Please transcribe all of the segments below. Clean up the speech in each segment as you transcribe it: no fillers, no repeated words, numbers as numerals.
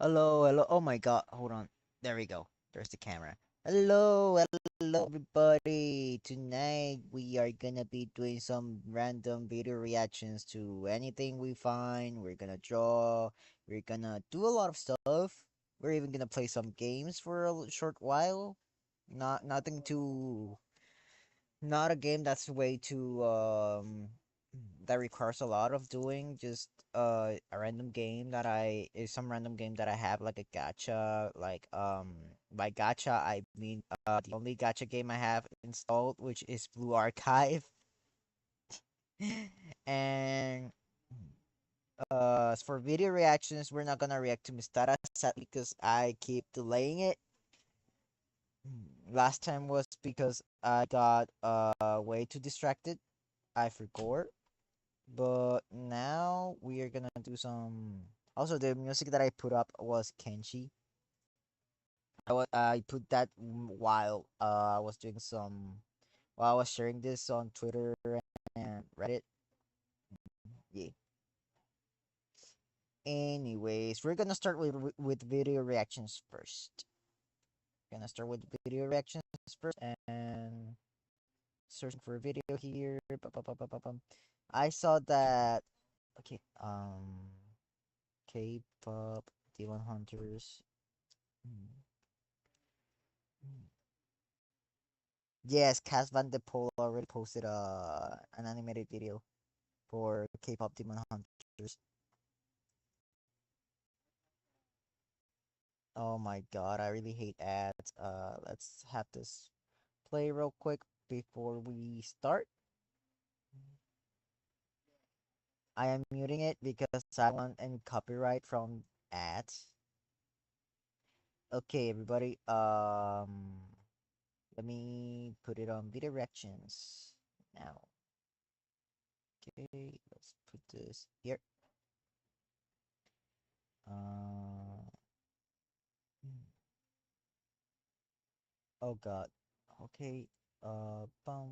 Hello, hello. Oh my god, hold on. There we go. There's the camera. Hello, everybody. Tonight we are gonna be doing some random video reactions to anything we find. We're gonna draw. We're gonna do a lot of stuff. We're even gonna play some games for a short while. Nothing too not a game that's way too that requires a lot of doing. Just a random game that I is some random game that I have like a gacha. Like by gacha I mean the only gacha game I have installed, which is Blue Archive. And as for video reactions, we're not gonna react to Mistara sadly because I keep delaying it. Last time was because I got way too distracted. I forgot. But now we are gonna do some. Also, the music that I put up was Kenshi. I put that while I was doing some while I was sharing this on Twitter and Reddit. Yeah. Anyways, we're gonna start with video reactions first. Gonna start with video reactions first and searching for a video here. I saw that. Okay. K-pop Demon Hunters. Hmm. Yes, Cas Van de Pol already posted an animated video for K-pop Demon Hunters. Oh my god, I really hate ads. Let's have this play real quick before we start. I am muting it because I don't want any copyright from ads. Okay, everybody. Let me put it on video reactions now. Okay, let's put this here. Uh, oh God. Okay. Bum.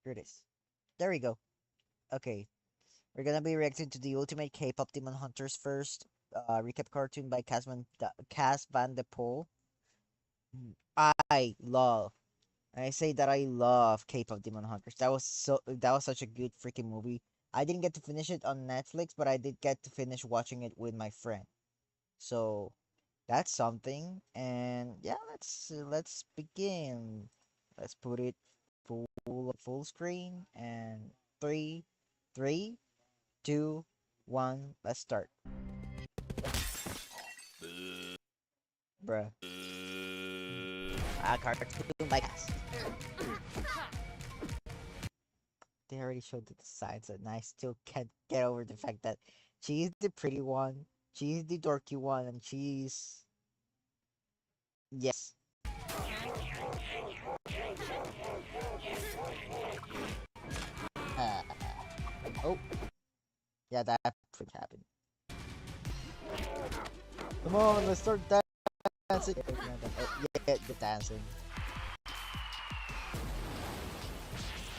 Here it is. There we go. Okay, we're gonna be reacting to the Ultimate K-pop Demon Hunters first. Recap cartoon by Cas Van de Pol. I love. And I say that I love K-pop Demon Hunters. That was such a good freaking movie. I didn't get to finish it on Netflix, but I did get to finish watching it with my friend. So that's something. And yeah, let's begin. Let's put it full screen and three, three, two, one. Let's start, bruh. Cartoon by Cass. They already showed the signs, and I still can't get over the fact that she's the pretty one, she's the dorky one, and she's yes. Uh, oh, yeah, that freak happened. Come on, let's start dancing. Oh, yeah, the dancing.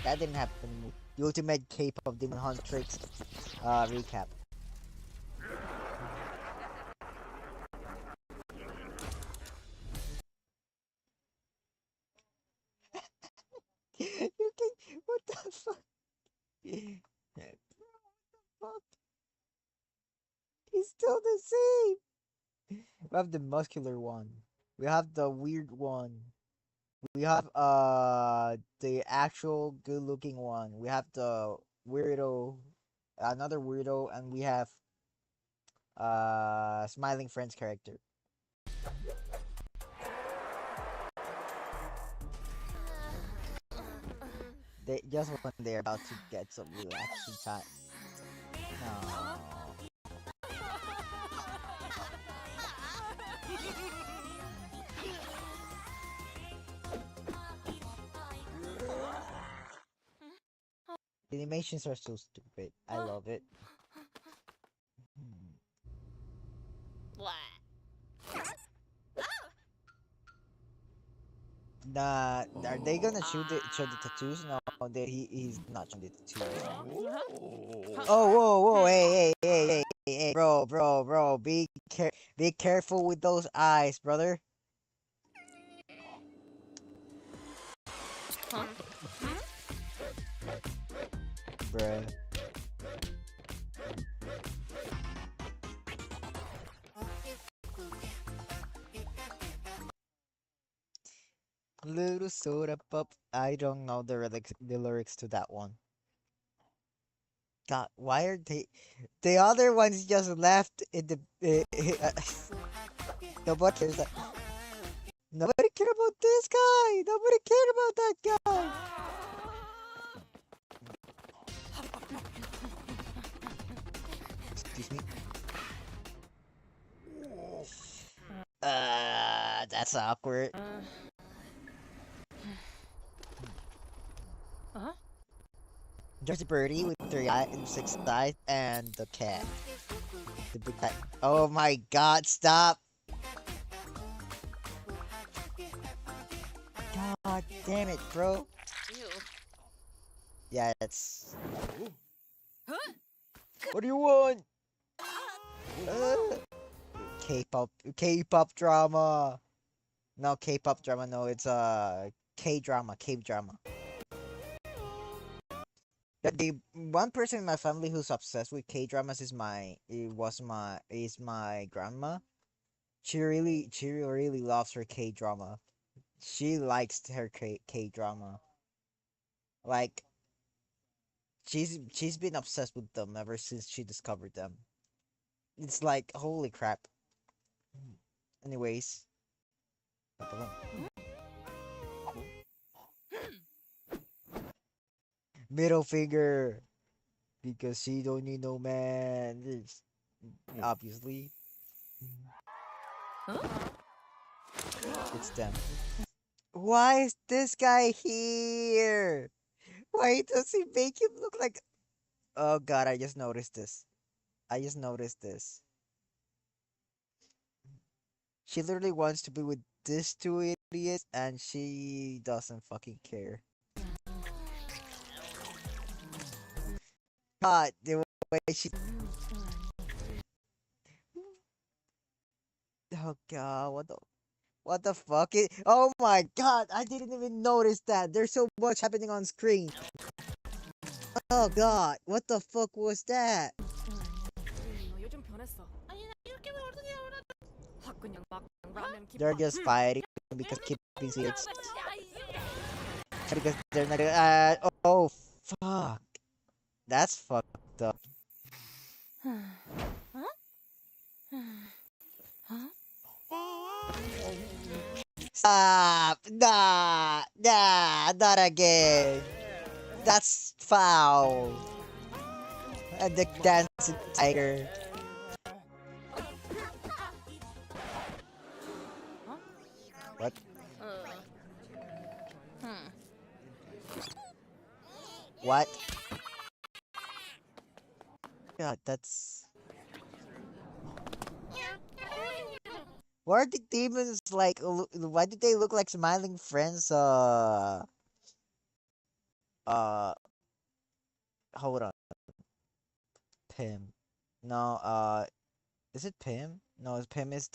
That didn't happen. The Ultimate K-pop Demon Huntrix recap. You can, what the fuck? What the fuck? He's still the same. We have the muscular one. We have the weird one. We have the actual good looking one. We have the weirdo, another weirdo, and we have smiling friends character. They just when they're about to get some relaxing time. No. The animations are so stupid. I love it. Nah, are they gonna show the tattoos? No, he's not showing the tattoos. Oh, whoa, whoa, hey, bro. Be careful with those eyes, brother. Bruh. Little soda pop. I don't know the lyrics to that one. God, why are the other ones just left in the nobody cares that nobody cared about this guy. Nobody cared about that guy. Excuse me. That's awkward. There's a birdie with 6 eyes and the cat. The big cat. Oh my god, stop! God damn it, bro. Yeah, it's. What do you want? K-pop drama. No, K-pop drama. No, it's K-drama. K-drama. The one person in my family who's obsessed with K-dramas is my grandma. She really loves her K-drama. She likes her K-drama. Like she's been obsessed with them ever since she discovered them. It's like holy crap. Anyways, middle finger because she don't need no man. Obviously, it's them. Why is this guy here? Why does he make him look like? Oh god, I just noticed this. She literally wants to be with these two idiots and she doesn't fucking care. God, the way she. Oh god, what the fuck? Oh my god, I didn't even notice that. There's so much happening on screen. Oh god, what the fuck was that? They're just fighting because keeping secrets. Because they're not. Oh fuck, that's fucked up. Stop! Nah, not again. That's foul. And the dancing tiger. What? What? God, that's. Why are the demons like? Why did they look like smiling friends? Hold on. Pim. No. Is it Pim? No, Pim is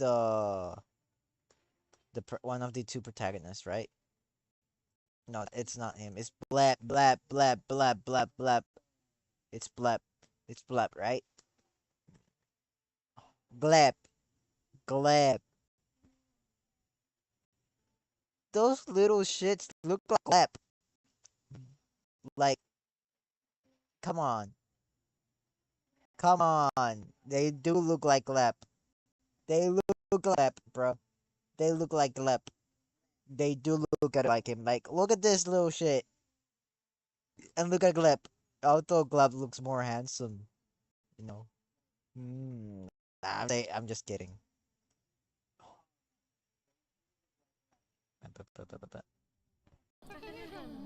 one of the two protagonists, right? No, it's not him. It's Blap, Blap, Blap, Blap, Blap, Blap. It's Blap. It's Blap, right? Glap, Glap. Those little shits look like Glap. Like, come on. Come on. They do look like Glap. They look Glap, bro. They look like Glap. They do look at like him. Like, look at this little shit. And look at Glap. Although Glap looks more handsome. You know. I'm just kidding.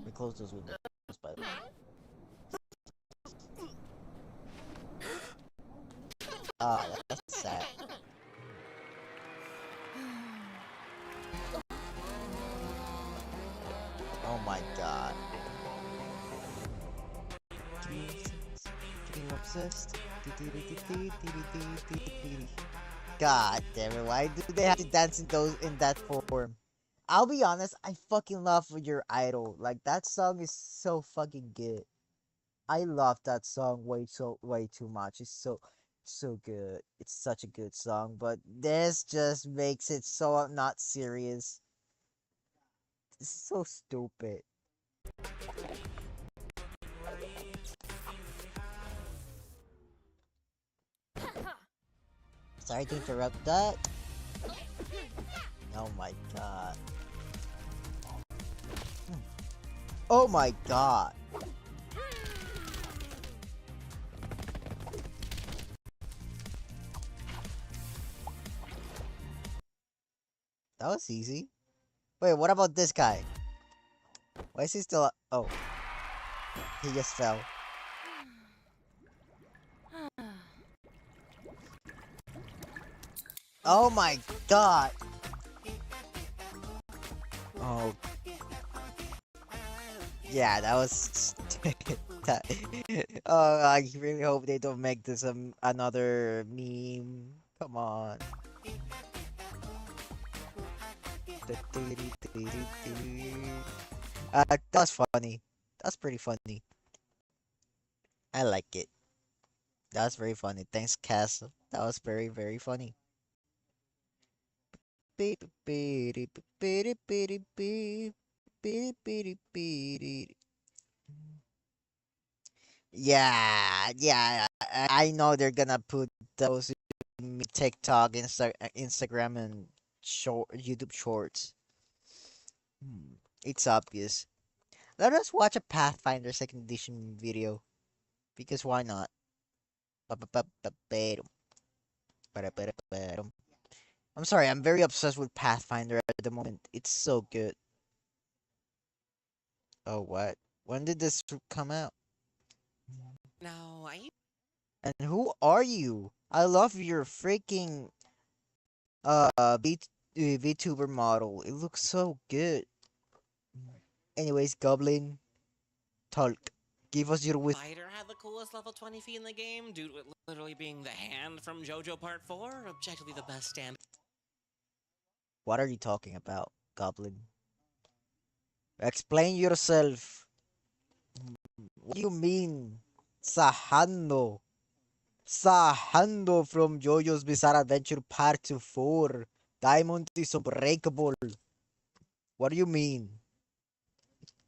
We close those windows, by the way. Ah, that's sad. Oh my god. Getting obsessed. God damn it! Why do they have to dance in that form? I'll be honest, I fucking love your idol. Like that song is so fucking good. I love that song way too much. It's so good. It's such a good song, but this just makes it so not serious. It's so stupid. Sorry to interrupt that. Oh my god. Hmm. Oh my god. That was easy. Wait, what about this guy? Why is he still? Oh, he just fell. Oh my god. Oh yeah, that was. that, oh, I really hope they don't make this another meme. Come on. That was funny. That's pretty funny. I like it. That was very funny. Thanks, Cass. That was very funny. Yeah, yeah. I know they're gonna put those in TikTok, Instagram, and YouTube Shorts. Hmm, it's obvious. Let us watch a Pathfinder Second Edition video because why not? Ba-ba-ba-ba-ba-dum, ba-da-ba-da-ba-dum. I'm sorry, I'm very obsessed with Pathfinder at the moment. It's so good. Oh, what? When did this come out? No, I And who are you? I love your freaking VTuber model. It looks so good. Anyways, Goblin, talk. Give us your wisdom. Fighter had the coolest level 20 feet in the game, due to it literally being the hand from JoJo Part 4, objectively the best stand. What are you talking about, Goblin? Explain yourself. What do you mean? Sahando. Sahando from JoJo's Bizarre Adventure Part 4. Diamond is unbreakable. What do you mean?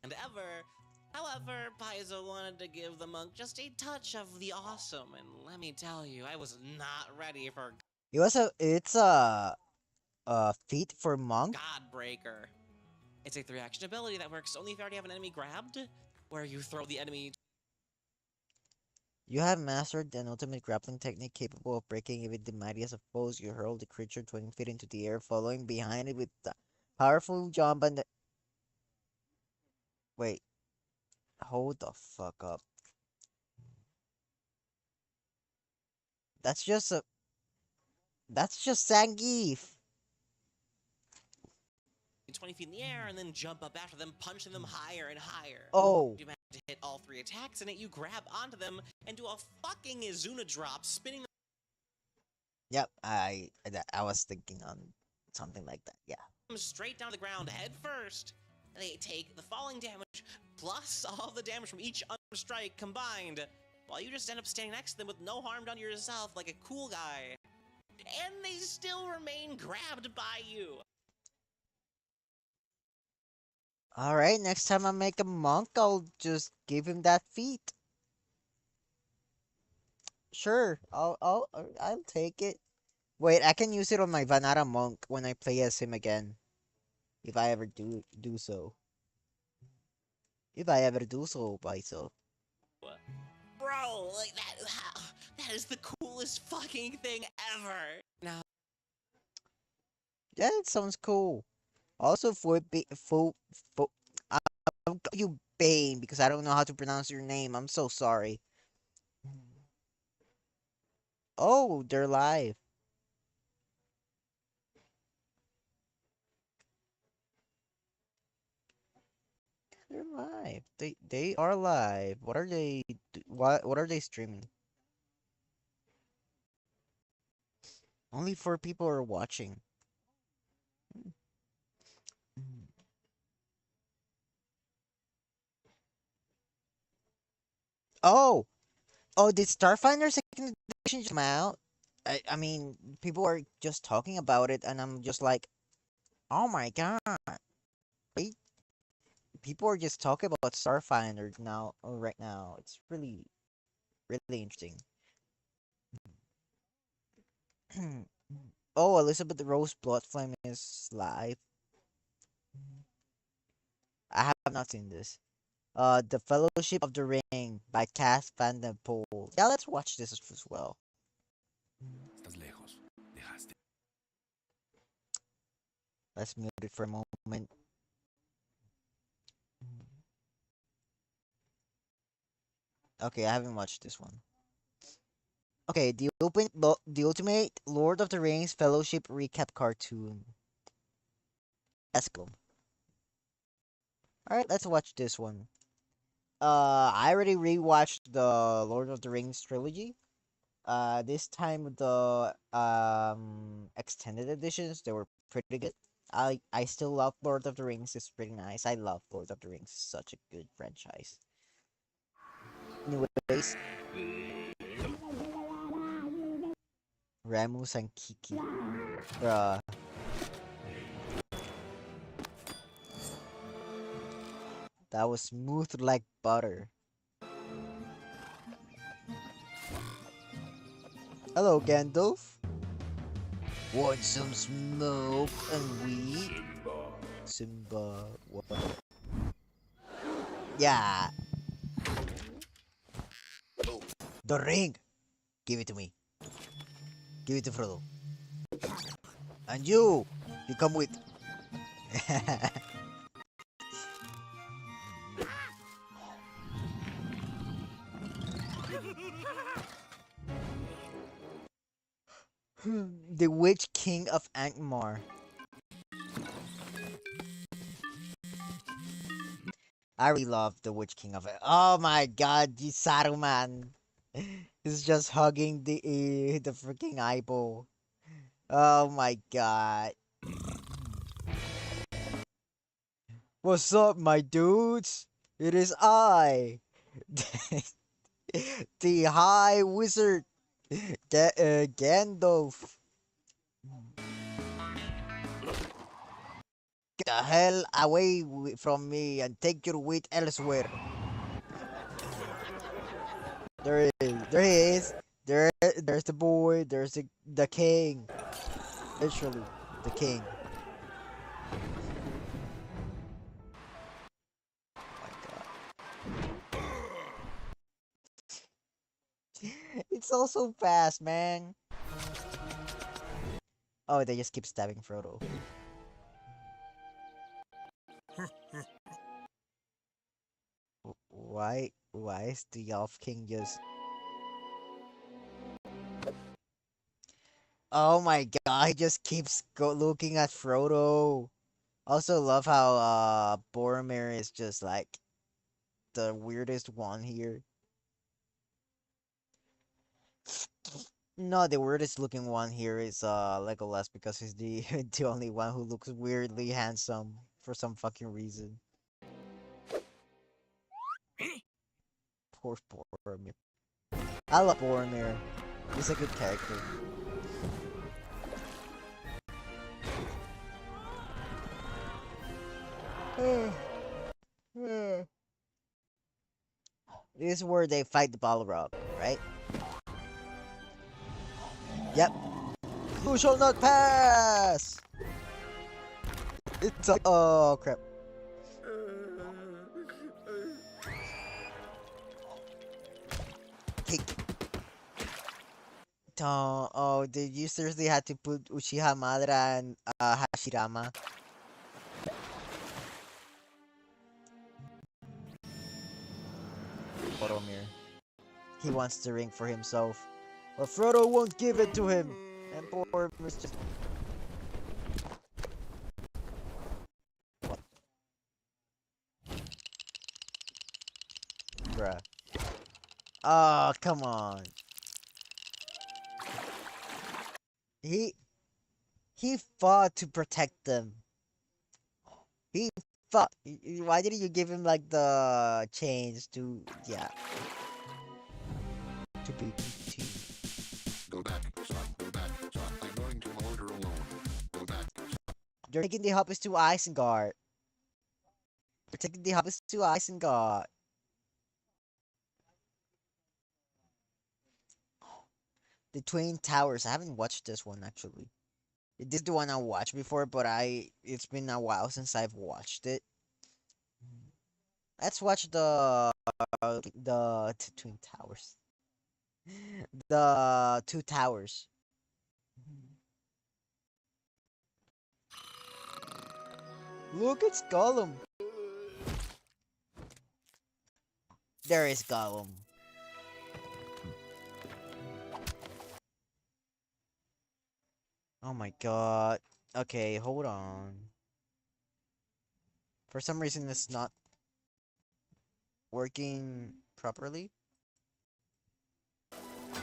And ever. However, Paizo wanted to give the monk just a touch of the awesome, and let me tell you, I was not ready for It's a feat for monk. Godbreaker. It's a 3-action ability that works only if you already have an enemy grabbed, where you throw the enemy. You have mastered an ultimate grappling technique capable of breaking even the mightiest of foes. You hurl the creature 20 feet into the air, following behind it with a powerful jump and wait, hold the fuck up. That's just a that's just Zangief. 20 feet in the air and then jump up after them, punching them higher and higher. Oh, You manage to hit all 3 attacks in it, you grab onto them and do a fucking Izuna drop, spinning yep. I was thinking on something like that. Yeah. them straight down to the ground head first. They take the falling damage plus all the damage from each strike combined, while you just end up standing next to them with no harm done to yourself like a cool guy. And they still remain grabbed by you. All right. Next time I make a monk, I'll just give him that feat. Sure. I'll take it. Wait, I can use it on my Vanara monk when I play as him again, if I ever do so. If I ever do so, by so. Bro, like that is the coolest fucking thing ever. Now, Yeah, it sounds cool. Also, for I'll call you Bane because I don't know how to pronounce your name. I'm so sorry. Oh, they're live. They're live. They are live. What are they streaming? 'What are they streaming? Only 4 people are watching. Mm. Oh, oh, did Starfinder Second Edition just come out? I mean, people are just talking about it, and I'm just like, oh my god, wait, people are just talking about Starfinder now, right now. It's really, really interesting. Oh, Elizabeth Rose Bloodflame is live. I have not seen this. The Fellowship of the Ring by Cass Van Den Poel. Yeah, let's watch this as well. Estás lejos. Dejaste. Let's mute it for a moment. Okay, I haven't watched this one. Okay, the Ultimate Lord of the Rings Fellowship recap cartoon. Let's go. All right, let's watch this one. I already rewatched the Lord of the Rings trilogy. This time with the extended editions, they were pretty good. I still love Lord of the Rings. It's pretty nice. I love Lord of the Rings. Such a good franchise. Anyways, Ramus and Kiki. Bruh. That was smooth like butter. Hello, Gandalf. Want some smoke and weed? Simba, what? Yeah, the ring. Give it to me. Give it to Frodo. And you come with. The Witch King of Angmar. I really love the Witch King of it. Oh my god, the Saruman. He's just hugging the freaking eyeball. Oh my god. What's up, my dudes? It is I, the High Wizard, Gandalf. Get the hell away from me and take your wit elsewhere. There he is. There's the boy. There's the king. Literally, the king. Oh my god. It's all so fast, man. Oh, they just keep stabbing Frodo. Why is the Elf King just? Oh my god, he just keeps looking at Frodo. Also love how Boromir is just like the weirdest one here. No, the weirdest looking one here is Legolas because he's the the only one who looks weirdly handsome for some fucking reason. Poor Boromir. I love Boromir. He's a good character. This is where they fight the Balrog, right? Yep. Who shall not pass? It's a oh crap. Kick. Oh, did you seriously had to put Uchiha Madara and Hashirama? Boromir. He wants the ring for himself. But Frodo won't give it to him. And Boromir's just... What? Bruh. Oh, come on. He he fought to protect them. He fought. Why didn't you give him like the chains to yeah to be to Go back, son. Go back, son. I'm going to order alone. Go back. You're taking the Hoppers to Isengard. You're taking the Hoppers to Isengard. The Twin Towers. I haven't watched this one actually. This is the one I watched before, but it's been a while since I've watched it. Let's watch the Twin Towers. The Two Towers. Look, it's Gollum. There is Gollum. Oh my god. Okay, hold on. For some reason, it's not working properly.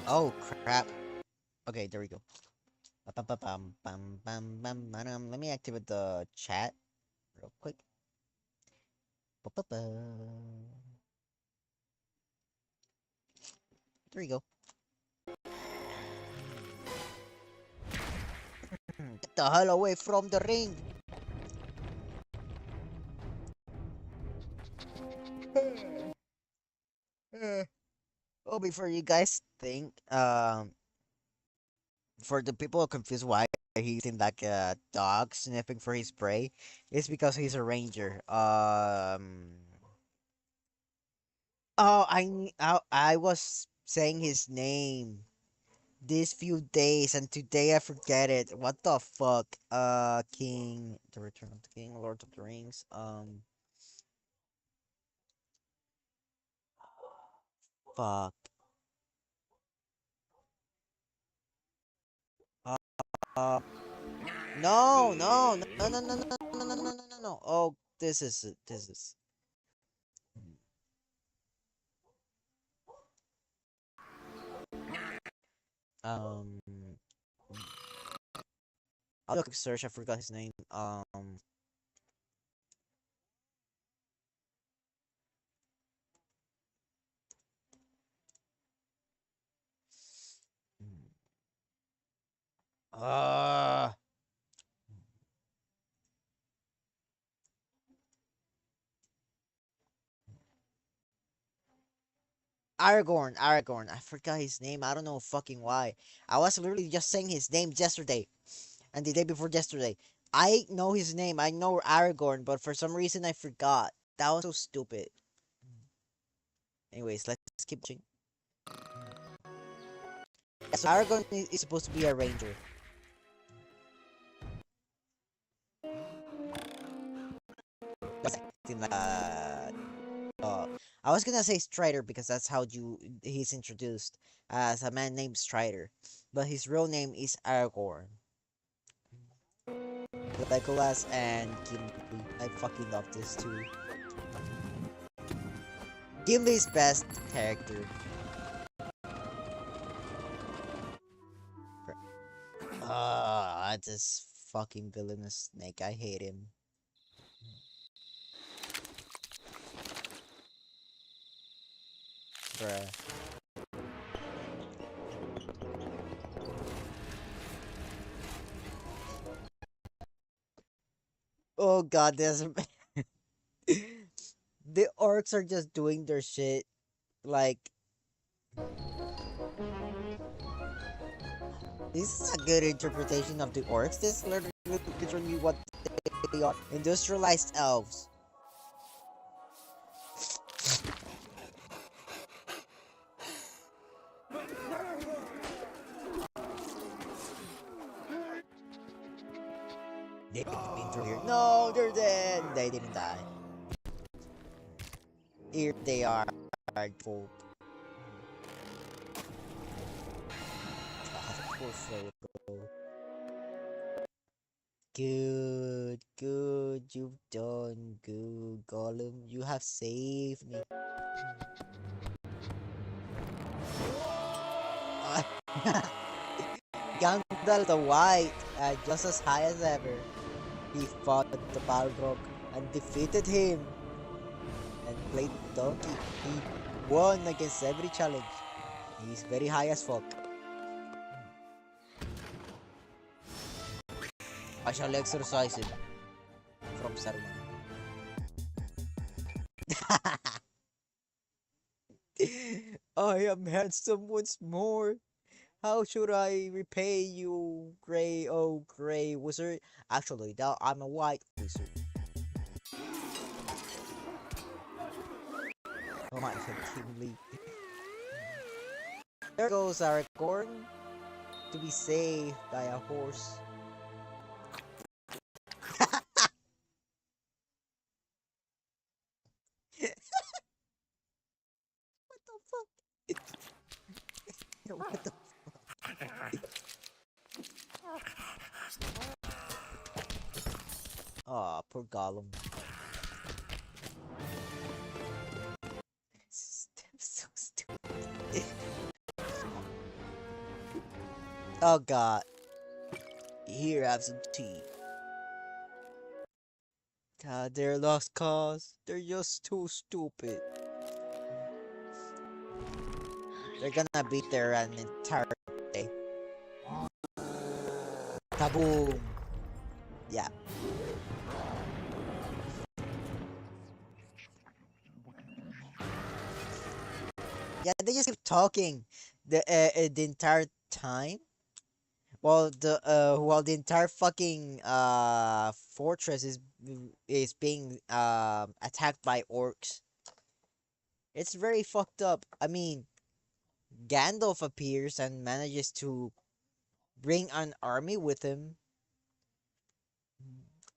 Oh crap. Okay, there we go. Let me activate the chat real quick. There you go. Get the hell away from the ring. Oh, before you guys think, for the people confused why he's in like a dog sniffing for his prey, it's because he's a ranger. Oh, I was saying his name these few days, and today I forget it. What the fuck? King, The Return of the King, Lord of the Rings. Fuck. Uh, no, no, no, no, no, no, no, no, no, no, no, no, no. Oh, this is it. This is. Um, I'll look search. I forgot his name. Uh, Aragorn, Aragorn. I forgot his name. I don't know fucking why. I was literally just saying his name yesterday and the day before yesterday. I know his name. I know Aragorn, but for some reason I forgot. That was so stupid. Anyways, let's keep watching. So Aragorn is supposed to be a ranger. That's acting like I was gonna say Strider because that's how he's introduced as a man named Strider, but his real name is Aragorn. Legolas and Gimli. I fucking love this too. Gimli's best character. This fucking villainous snake. I hate him. Bruh. Oh god, this the orcs are just doing their shit like this is a good interpretation of the orcs. This is literally what they are. Industrialized elves. They've been through here. No, they're dead. They didn't die. Here they are, folk. God, poor Frodo. Good, good, you've done good, Gollum. You have saved me. Gandalf the White, just as high as ever. He fought the Balrog and defeated him and played donkey. He won against every challenge. He's very high as fuck. I shall exorcise him from Saruman. I am handsome once more. How should I repay you, Grey, oh Grey Wizard? Actually, now I'm a white wizard. Oh my god, Kimberly. There goes Aragorn to be saved by a horse. What the fuck? What the Aw, poor Gollum. So stupid. Oh god. Here, have some tea. God, they're lost cause. They're just too stupid. They're gonna beat their an entire day. Kaboom! Yeah. Yeah, they just keep talking the entire time. While the entire fucking fortress is being attacked by orcs. It's very fucked up. I mean, Gandalf appears and manages to bring an army with him.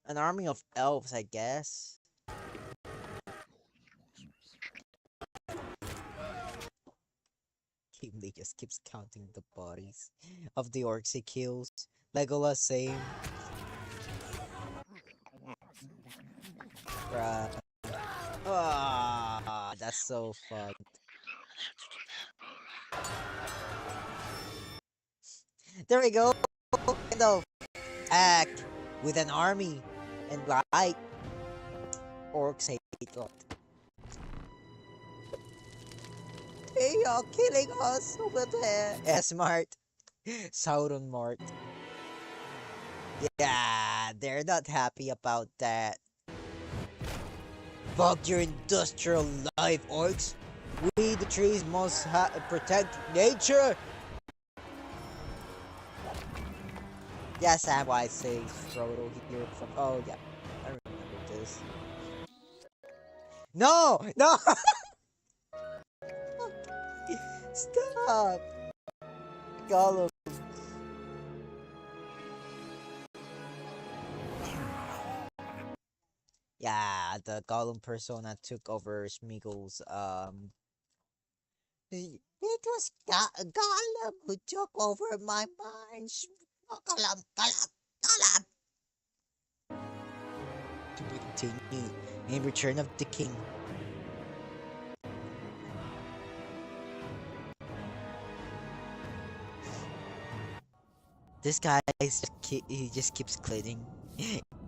An army of elves, I guess. Gimli just keeps counting the bodies of the orcs he kills. Legolas saying, bruh. Ah, that's so fun. There we go. Gandalf act with an army and like orcs hate God. They are killing us over there. Yeah, smart. Sauron Mart. Yeah, they're not happy about that. Fuck your industrial life, orcs. We, the trees, must protect nature. Yeah, Samwise says Frodo here from. Oh, yeah. I remember this. No! No! Stop! Gollum. Yeah, the Gollum persona took over Smeagol's. It was Gollum who took over my mind. Gollum, Gollum, Gollum. To be continued in Return of the King. This guy is he just keeps cleaning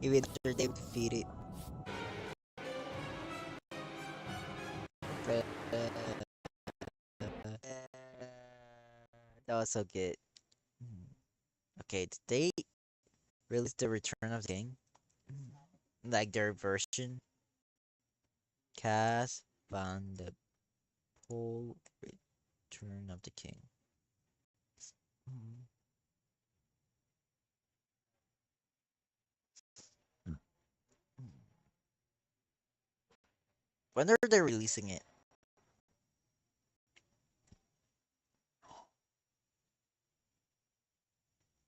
even after they defeat it. That was so good. Okay, did they release the Return of the King? Like their version? Cast Van the Pole Return of the King. When are they releasing it?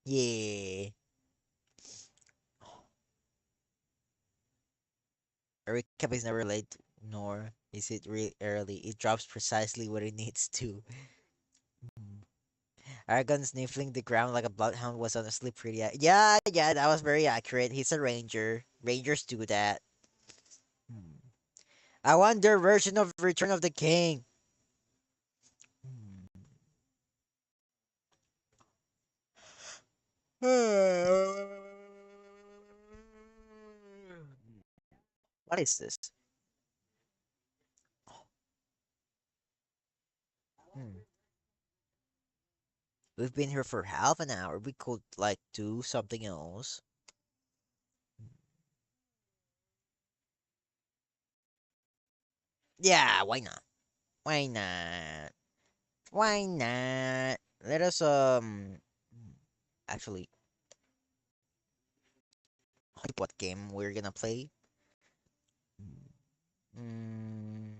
Yeah. A recap is never late, nor is it really early. It drops precisely what it needs to. Aragorn sniffing the ground like a bloodhound was honestly pretty. Yeah, that was very accurate. He's a ranger. Rangers do that. I want their version of Return of the King. What is this? Hmm. We've been here for half an hour. We could like do something else. Yeah, why not? Why not? Why not? Let us actually what game we're gonna play. Mm,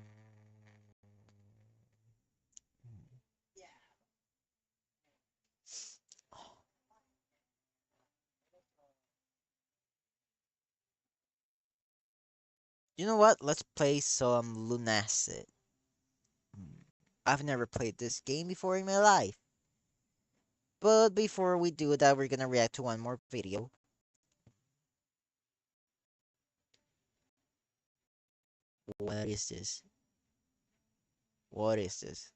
you know what? Let's play some Lunacid. I've never played this game before in my life. But before we do that, we're gonna react to one more video. What is this? What is this?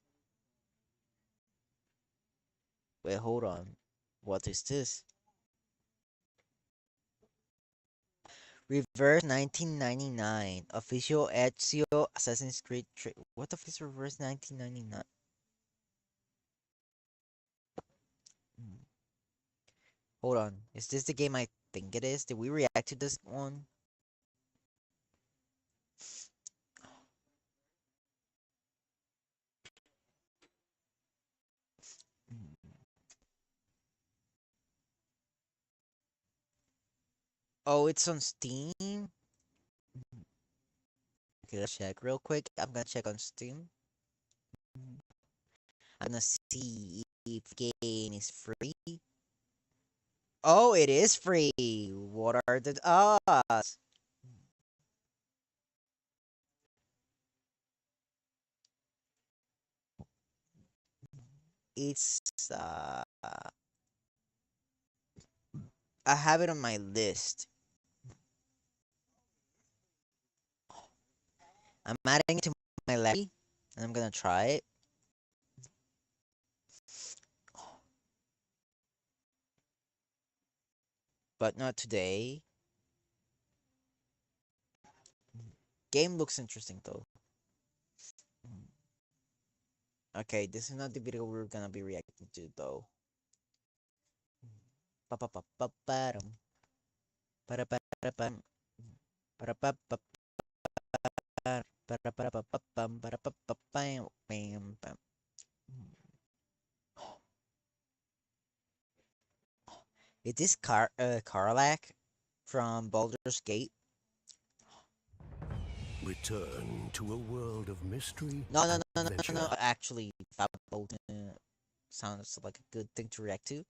Wait, hold on. What is this? Reverse 1999. Official Ezio Assassin's Creed. What the fuck is Reverse 1999? Hmm. Hold on. Is this the game I think it is? Did we react to this one? Hmm. Oh, it's on Steam? Okay, let's check real quick. I'm gonna check on Steam. I'm gonna see if the game is free. Oh, it is free. What are the odds? It's I have it on my list. I'm adding it to my library and I'm gonna try it. But not today. Game looks interesting though. Okay, this is not the video we're gonna be reacting to though. Pa-pa-pa-pa-pa-dum. Pa-da-pa-da-pam. Pa-da-pa-pa-pa. Pa-da-pa-da-pa-pa-pam. Pa-da-pa-pa-pam. Bam, bam. Is this Karlak from Baldur's Gate? Return to a world of mystery No, no, and no, no, no, no, adventure. no. Actually, Fable sounds like a good thing to react to.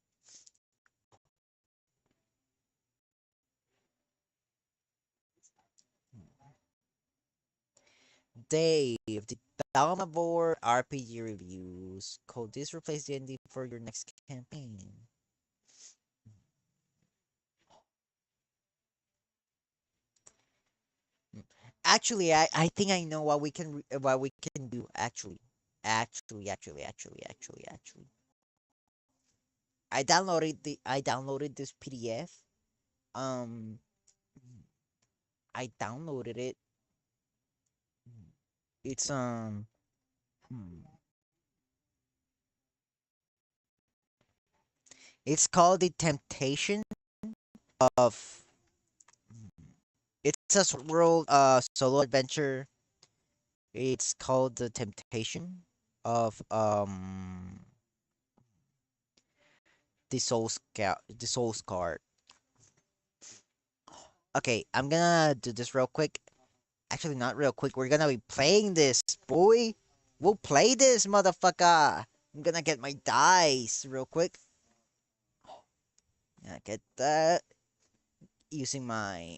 Dave, the Dalmavor RPG reviews. Could this replace D&D for your next campaign? Hmm. Actually, I think I know what what we can do. Actually. I downloaded this PDF. Um, I downloaded it. It's hmm, it's called The Temptation of. It's a world solo adventure. It's called The Temptation of the Soul's Card. Okay, I'm gonna do this real quick. Actually, not real quick. We're gonna be playing this, boy. We'll play this, motherfucker. I'm gonna get my dice real quick. Gonna get that using my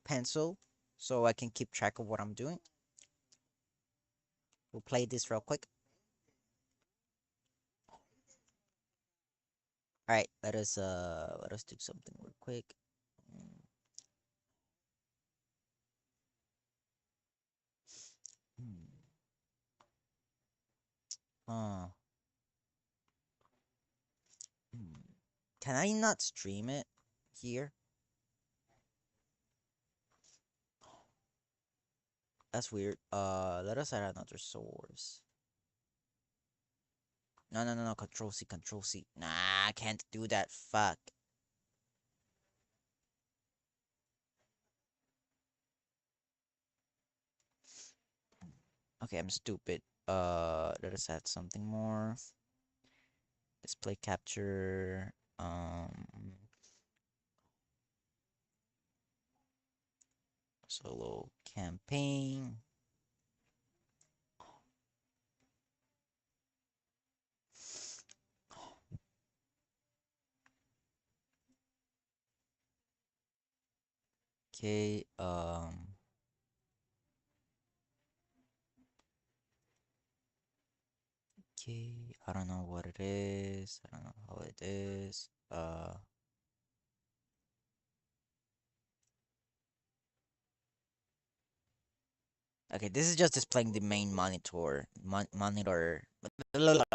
pencil so I can keep track of what I'm doing. We'll play this real quick. All right, let us do something real quick. Hmm. Uh, hmm. Can I not stream it here? That's weird. Let us add another source. No, no, no, no. Control C, Control C. Nah, I can't do that. Fuck. Okay, I'm stupid. Let us add something more. Display capture. Solo campaign. Okay. Okay. I don't know what it is. I don't know how it is. Okay, this is just displaying the main monitor.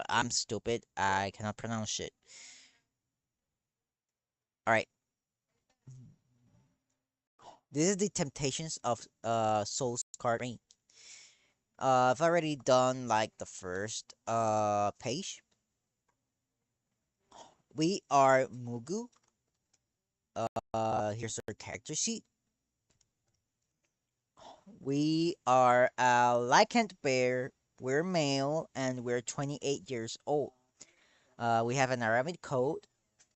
I'm stupid. I cannot pronounce shit. All right. This is the Temptations of Soul's card ring. I've already done like the first page. We are Mugu. Here's our character sheet. We are a Lycant bear. We're male and we're 28 years old. We have an Aramid code.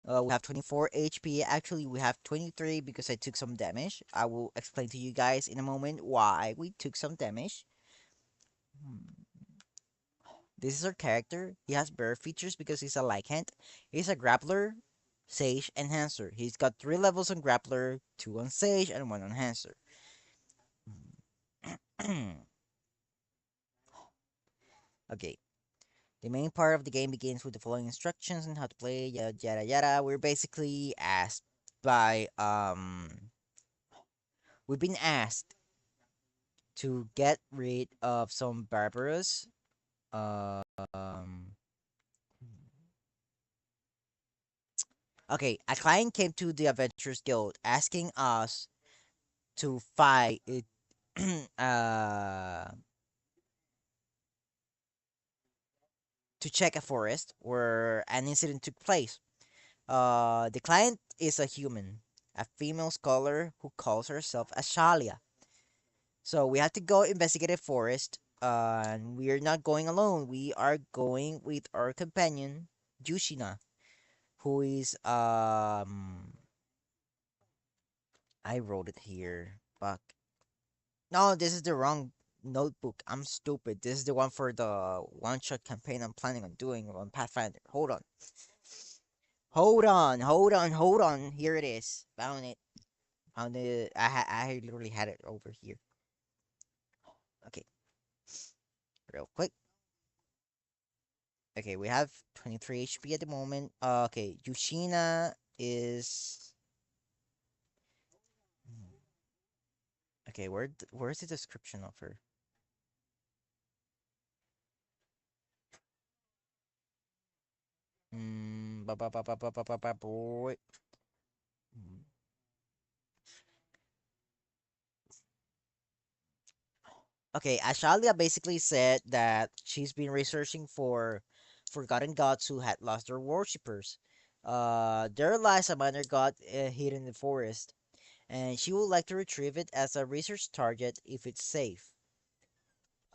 We have 24 HP. Actually, we have 23 because I took some damage. I will explain to you guys in a moment why we took some damage. This is our character. He has bear features because he's a Lycant. He's a grappler, sage, enhancer. He's got 3 levels on grappler, 2 on sage, and 1 on enhancer. Okay. The main part of the game begins with the following instructions on how to play, yada yada yada. We're basically asked by we've been asked to get rid of some barbarous okay, a client came to the Adventurers Guild asking us to fight it to check a forest where an incident took place. The client is a human, a female scholar who calls herself Ashalia. So we have to go investigate a forest, and we're not going alone. We are going with our companion, Yushina, who is I wrote it here. Fuck. No, this is the wrong notebook. I'm stupid. This is the one for the one-shot campaign I'm planning on doing on Pathfinder. Hold on. Hold on. Hold on. Hold on. Here it is. Found it. Found it. I literally had it over here. Okay. Real quick. Okay, we have 23 HP at the moment. Okay, Yushina is. Okay, where's the description of her? Boy. Okay, Ashalia basically said that she's been researching for forgotten gods who had lost their worshippers. There lies a minor god hidden in the forest, and she would like to retrieve it as a research target if it's safe.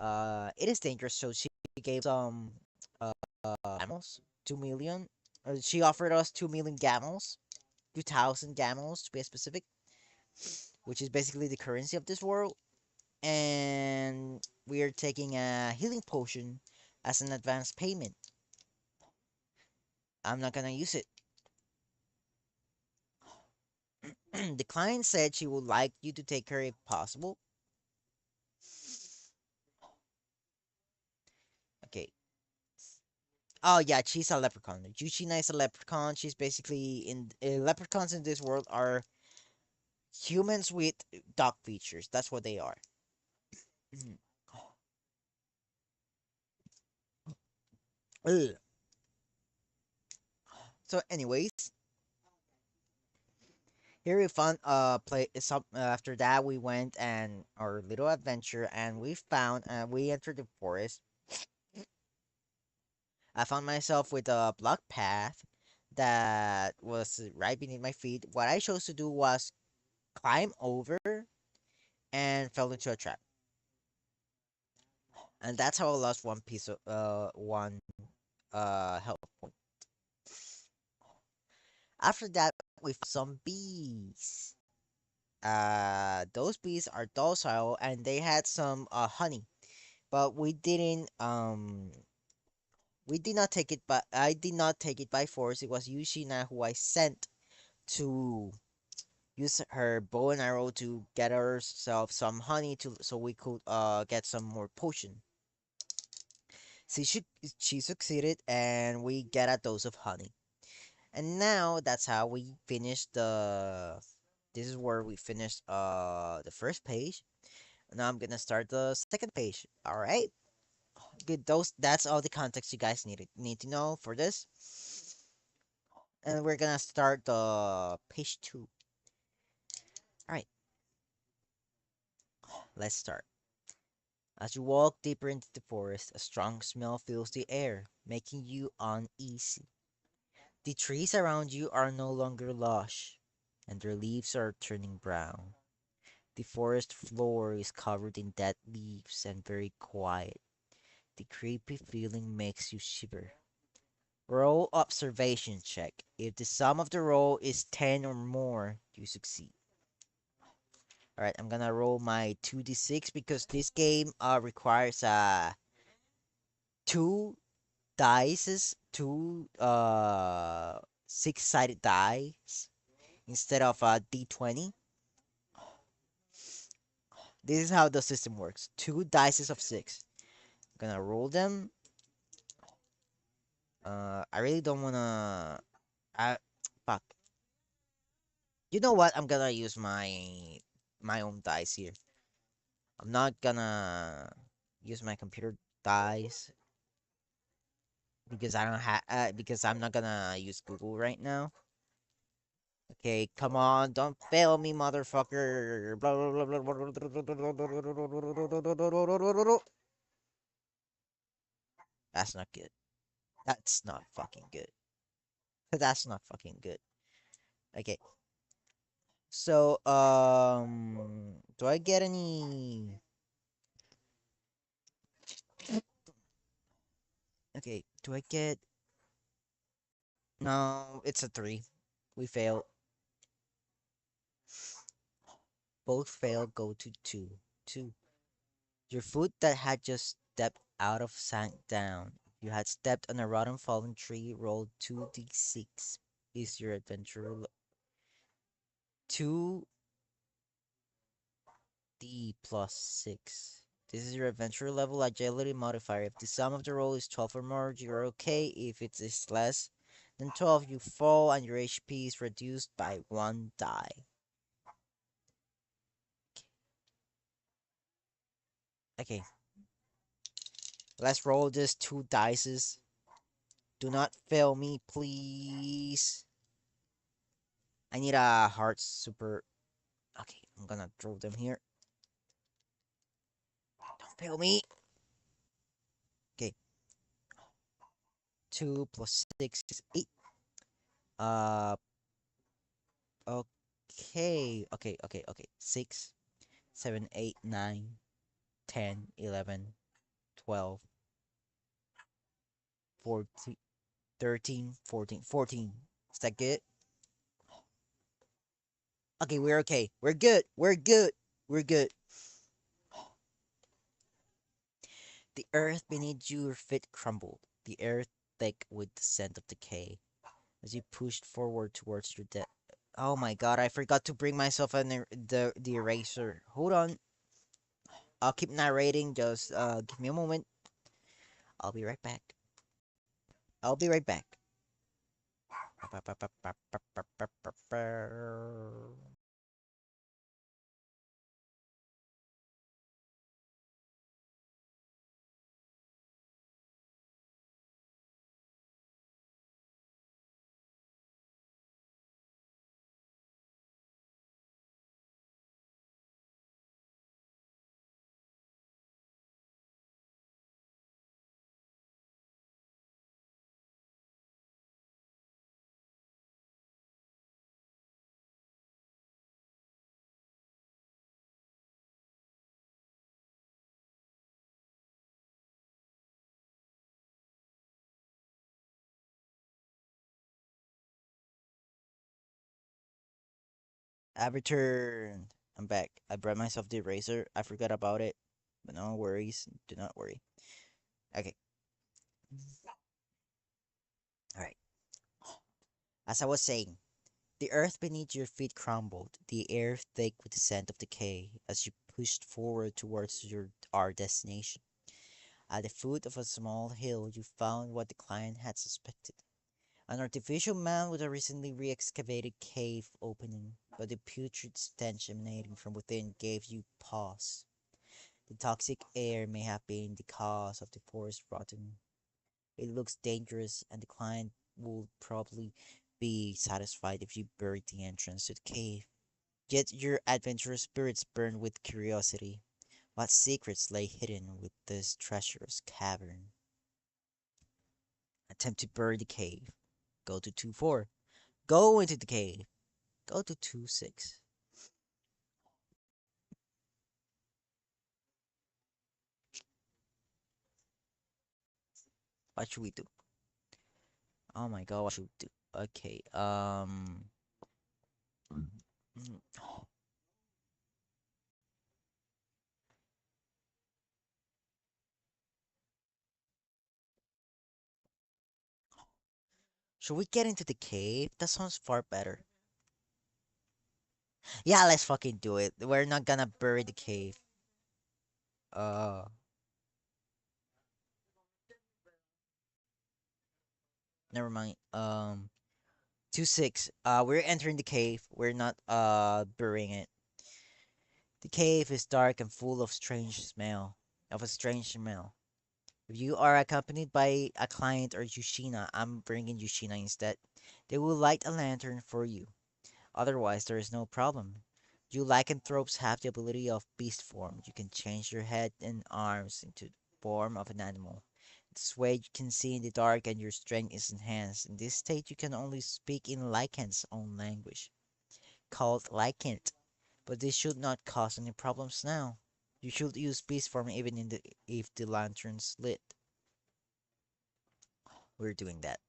It is dangerous, so she gave some gamels, 2 million. She offered us 2 million gamels, 2,000 gamels to be specific, which is basically the currency of this world. And we are taking a healing potion as an advance payment. I'm not gonna use it. The client said she would like you to take her if possible. Okay. Oh yeah, she's a leprechaun. Yushina is a leprechaun. She's basically in leprechauns in this world are humans with dog features. That's what they are. Ugh. So, anyways, Here we found play some after that we went and our little adventure and we found we entered the forest. I found myself with a block path that was right beneath my feet. What I chose to do was climb over and fell into a trap. And that's how I lost one piece of one health point. After that we found some bees. Those bees are docile and they had some honey. But we did not take it, but I did not take it by force. It was Yushina who I sent to use her bow and arrow to get herself some honey to so we could get some more potion. See, she succeeded, and we get a dose of honey. And now that's how we finished the. This is where we finished the first page. Now I'm gonna start the second page. All right. Good. That's all the context you guys need to know for this. And we're gonna start the page 2. All right. Let's start. As you walk deeper into the forest, a strong smell fills the air, making you uneasy. The trees around you are no longer lush, and their leaves are turning brown. The forest floor is covered in dead leaves and very quiet. The creepy feeling makes you shiver. Roll observation check. If the sum of the roll is 10 or more, you succeed. Alright, I'm gonna roll my 2d6 because this game requires two dice, two six-sided dice instead of a d20. This is how the system works. Two dice of 6. I'm gonna roll them. I really don't wanna. I fuck. You know what? I'm gonna use my own dice here. I'm not gonna use my computer dice because I don't have because I'm not gonna use Google right now. Okay, come on, don't fail me, motherfucker. Blah, blah, blah, blah, blah, blah, blah. That's not good. That's not fucking good. That's not fucking good. Okay. So, do I get any? Okay, do I get? No, it's a 3. We fail. Both fail. Go to 2. 2. Your foot that had just stepped out of sank down. You had stepped on a rotten fallen tree. Rolled 2d6. Is your adventure 2d plus 6. This is your adventure level agility modifier. If the sum of the roll is 12 or more, you're okay. If it is less than 12, you fall and your HP is reduced by 1 die. Okay. Let's roll this 2 dices. Do not fail me, please. I need a heart super. Okay, I'm gonna throw them here. Don't fail me. Okay. 2 plus 6 is 8. Uh, okay. 6, 7, 8, 9, 10, 11, 12, 14, 13, 14, 14. Is that good? Okay, we're okay. We're good. We're good. We're good. The earth beneath your feet crumbled, the air thick with the scent of decay. As you pushed forward towards your death. Oh my god, I forgot to bring myself the eraser. Hold on. I'll keep narrating. Just give me a moment. I'll be right back. I'll be right back. I returned. I'm back. I brought myself the eraser. I forgot about it. But no worries. Do not worry. Okay. Alright. As I was saying, the earth beneath your feet crumbled, the air thick with the scent of decay, as you pushed forward towards our destination. At the foot of a small hill, you found what the client had suspected. An artificial mound with a recently re-excavated cave opening, but the putrid stench emanating from within gave you pause. The toxic air may have been the cause of the forest rotting. It looks dangerous, and the client will probably be satisfied if you buried the entrance to the cave. Yet your adventurous spirits burn with curiosity. What secrets lay hidden with this treacherous cavern? Attempt to bury the cave. Go to 2-4. Go into the cave. Go to 2-6. What should we do? Oh my god, what should we do? Okay, mm, should we get into the cave? That sounds far better. Yeah, let's fucking do it. We're not gonna bury the cave. Uh, Never mind. 2-6. We're entering the cave. We're not burying it. The cave is dark and full of a strange smell. If you are accompanied by a client or Yushina, I'm bringing Yushina instead. They will light a lantern for you. Otherwise, there is no problem. You lycanthropes have the ability of beast form. You can change your head and arms into the form of an animal. This way you can see in the dark and your strength is enhanced. In this state, you can only speak in Lycan's own language, called Lycant. But this should not cause any problems now. You should use beast form even if the lantern's lit. We're doing that.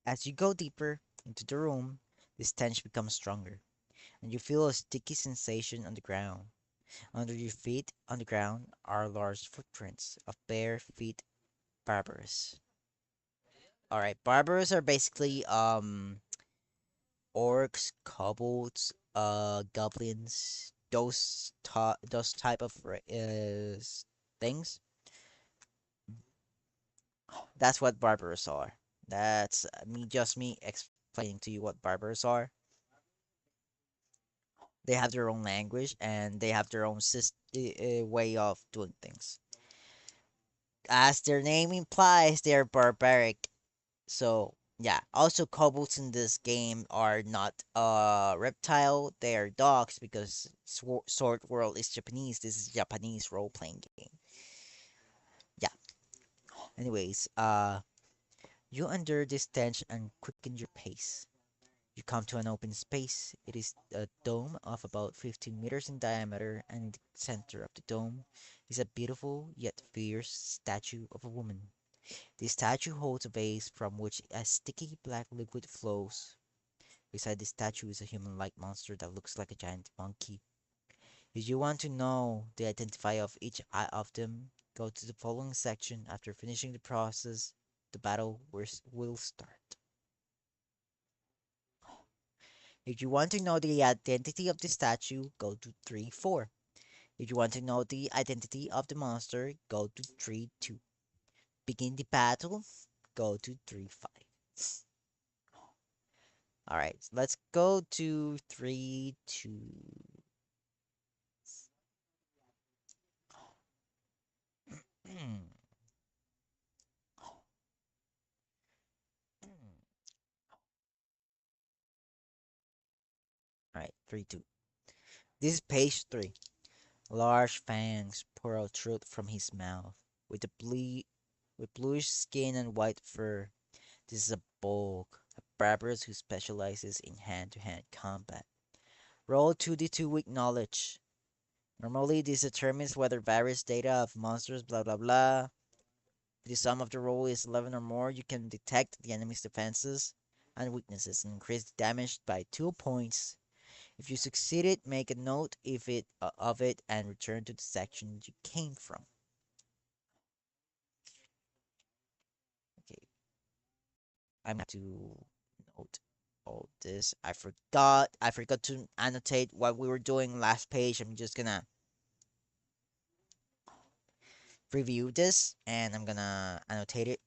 As you go deeper into the room, the stench becomes stronger, and you feel a sticky sensation on the ground. Under your feet on the ground are large footprints of bare feet barbarous. Alright, barbarous are basically orcs, kobolds, goblins, those type of things. That's what barbarous are. That's me explaining to you what barbarous are. They have their own language and they have their own way of doing things. As their name implies, they're barbaric. So yeah. Also, kobolds in this game are not reptile. They are dogs because Sword World is Japanese. This is Japanese role playing game. Yeah. Anyways, you endure this stench and quicken your pace. You come to an open space. It is a dome of about 15 meters in diameter, and in the center of the dome is a beautiful yet fierce statue of a woman. The statue holds a vase from which a sticky black liquid flows. Beside the statue is a human-like monster that looks like a giant monkey. If you want to know the identify of each eye of them, go to the following section. After finishing the process, the battle will start. If you want to know the identity of the statue, go to 3-4. If you want to know the identity of the monster, go to 3-2. Begin the battle, go to 3-5. Alright, let's go to 3-2. Alright, 3-2. This is page 3. Large fangs pour out from his mouth, with with bluish skin and white fur. This is a bulk, a barbarous who specializes in hand-to-hand combat. Roll 2d2 with knowledge. Normally, this determines whether various data of monsters, blah blah blah. If the sum of the roll is 11 or more, you can detect the enemy's defenses. and weaknesses and increase the damage by 2 points. If you succeeded, make a note of it and return to the section you came from. Okay, I'm going to note all this. I forgot to annotate what we were doing last page. I'm just gonna review this and I'm gonna annotate it.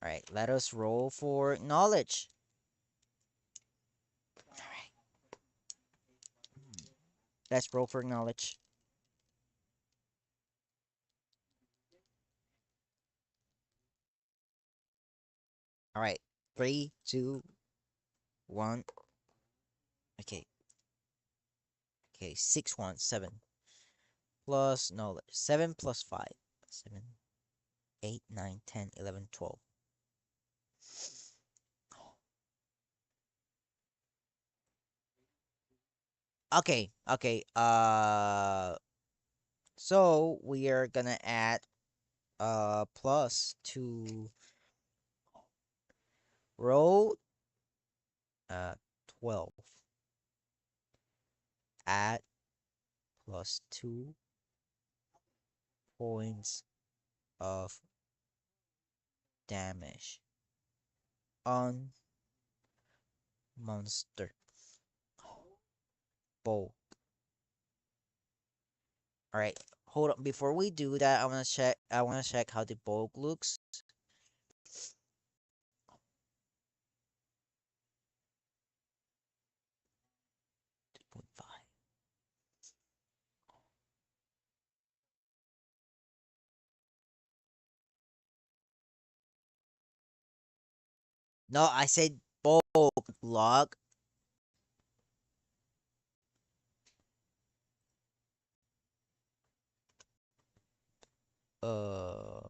All right, let us roll for knowledge. All right, let's roll for knowledge. All right, three, two, one. Okay, okay, 617 plus knowledge. 7 plus 5. 7, 8, 9, 10, 11, 12. Okay, okay. So we are gonna add plus to row 12. Add plus 2 points of damage on monster bow. All right, hold on. Before we do that, I wanna check. I wanna check how the bow looks. 2.5. No, I said bow log. Uh,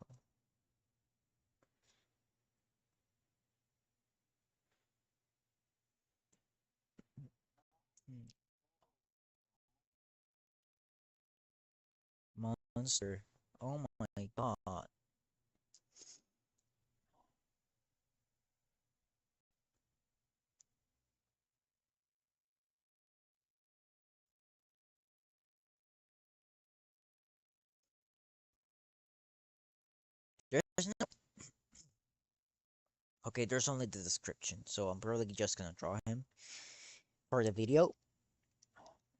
monster. Oh my god. There's no. Okay, there's only the description, so I'm probably just gonna draw him for the video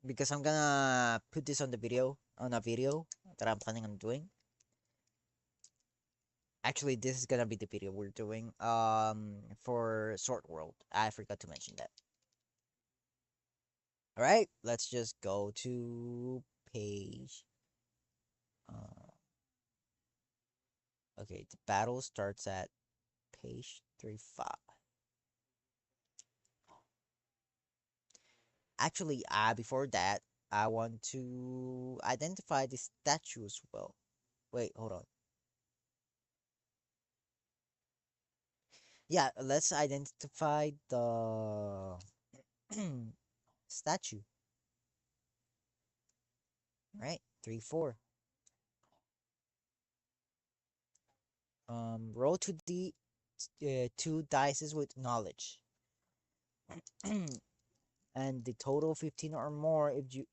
because I'm gonna put this on the video on a video that I'm planning on doing. Actually, this is gonna be the video we're doing for Sword World. I forgot to mention that. All right, let's just go to page. Uh, okay, the battle starts at page 35. Actually, before that, I want to identify the statue as well. Wait, hold on. Yeah, let's identify the statue. Right, 3, 4. Roll to the 2 dices with knowledge, and the total 15 or more if you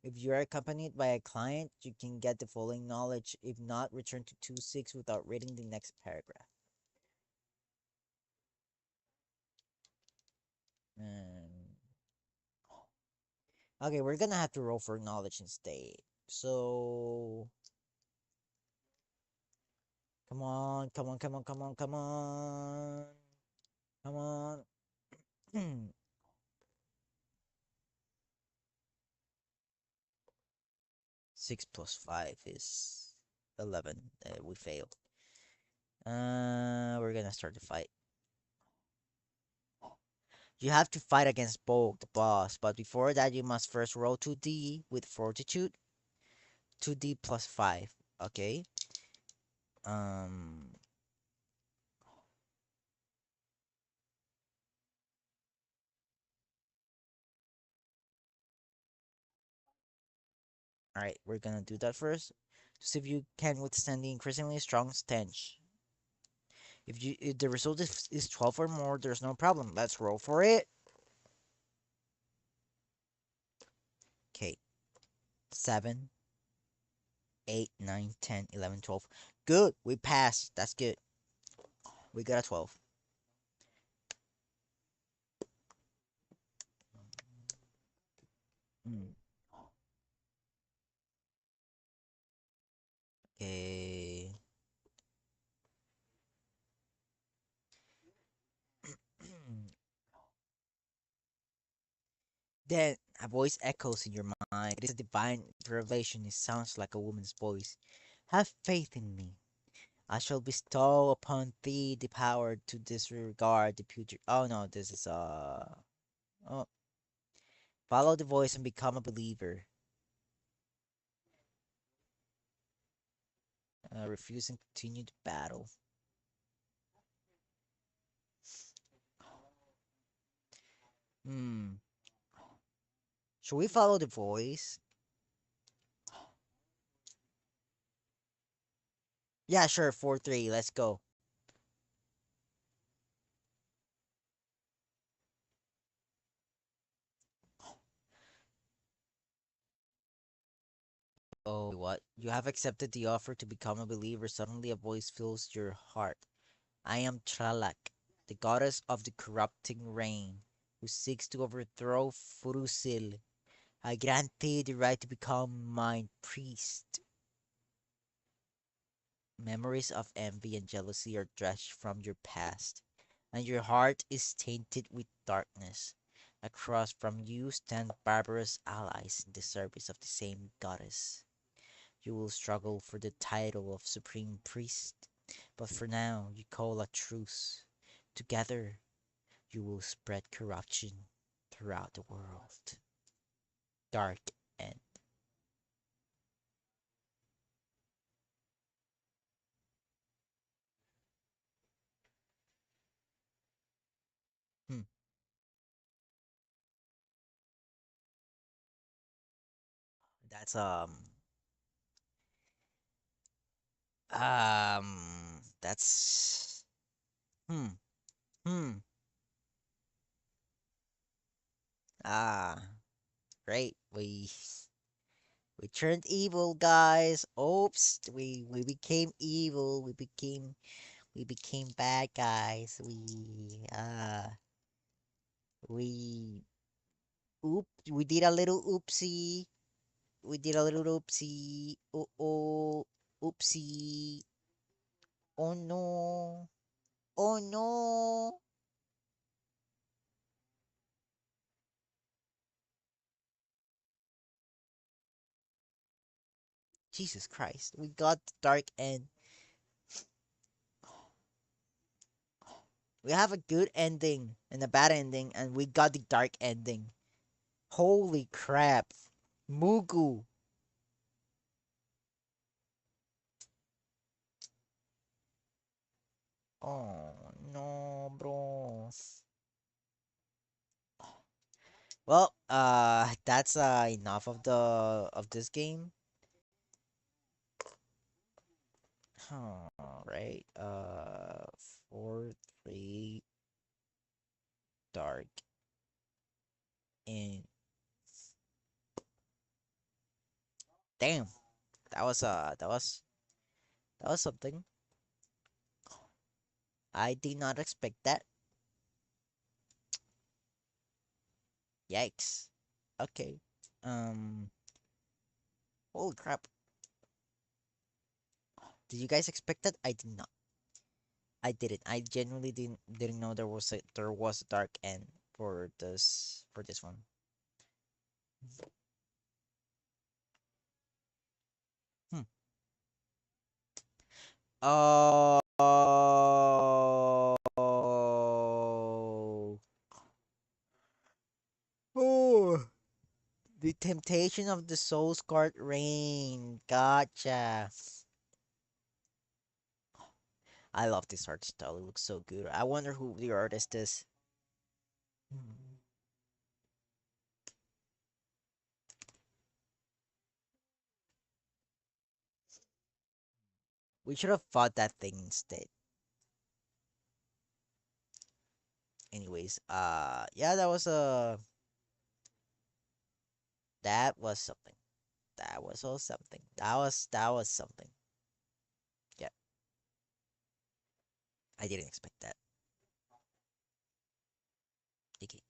if you are accompanied by a client, you can get the following knowledge. If not, return to 2-6 without reading the next paragraph. Um, okay, we're gonna have to roll for knowledge instead. So come on, come on, come on, come on, come on, come on. 6 plus 5 is 11. We failed. We're gonna start the fight. You have to fight against Bulk, the boss, but before that, you must first roll 2d with fortitude, 2d plus 5. Okay. Um. All right, we're gonna do that first. to see if you can withstand the increasingly strong stench. If the result is 12 or more, there's no problem. Let's roll for it. Okay. 7, 8, 9, 10, 11, 12. Good. We passed. That's good. We got a 12. Mm. Okay. Then a voice echoes in your mind. It is a divine revelation. It sounds like a woman's voice. Have faith in me. I shall bestow upon thee the power to disregard the future. Oh no, this is oh, follow the voice and become a believer. Refuse and continue the battle. Hmm. Should we follow the voice? Yeah, sure. 4-3. Let's go. Oh, what? You have accepted the offer to become a believer. Suddenly, a voice fills your heart. I am Tralak, the goddess of the corrupting rain, who seeks to overthrow Furusil. I grant thee the right to become mine priest. Memories of envy and jealousy are dredged from your past, and your heart is tainted with darkness. Across from you stand barbarous allies in the service of the same goddess. You will struggle for the title of supreme priest, but for now you call a truce. Together you will spread corruption throughout the world. Dark End. Hmm. That's that's hmm hmm ah great. We turned evil, guys. Oops, we became evil. We became bad guys. We did a little oopsie. We did a little oopsie. Oh oh, oopsie. Oh no. Oh no. Jesus Christ. We got the dark end. We have a good ending and a bad ending, and we got the dark ending. Holy crap. Mugu. Oh no, bro. Well, that's enough of the of this game. All right. 4-3 dark and damn, that was something. I did not expect that. Yikes. Okay. Um. Holy crap. Did you guys expect that? I did not. I didn't. I genuinely didn't know there was a dark end for this one. Hmm. Oh. Oh. The Temptation of the Soul Scarred Rain. Gotcha. I love this art style. It looks so good. I wonder who the artist is. Hmm. We should have fought that thing instead. Anyways, yeah, that was something. That was all something. That was something. Yeah, I didn't expect that. Okay.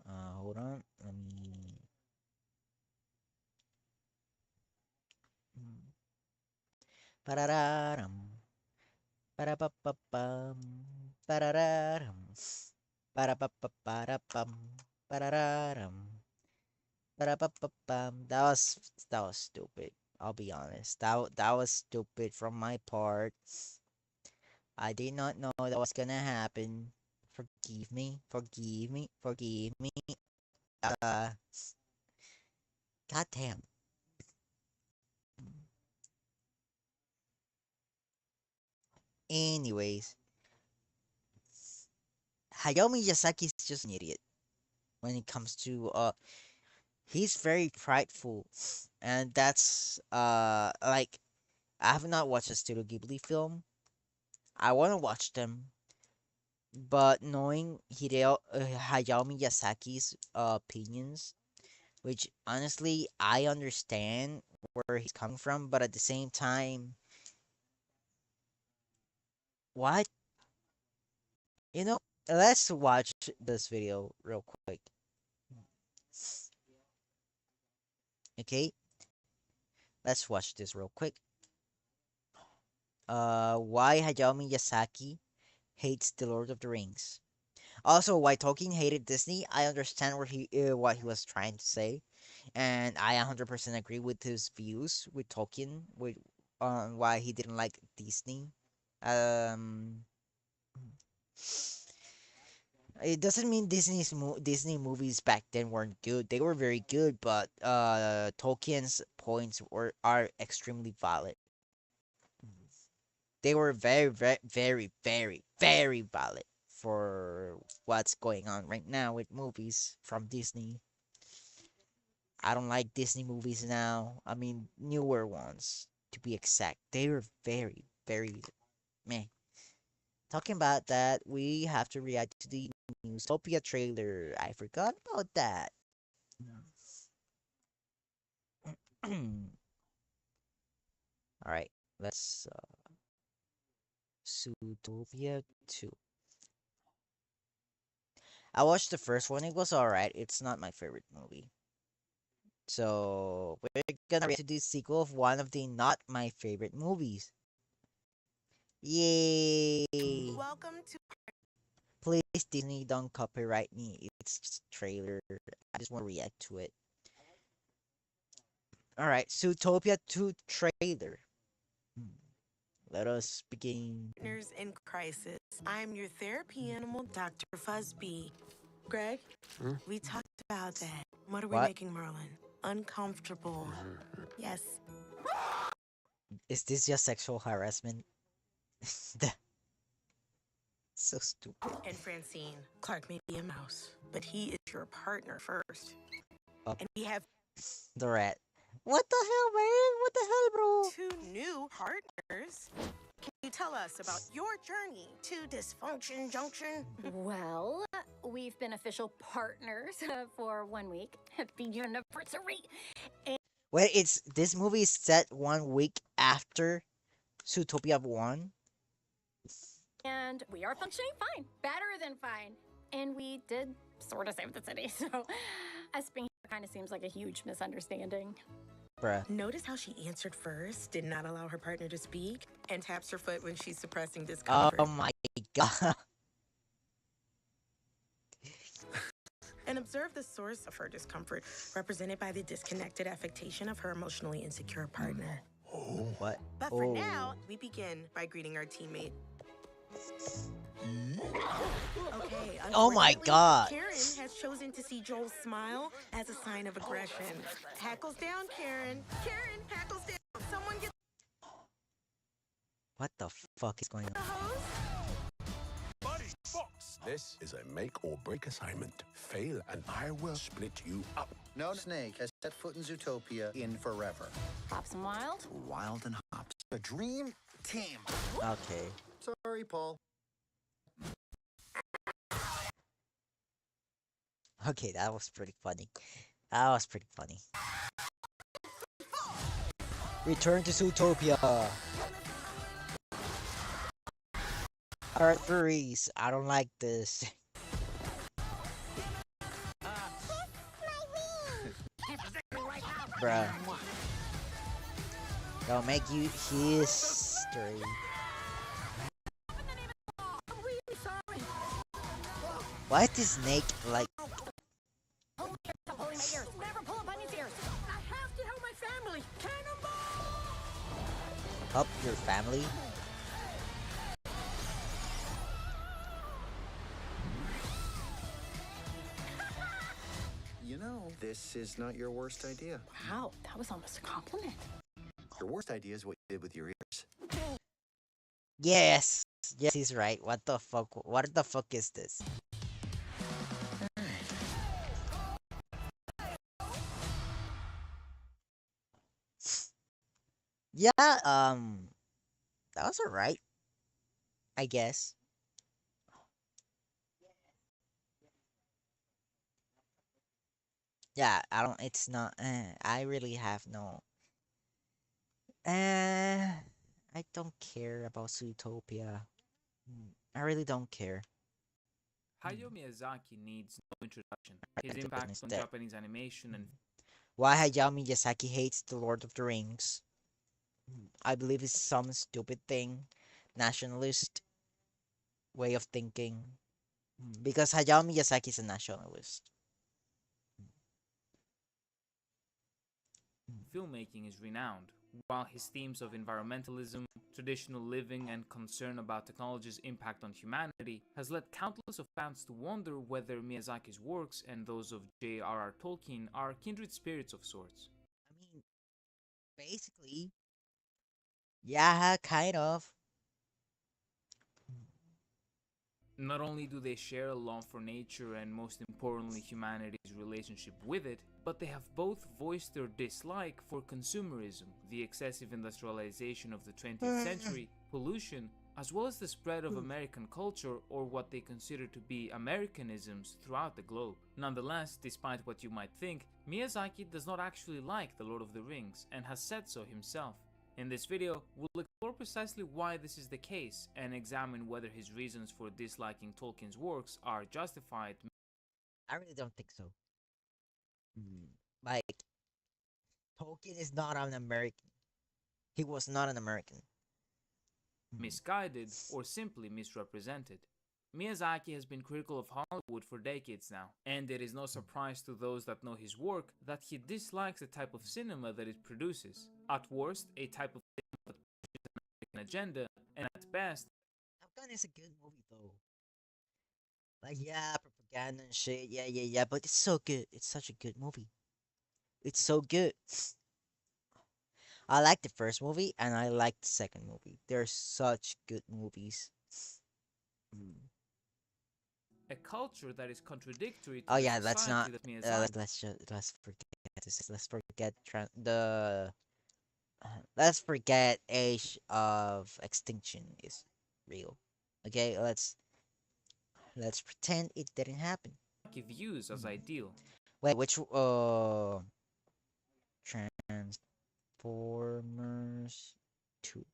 Hold on. Let me. Mm. Parararam. Parapapapam. Parararam. Parapapaparapam. Parararam. Parapapapam. That was stupid. I'll be honest. That was stupid from my part. I did not know that was gonna happen. Forgive me. Forgive me. Forgive me. Uh, goddamn. Anyways, Hayao Miyazaki is just an idiot when it comes to he's very prideful, and that's like I have not watched a Studio Ghibli film. I want to watch them, but knowing Hayao Miyazaki's opinions, which honestly I understand where he's coming from, but at the same time, what? Let's watch this video real quick. Okay, let's watch this real quick. Why Hayao Miyazaki hates The Lord of the Rings. Also, why Tolkien hated Disney. I understand what he was trying to say, and I 100% agree with his views with Tolkien with on why he didn't like Disney. Um, it doesn't mean Disney movies back then weren't good. They were very good, but Tolkien's points are extremely valid. They were very, very, very, very, very valid for what's going on right now with movies from Disney. I don't like Disney movies now. I mean, newer ones, to be exact. They were very, very meh. Talking about that, we have to react to the new Zootopia trailer. I forgot about that. All right, let's Zootopia 2. I watched the first one. It was alright. It's not my favorite movie. So we're gonna react to the sequel of one of the not my favorite movies. Yay! Welcome to Please Disney don't copyright me. It's just a trailer. I just want to react to it. Alright, Zootopia 2 trailer. Let us begin. Partners in Crisis. I'm your therapy animal, Dr. Fuzzbee. Greg, we talked about that. What are we What? making Merlin? Uncomfortable. Yes. Is this just sexual harassment? So stupid. And Francine, Clark may be a mouse, but he is your partner first. Oh. And we have The rat. What the hell, man? What the hell, bro? 2 new partners. Can you tell us about your journey to Dysfunction Junction? Well, we've been official partners for 1 week. Happy anniversary. Wait, this movie is set 1 week after Zootopia 1? And we are functioning fine. Better than fine. And we did sort of save the city. So us being here kind of seems like a huge misunderstanding. Bruh. Notice how she answered first, did not allow her partner to speak, and taps her foot when she's suppressing Oh discomfort. my god. And observe the source of her discomfort, represented by the disconnected affectation of her emotionally insecure partner. What? But for now, we begin by greeting our teammate. Okay, Oh my unfortunately, god. Karen has chosen to see Joel's smile as a sign of aggression. Hackles down, Karen. Karen, hackles down. Someone get What the fuck is going the on? hose. This is a make or break assignment. Fail and I will split you up. No snake has set foot in Zootopia in forever. Pops and Wild. Wild and hot. A dream team. Okay. Sorry, Paul. Okay, that was pretty funny. That was pretty funny. Return to Zootopia. Alright, furries. I don't like this. Bruh. That'll make you history. Why is this snake like Stop pulling my ears. Never pull up on his ears. I have to help my family. Cannonball! help your family? You know, this is not your worst idea. Wow, that was almost a compliment. Your worst idea is what you did with your ears. Yes. Yes, he's right. What the fuck? What the fuck is this? Yeah, that was alright, I guess. Yeah, I don't, it's not, I really have no, I don't care about Zootopia. I really don't care. Hayao Miyazaki needs no introduction. His Right, impact on that. Japanese animation and Why Hayao Miyazaki hates The Lord of the Rings? I believe it's some stupid thing, nationalist way of thinking. Because Hayao Miyazaki is a nationalist. filmmaking is renowned, while his themes of environmentalism, traditional living, and concern about technology's impact on humanity has led countless of fans to wonder whether Miyazaki's works and those of J.R.R. Tolkien are kindred spirits of sorts. I mean, basically, yeah, kind of. Not only do they share a love for nature and most importantly humanity's relationship with it, but they have both voiced their dislike for consumerism, the excessive industrialization of the 20th century, pollution, as well as the spread of American culture or what they consider to be Americanisms throughout the globe. Nonetheless, despite what you might think, Miyazaki does not actually like The Lord of the Rings and has said so himself. In this video, we'll explore precisely why this is the case and examine whether his reasons for disliking Tolkien's works are justified. I really don't think so. Like, Tolkien is not an American. He was not an American. Misguided, or simply misrepresented. Miyazaki has been critical of Hollywood for decades now, and it is no surprise to those that know his work that he dislikes the type of cinema that it produces. At worst, a type of cinema that pushes an American agenda, and at best, Top Gun is a good movie though. Like, yeah, propaganda and shit. Yeah, but it's so good. It's such a good movie. It's so good. I like the first movie and I like the second movie. They're such good movies. a culture that is contradictory to Oh the yeah, let's not. society that Miyazaki Let's forget this. Let's forget let's forget age of extinction is real. Okay, let's pretend it didn't happen. views as ideal. Wait, which Transformers 2.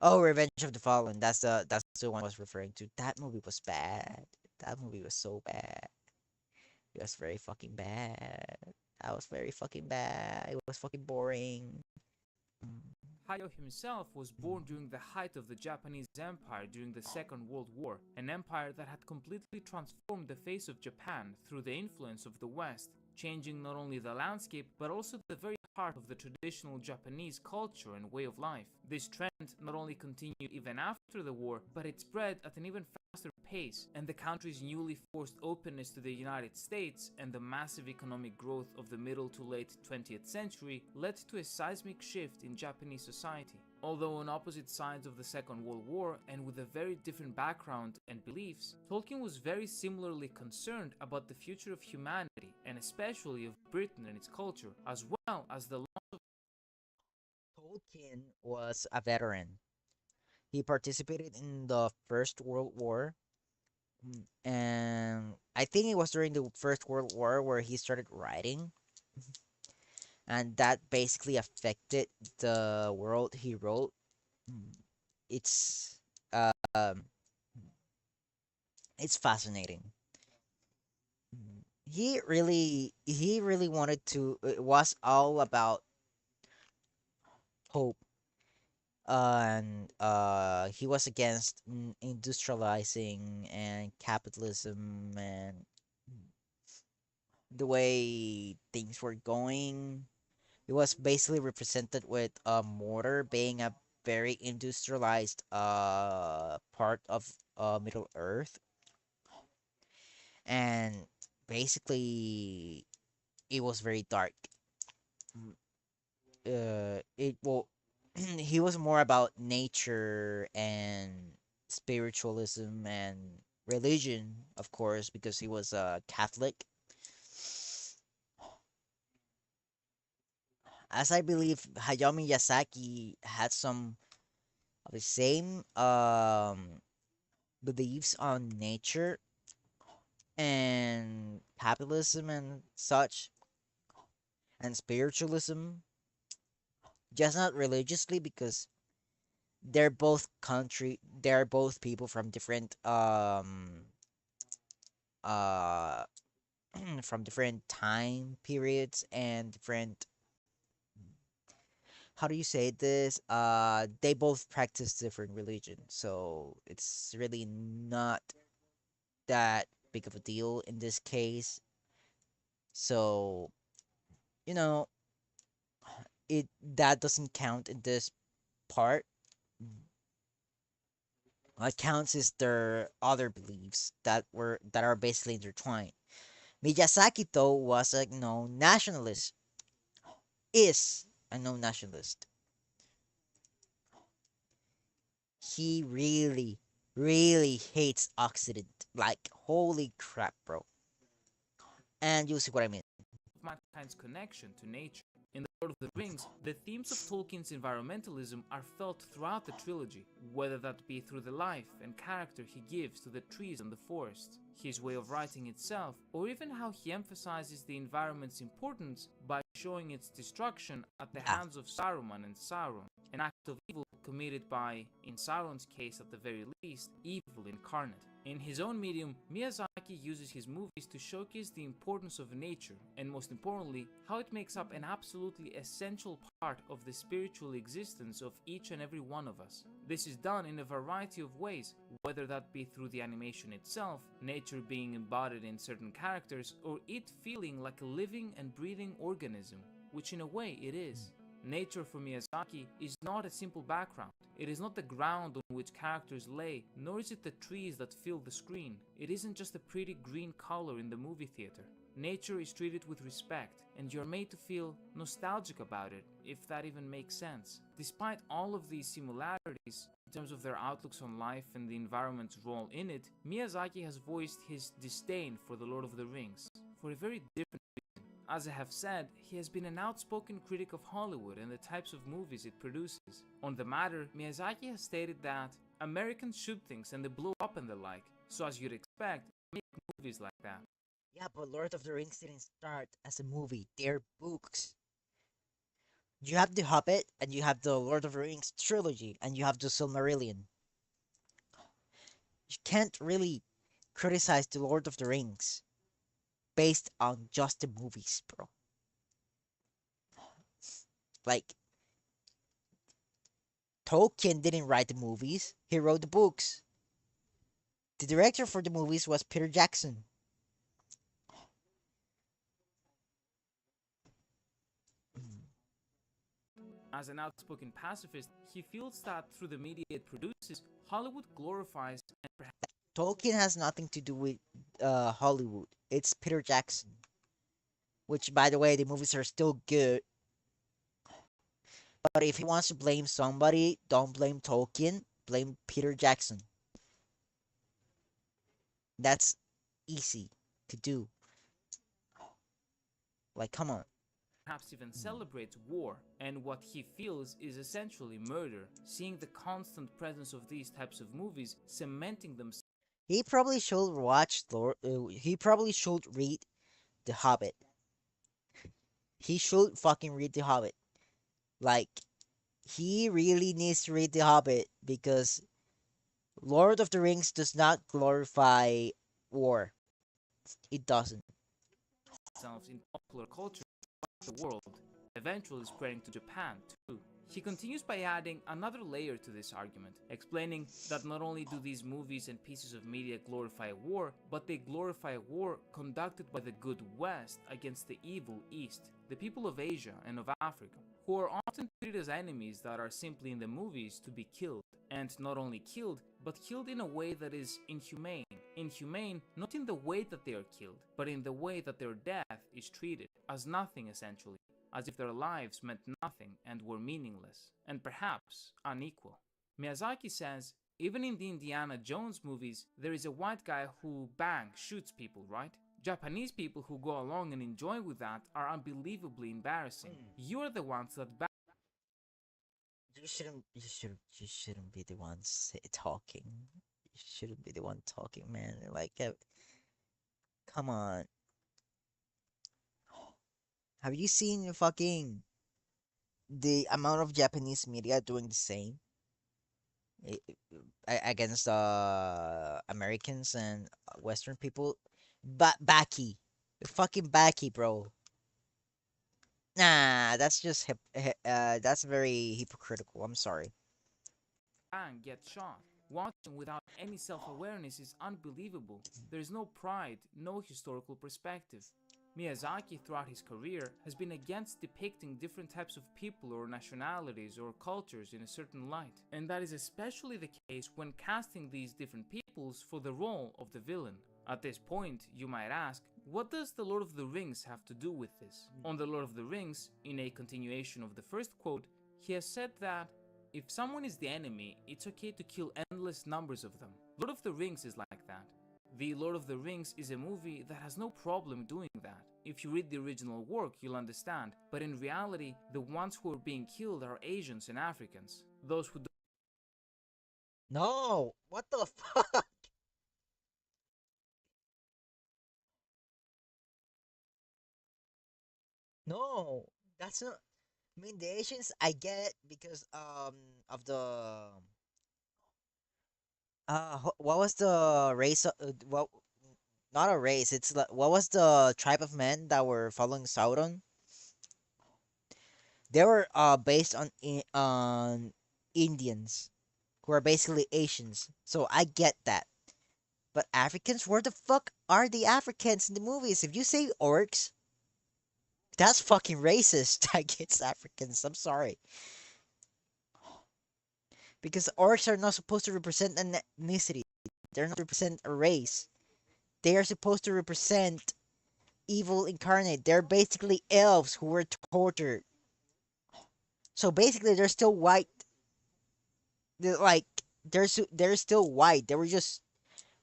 Oh, Revenge of the Fallen. That's the one I was referring to. That movie was bad. That movie was so bad. It was very fucking bad. That was very fucking bad. It was fucking boring. Hayao himself was born during the height of the Japanese Empire during the Second World War, an empire that had completely transformed the face of Japan through the influence of the West, changing not only the landscape but also the very heart of the traditional Japanese culture and way of life. This trend not only continued even after the war, but it spread at an even faster pace, and the country's newly forced openness to the United States and the massive economic growth of the middle to late 20th century led to a seismic shift in Japanese society. Although on opposite sides of the Second World War and with a very different background and beliefs, Tolkien was very similarly concerned about the future of humanity and especially of Britain and its culture, as well as the loss of Tolkien was a veteran. He participated in the First World War, and I think it was during the First World War where he started writing, and that basically affected the world he wrote. Mm, It's um, it's fascinating. He really wanted to. It was all about hope, and he was against industrializing and capitalism and the way things were going. It was basically represented with a mortar being a very industrialized part of Middle Earth, and basically it was very dark. Mm, it well, he was more about nature and spiritualism and religion, of course, because he was a Catholic. As I believe Hayao Miyazaki had some of the same beliefs on nature and capitalism and such, and spiritualism, just not religiously, because they're both people from different uh from different time periods and different, how do you say this, they both practice different religions, so it's really not that big of a deal in this case. So, you know, it that doesn't count in this part. What counts is their other beliefs that are basically intertwined. Miyazaki though was a known nationalist, is a known nationalist. He really hates Occident. Like holy crap, bro. And you see what I mean. Mankind's connection to nature. In The Lord of the Rings, the themes of Tolkien's environmentalism are felt throughout the trilogy, whether that be through the life and character he gives to the trees and the forest, his way of writing itself, or even how he emphasizes the environment's importance by showing its destruction at the Yeah. hands of Saruman and Sauron, an act of evil committed by, in Sauron's case at the very least, evil incarnate. In his own medium, Miyazaki uses his movies to showcase the importance of nature, and most importantly, how it makes up an absolutely essential part of the spiritual existence of each and every one of us. This is done in a variety of ways, whether that be through the animation itself, nature being embodied in certain characters, or it feeling like a living and breathing organism, which in a way it is. Nature for Miyazaki is not a simple background. It is not the ground on which characters lay, nor is it the trees that fill the screen. It isn't just a pretty green color in the movie theater. Nature is treated with respect, and you're made to feel nostalgic about it, if that even makes sense. Despite all of these similarities, in terms of their outlooks on life and the environment's role in it, Miyazaki has voiced his disdain for The Lord of the Rings, for a very different. As I have said, he has been an outspoken critic of Hollywood and the types of movies it produces. On the matter, Miyazaki has stated that Americans shoot things and they blow up and the like, so as you'd expect, make movies like that. Yeah, but Lord of the Rings didn't start as a movie. They're books. You have The Hobbit, and you have the Lord of the Rings trilogy, and you have the Silmarillion. You can't really criticize the Lord of the Rings based on just the movies, bro. Like, Tolkien didn't write the movies, he wrote the books. The director for the movies was Peter Jackson. As an outspoken pacifist, he feels that through the media it produces, Hollywood glorifies and perhaps Tolkien has nothing to do with Hollywood. It's Peter Jackson. Which, by the way, the movies are still good. But if he wants to blame somebody, don't blame Tolkien, blame Peter Jackson. That's easy to do. Like, come on. perhaps even celebrates war, and what he feels is essentially murder, seeing the constant presence of these types of movies cementing themselves. He probably should watch Lord. He probably should read The Hobbit. He should fucking read The Hobbit. Like, he really needs to read The Hobbit because Lord of the Rings does not glorify war. It doesn't. In popular culture around the world, eventually spreading to Japan too. He continues by adding another layer to this argument, explaining that not only do these movies and pieces of media glorify war, but they glorify war conducted by the good West against the evil East, the people of Asia and of Africa, who are often treated as enemies that are simply in the movies to be killed, and not only killed, but killed in a way that is inhumane. Inhumane not in the way that they are killed, but in the way that their death is treated, as nothing essentially, as if their lives meant nothing and were meaningless, and perhaps unequal. Miyazaki says, even in the Indiana Jones movies, there is a white guy who shoots people, right? Japanese people who go along and enjoy with that are unbelievably embarrassing. You are the ones that You shouldn't be the one talking. You shouldn't be the one talking, man. Like, come on. Have you seen the amount of Japanese media doing the same against Americans and Western people? Baki, fucking Baki, bro. Nah, that's just that's very hypocritical. I'm sorry. gets shot. Watching without any self-awareness is unbelievable. There is no pride, no historical perspective. Miyazaki throughout his career has been against depicting different types of people or nationalities or cultures in a certain light, and that is especially the case when casting these different peoples for the role of the villain. At this point, you might ask, what does The Lord of the Rings have to do with this? On The Lord of the Rings, in a continuation of the first quote, he has said that if someone is the enemy, it's okay to kill endless numbers of them. Lord of the Rings is like that. The Lord of the Rings is a movie that has no problem doing that. If you read the original work, you'll understand. But in reality, the ones who are being killed are Asians and Africans. Those who No, what the fuck? No, that's not. I mean, the Asians, I get because of the what was the race? What, not a race. It's like, what was the tribe of men that were following Sauron? They were based on Indians who are basically Asians. So I get that. But Africans, where the fuck are the Africans in the movies? If you say orcs, that's fucking racist against Africans. I'm sorry. Because orcs are not supposed to represent an ethnicity. They're not represent a race. They are supposed to represent evil incarnate. They're basically elves who were tortured. So basically, they're still white. They're like they're still white. They were just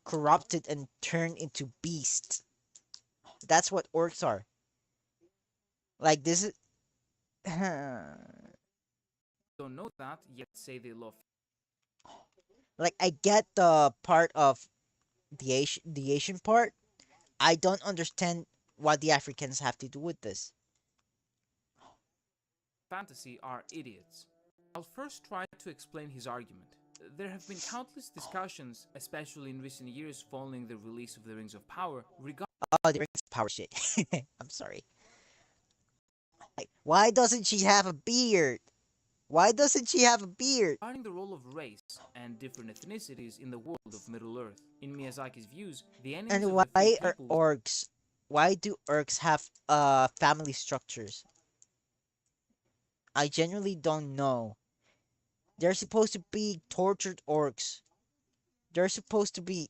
corrupted and turned into beasts. That's what orcs are. Like this is. don't know that yet say they love. Like I get the part of the Asian part. I don't understand what the Africans have to do with this. Fantasy are idiots. I'll first try to explain his argument. There have been countless discussions, especially in recent years following the release of the Rings of Power, regarding Oh, the rings of power shit. I'm sorry. Like, why doesn't she have a beard? Why doesn't she have a beard? the role of race and different ethnicities in the world of Middle-earth. In Miyazaki's views, the enemies And of why the three are peoples orcs? Why do orcs have family structures? I genuinely don't know. They're supposed to be tortured orcs. They're supposed to be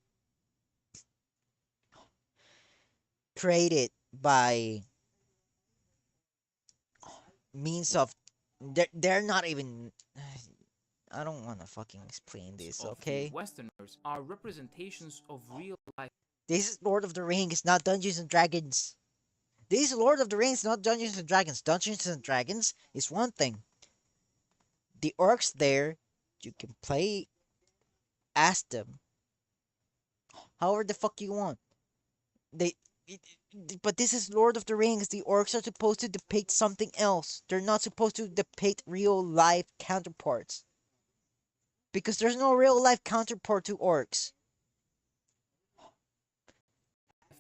created by means of they're not even I don't want to fucking explain this, of the okay? Westerners are representations of real life This is Lord of the Rings, not Dungeons and Dragons. This Lord of the Rings, not Dungeons and Dragons. Dungeons and Dragons is one thing. The orcs there, you can play as them however the fuck you want. They, but this is Lord of the Rings. The orcs are supposed to depict something else. They're not supposed to depict real life counterparts because there's no real life counterpart to orcs.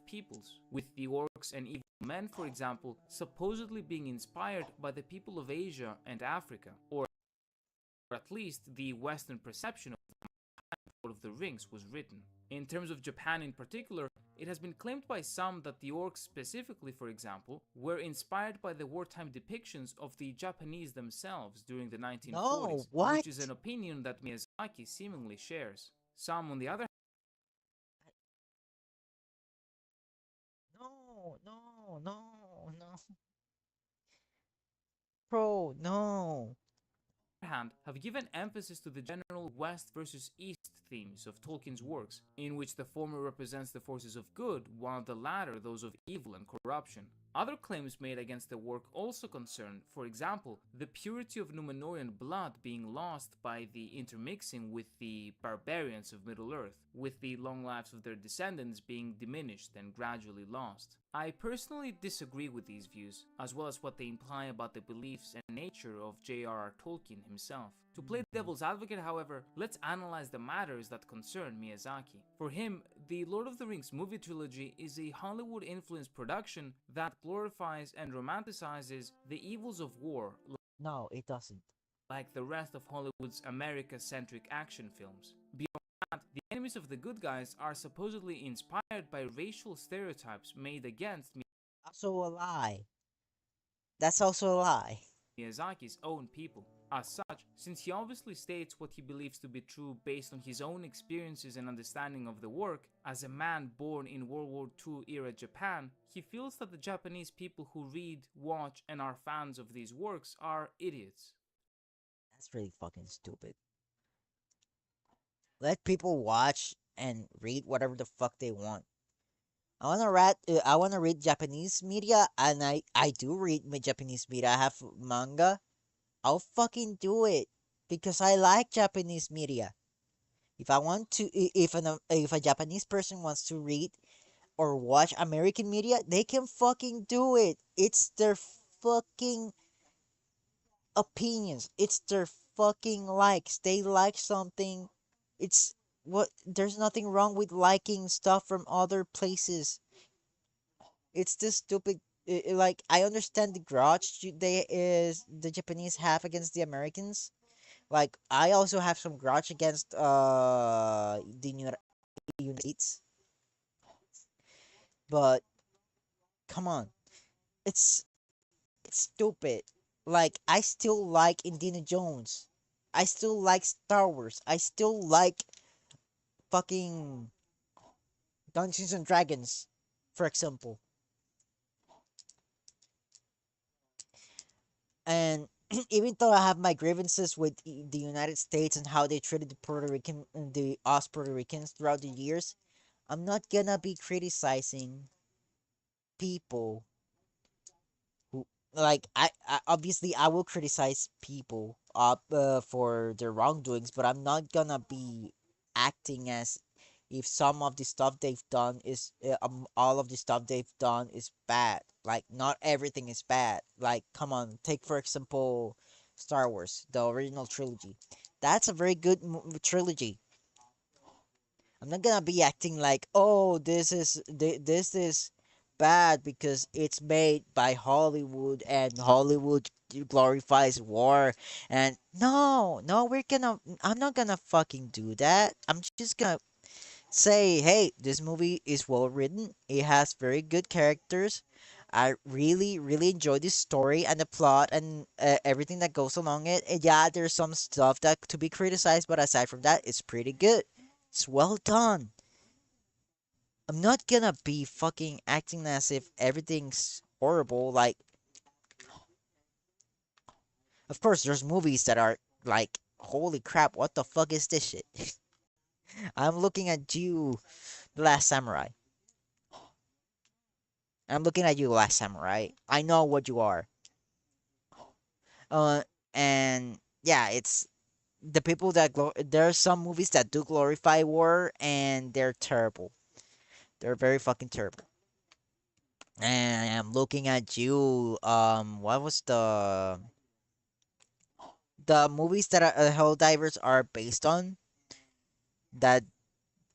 Peoples, with the orcs and evil men, for example, supposedly being inspired by the people of Asia and Africa, or at least the Western perception of Lord of the Rings was written. In terms of Japan in particular, it has been claimed by some that the orcs specifically, for example, were inspired by the wartime depictions of the Japanese themselves during the 1940s, No, what? which is an opinion that Miyazaki seemingly shares. Some, on the other No, no, no, no. Bro, no. hand, have given emphasis to the general West versus East themes of Tolkien's works, in which the former represents the forces of good, while the latter those of evil and corruption. Other claims made against the work also concern, for example, the purity of Númenórean blood being lost by the intermixing with the barbarians of Middle-earth, with the long lives of their descendants being diminished and gradually lost. I personally disagree with these views, as well as what they imply about the beliefs and nature of J.R.R. Tolkien himself. To play devil's advocate, however, let's analyze the matters that concern Miyazaki. For him, the Lord of the Rings movie trilogy is a Hollywood-influenced production that glorifies and romanticizes the evils of war, No, it doesn't. like the rest of Hollywood's America-centric action films. Beyond that, the enemies of the good guys are supposedly inspired by racial stereotypes made against Also a lie. That's also a lie. Miyazaki's own people. As such, since he obviously states what he believes to be true based on his own experiences and understanding of the work, as a man born in World War II era Japan, he feels that the Japanese people who read, watch, and are fans of these works are idiots. That's really fucking stupid. Let people watch and read whatever the fuck they want. I wanna read Japanese media, and I do read my Japanese media. I have manga. I'll fucking do it because I like Japanese media. If I want to, if a Japanese person wants to read or watch American media, they can fucking do it. It's their fucking opinions. It's their fucking likes. They like something. It's what there's nothing wrong with liking stuff from other places. It's this stupid like I understand the grudge they is the Japanese have against the Americans. Like I also have some grudge against the United States. But come on. It's it's stupid. Like I still like Indiana Jones. I still like Star Wars. I still like fucking Dungeons and Dragons, for example. And even though I have my grievances with the United States and how they treated the us Puerto Ricans throughout the years, I'm not gonna be criticizing people who like I obviously I will criticize people for their wrongdoings, but I'm not gonna be acting as if some of the stuff they've done is all of the stuff they've done is bad. Like not everything is bad. Like come on, take for example Star Wars, the original trilogy. That's a very good trilogy. I'm not gonna be acting like, oh, this is bad because it's made by Hollywood and Hollywood glorifies war. And no, I'm not gonna fucking do that. I'm just gonna say, hey, this movie is well written. It has very good characters. I really, really enjoy this story and the plot and everything that goes along it. And yeah, there's some stuff that to be criticized, but aside from that, it's pretty good. It's well done. I'm not gonna be fucking acting as if everything's horrible. Like, of course, there's movies that are like, holy crap, what the fuck is this shit? I'm looking at you, The Last Samurai. I'm looking at you, Last Samurai. I know what you are. Uh, and yeah, it's the people that there are some movies that do glorify war, and they're terrible. They're very fucking terrible. And I'm looking at you. What was the movies that Hell Divers are based on that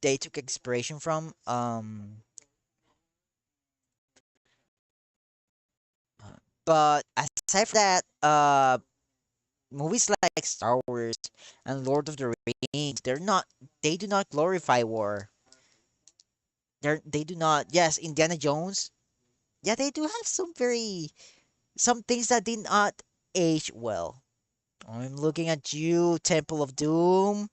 they took inspiration from? But aside from that, movies like Star Wars and Lord of the Rings, they do not glorify war. They do not. Yes, Indiana Jones. Yeah, they do have some things that did not age well. I'm looking at you, Temple of Doom.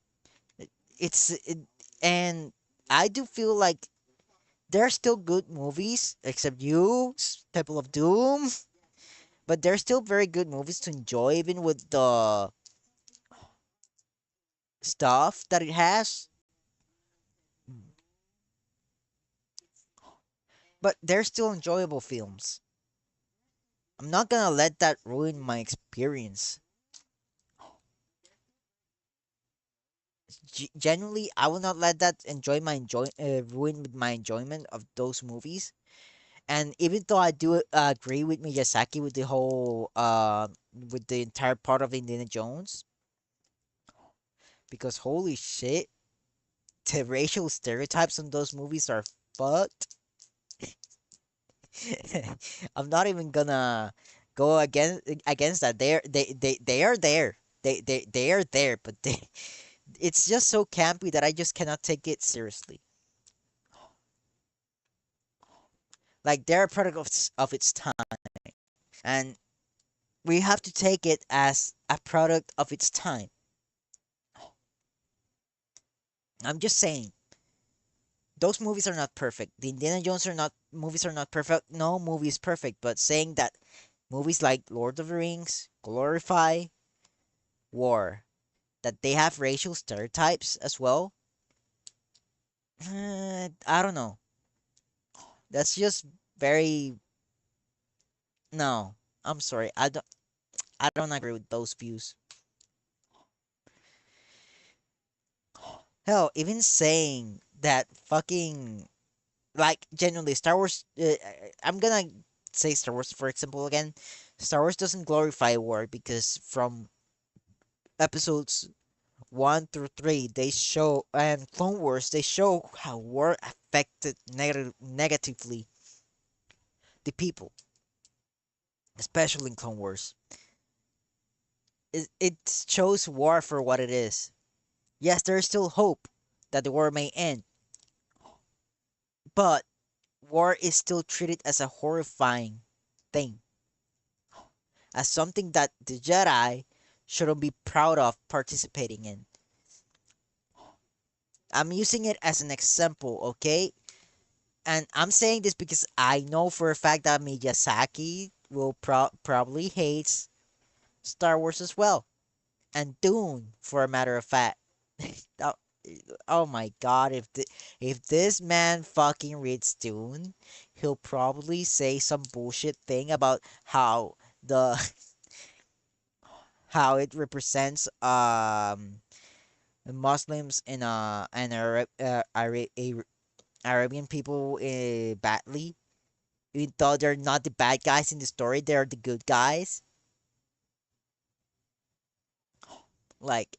It's it, and I do feel like there are still good movies, except you, Temple of Doom. But there's still very good movies to enjoy, even with the stuff that it has. But they're still enjoyable films. I'm not gonna let that ruin my experience. Genuinely, I will not let that ruin my enjoyment of those movies. And even though I do agree with Miyazaki with the whole with the entire part of Indiana Jones, because holy shit, the racial stereotypes in those movies are fucked. I'm not even gonna go against that. They are there. They are there, but it's just so campy that I just cannot take it seriously. Like they're a product of its time, and we have to take it as a product of its time. I'm just saying those movies are not perfect. The Indiana Jones are not movies are not perfect. No movie is perfect, but saying that movies like Lord of the Rings glorify war, that they have racial stereotypes as well. I don't know. That's just very no. I'm sorry. I don't agree with those views. Hell, even saying that fucking like genuinely Star Wars. I'm gonna say Star Wars for example again. Star Wars doesn't glorify war because from episodes 1 through 3 they show and Clone Wars they show how war affected negatively the people, especially in Clone Wars. It shows war for what it is. Yes, there is still hope that the war may end, but war is still treated as a horrifying thing, as something that the Jedi shouldn't be proud of participating in. I'm using it as an example, okay? And I'm saying this because I know for a fact that Miyazaki will probably hates Star Wars as well, and Dune, for a matter of fact. oh, oh my god, if this man fucking reads Dune, he'll probably say some bullshit thing about how the how it represents Muslims and Arabian people badly. Even though they're not the bad guys in the story, they're the good guys. Like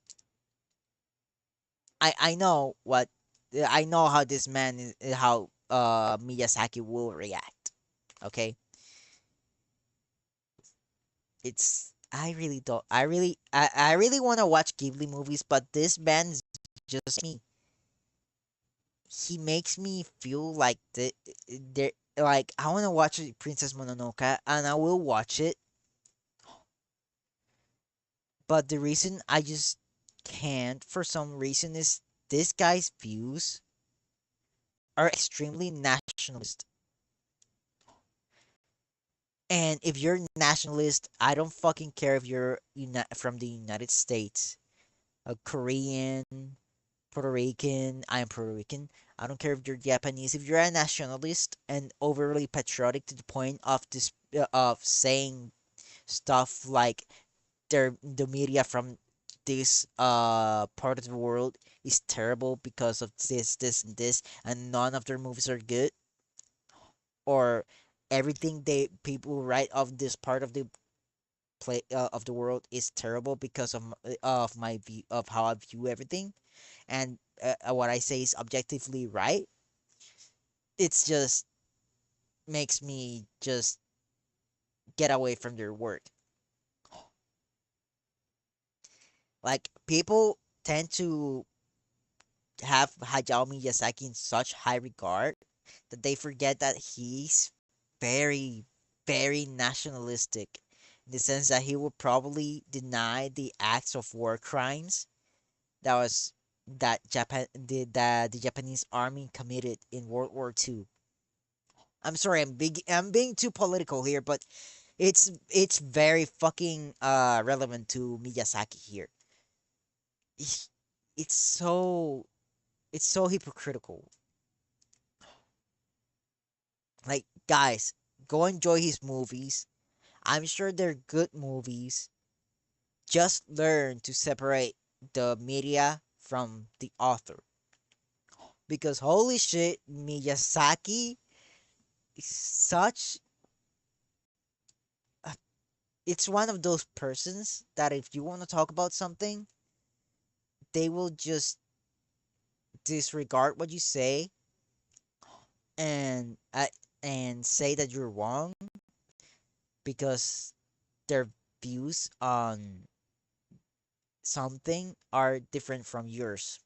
I know what I know how this man is how Miyazaki will react. Okay, it's I really don't I really want to watch Ghibli movies, but this man's just me. He makes me feel like there like I want to watch Princess Mononoke and I will watch it, but the reason I just can't for some reason is this guy's views are extremely nationalist. And if you're nationalist, I don't fucking care if you're from the United States, a Korean, Puerto Rican. I'm Puerto Rican. I don't care if you're Japanese. If you're a nationalist and overly patriotic to the point of this of saying stuff like the media from this part of the world is terrible because of this and this, and none of their movies are good, or everything they people write of this part of the play of the world is terrible because of my view of how I view everything, and what I say is objectively right. It's just makes me just get away from their work. Like people tend to have Hayao Miyazaki in such high regard that they forget that he's very, very nationalistic in the sense that he would probably deny the acts of war crimes that was that the Japanese army committed in World War II. I'm sorry, I'm being too political here, but it's very fucking relevant to Miyazaki here. He- It's so it's so hypocritical. Like guys, go enjoy his movies. I'm sure they're good movies. Just learn to separate the media from the author. Because holy shit, Miyazaki is such a, it's one of those persons that if you want to talk about something, they will just disregard what you say and and say that you're wrong because their views on something are different from yours.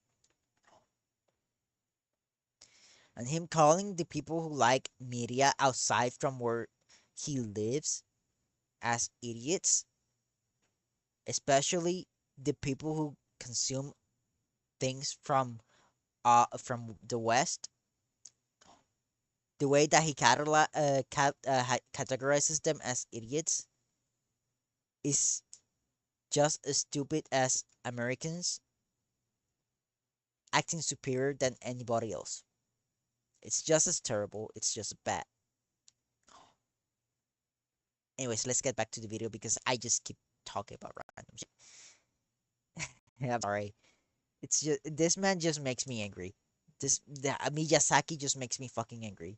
And him calling the people who like media outside from where he lives as idiots, especially the people who consume things from the West, the way that he categorizes them as idiots is just as stupid as Americans acting superior than anybody else. It's just as terrible. It's just bad. Anyways, let's get back to the video because I just keep talking about random shit. I'm sorry. It's just this man just makes me angry. Miyazaki just makes me fucking angry.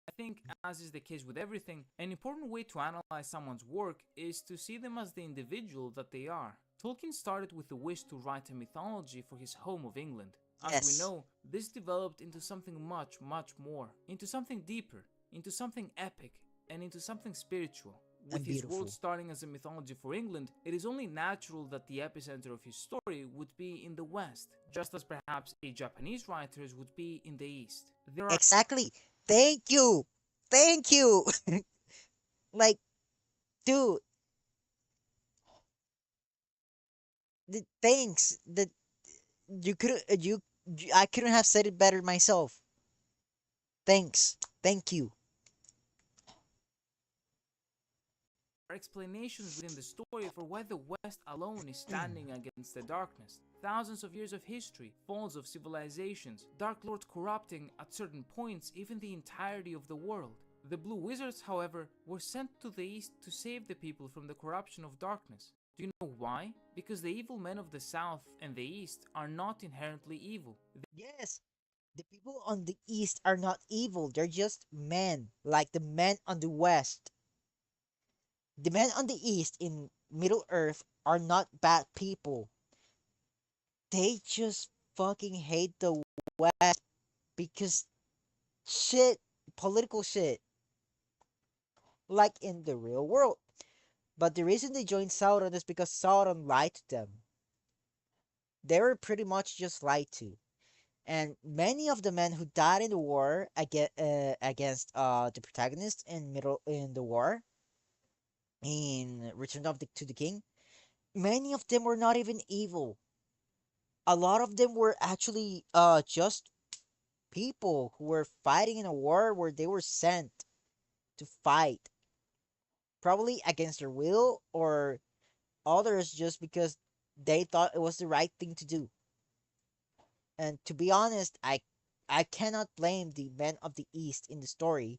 I think, as is the case with everything, an important way to analyze someone's work is to see them as the individual that they are. Tolkien started with the wish to write a mythology for his home of England. As we Yes, know, this developed into something much, much more, into something deeper, into something epic, and into something spiritual. With and his world beautiful. starting as a mythology for England, it is only natural that the epicenter of his story would be in the West, just as perhaps a Japanese writer's would be in the East. There are Exactly. Thank you. Thank you. Like, dude, thanks. That you could I couldn't have said it better myself. Thanks. Thank you. explanations within the story for why the West alone is standing against the darkness. Thousands of years of history, falls of civilizations, Dark Lords corrupting at certain points even the entirety of the world. The Blue Wizards, however, were sent to the East to save the people from the corruption of darkness. Do you know why? Because the evil men of the South and the East are not inherently evil. Yes, the people on the East are not evil. They're just men, like the men on the West. The men on the East in Middle Earth are not bad people. They just fucking hate the West because shit, political shit, like in the real world. But the reason they joined Sauron is because Sauron lied to them. They were pretty much just lied to. And many of the men who died in the war against the protagonist in the war in Return of to the King, many of them were not even evil. A lot of them were actually just people who were fighting in a war where they were sent to fight, probably against their will or others just because they thought it was the right thing to do. And to be honest, I cannot blame the men of the East in the story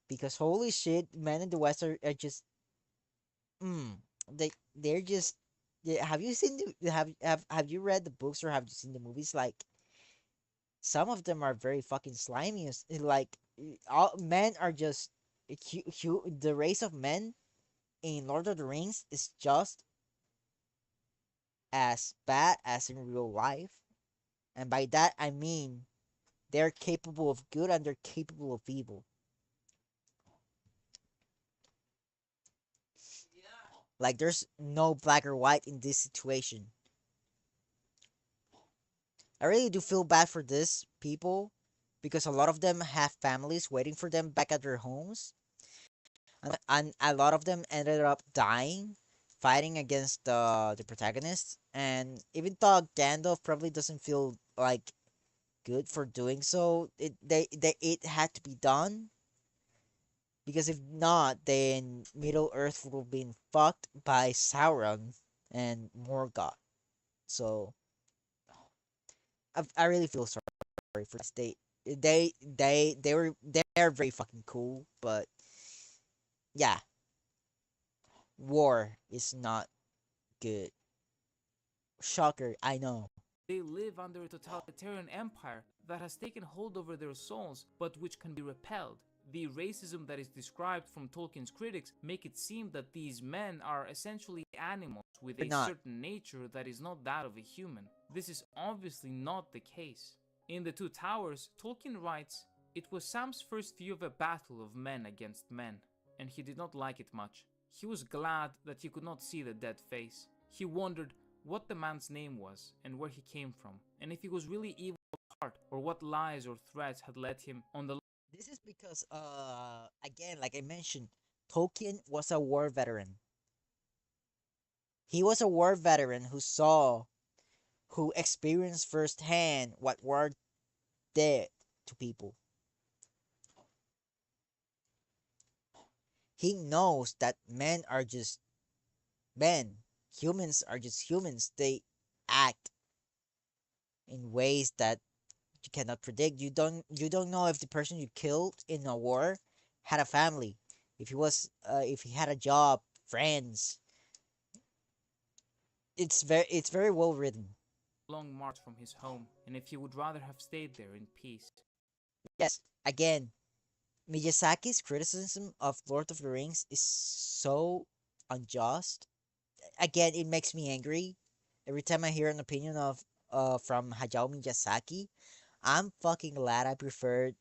because holy shit, men in the West are just mm, they're just have you seen have you read the books or have you seen the movies? Like some of them are very fucking slimy. Like all men are just the race of men in Lord of the Rings is just as bad as in real life. And by that I mean they're capable of good and they're capable of evil. Like there's no black or white in this situation. I really do feel bad for this people because a lot of them have families waiting for them back at their homes. And a lot of them ended up dying fighting against the protagonists. And even though Gandalf probably doesn't feel like good for doing so, it had to be done because if not, then Middle Earth would have been fucked by Sauron and Morgoth. So I really feel sorry for this. They're very fucking cool, but yeah, war is not good. Shocker, I know. They live under a totalitarian empire that has taken hold over their souls, but which can be repelled. The racism that is described from Tolkien's critics make it seem that these men are essentially animals with They're a not. certain nature that is not that of a human. This is obviously not the case. In The Two Towers, Tolkien writes, "It was Sam's first view of a battle of men against men, and he did not like it much. He was glad that he could not see the dead face. He wondered what the man's name was and where he came from, and if he was really evil at heart, or what lies or threats had led him on the." This is because again, like I mentioned, Tolkien was a war veteran. He was a war veteran who experienced firsthand what war did to people. He knows that men are just men. Humans are just humans. They act in ways that you cannot predict. You don't know if the person you killed in a war had a family, if he had a job, friends. It's very well written. long march from his home, and if he would rather have stayed there in peace. Yes, again, Miyazaki's criticism of Lord of the Rings is so unjust. Again, it makes me angry every time I hear an opinion of from Hayao Miyazaki. I'm fucking glad I preferred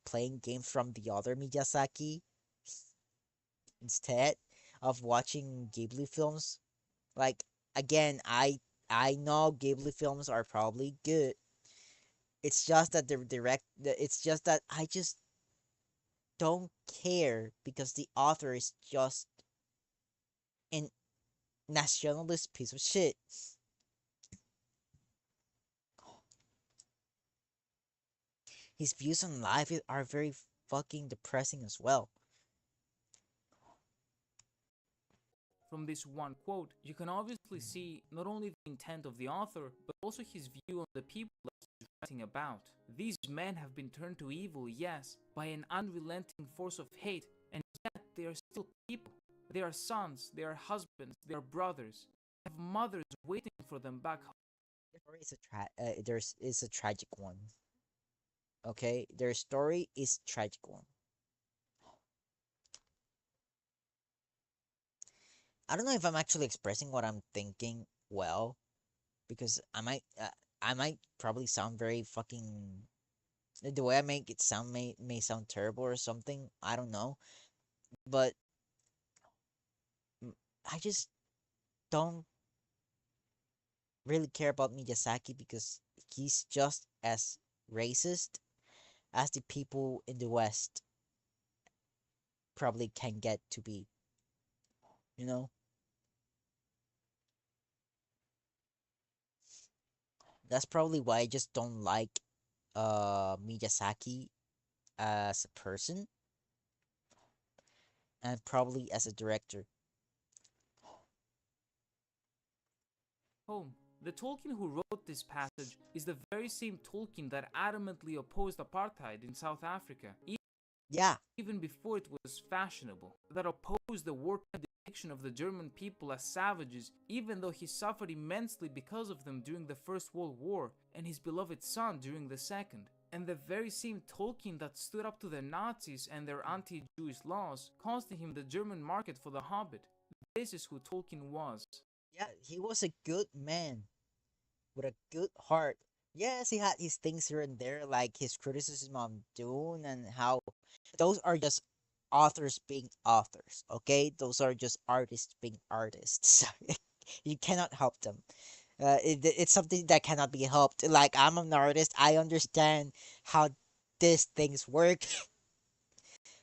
playing games from the other Miyazaki instead of watching Ghibli films. Like again, I know Ghibli films are probably good. It's just that it's just that I just don't care because the author is just an nationalist piece of shit. His views on life are very fucking depressing as well. From this one quote, you can obviously see not only the intent of the author, but also his view on the people that he's writing about. These men have been turned to evil, yes, by an unrelenting force of hate, and yet they are still people. They are sons, they are husbands, they are brothers. They have mothers waiting for them back home. There's a tragic one. Okay, their story is tragic one. I don't know if I'm actually expressing what I'm thinking well, because I might probably sound very fucking the way I make it sound may sound terrible or something. I don't know, but I just don't really care about Miyazaki because he's just as racist as the people in the West probably can get to be. You know, that's probably why I just don't like Miyazaki as a person and probably as a director. home. The Tolkien who wrote this passage is the very same Tolkien that adamantly opposed apartheid in South Africa, Yeah, even before it was fashionable, that opposed the wartime depiction of the German people as savages, even though he suffered immensely because of them during the First World War and his beloved son during the Second. And the very same Tolkien that stood up to the Nazis and their anti-Jewish laws, costing him the German market for The Hobbit. This is who Tolkien was. yeah, he was a good man with a good heart. Yes, he had his things here and there, like his criticism on Dune and how those are just authors being authors, okay? Those are just artists being artists. You cannot help them. It's something that cannot be helped. Like, I'm an artist, I understand how these things work.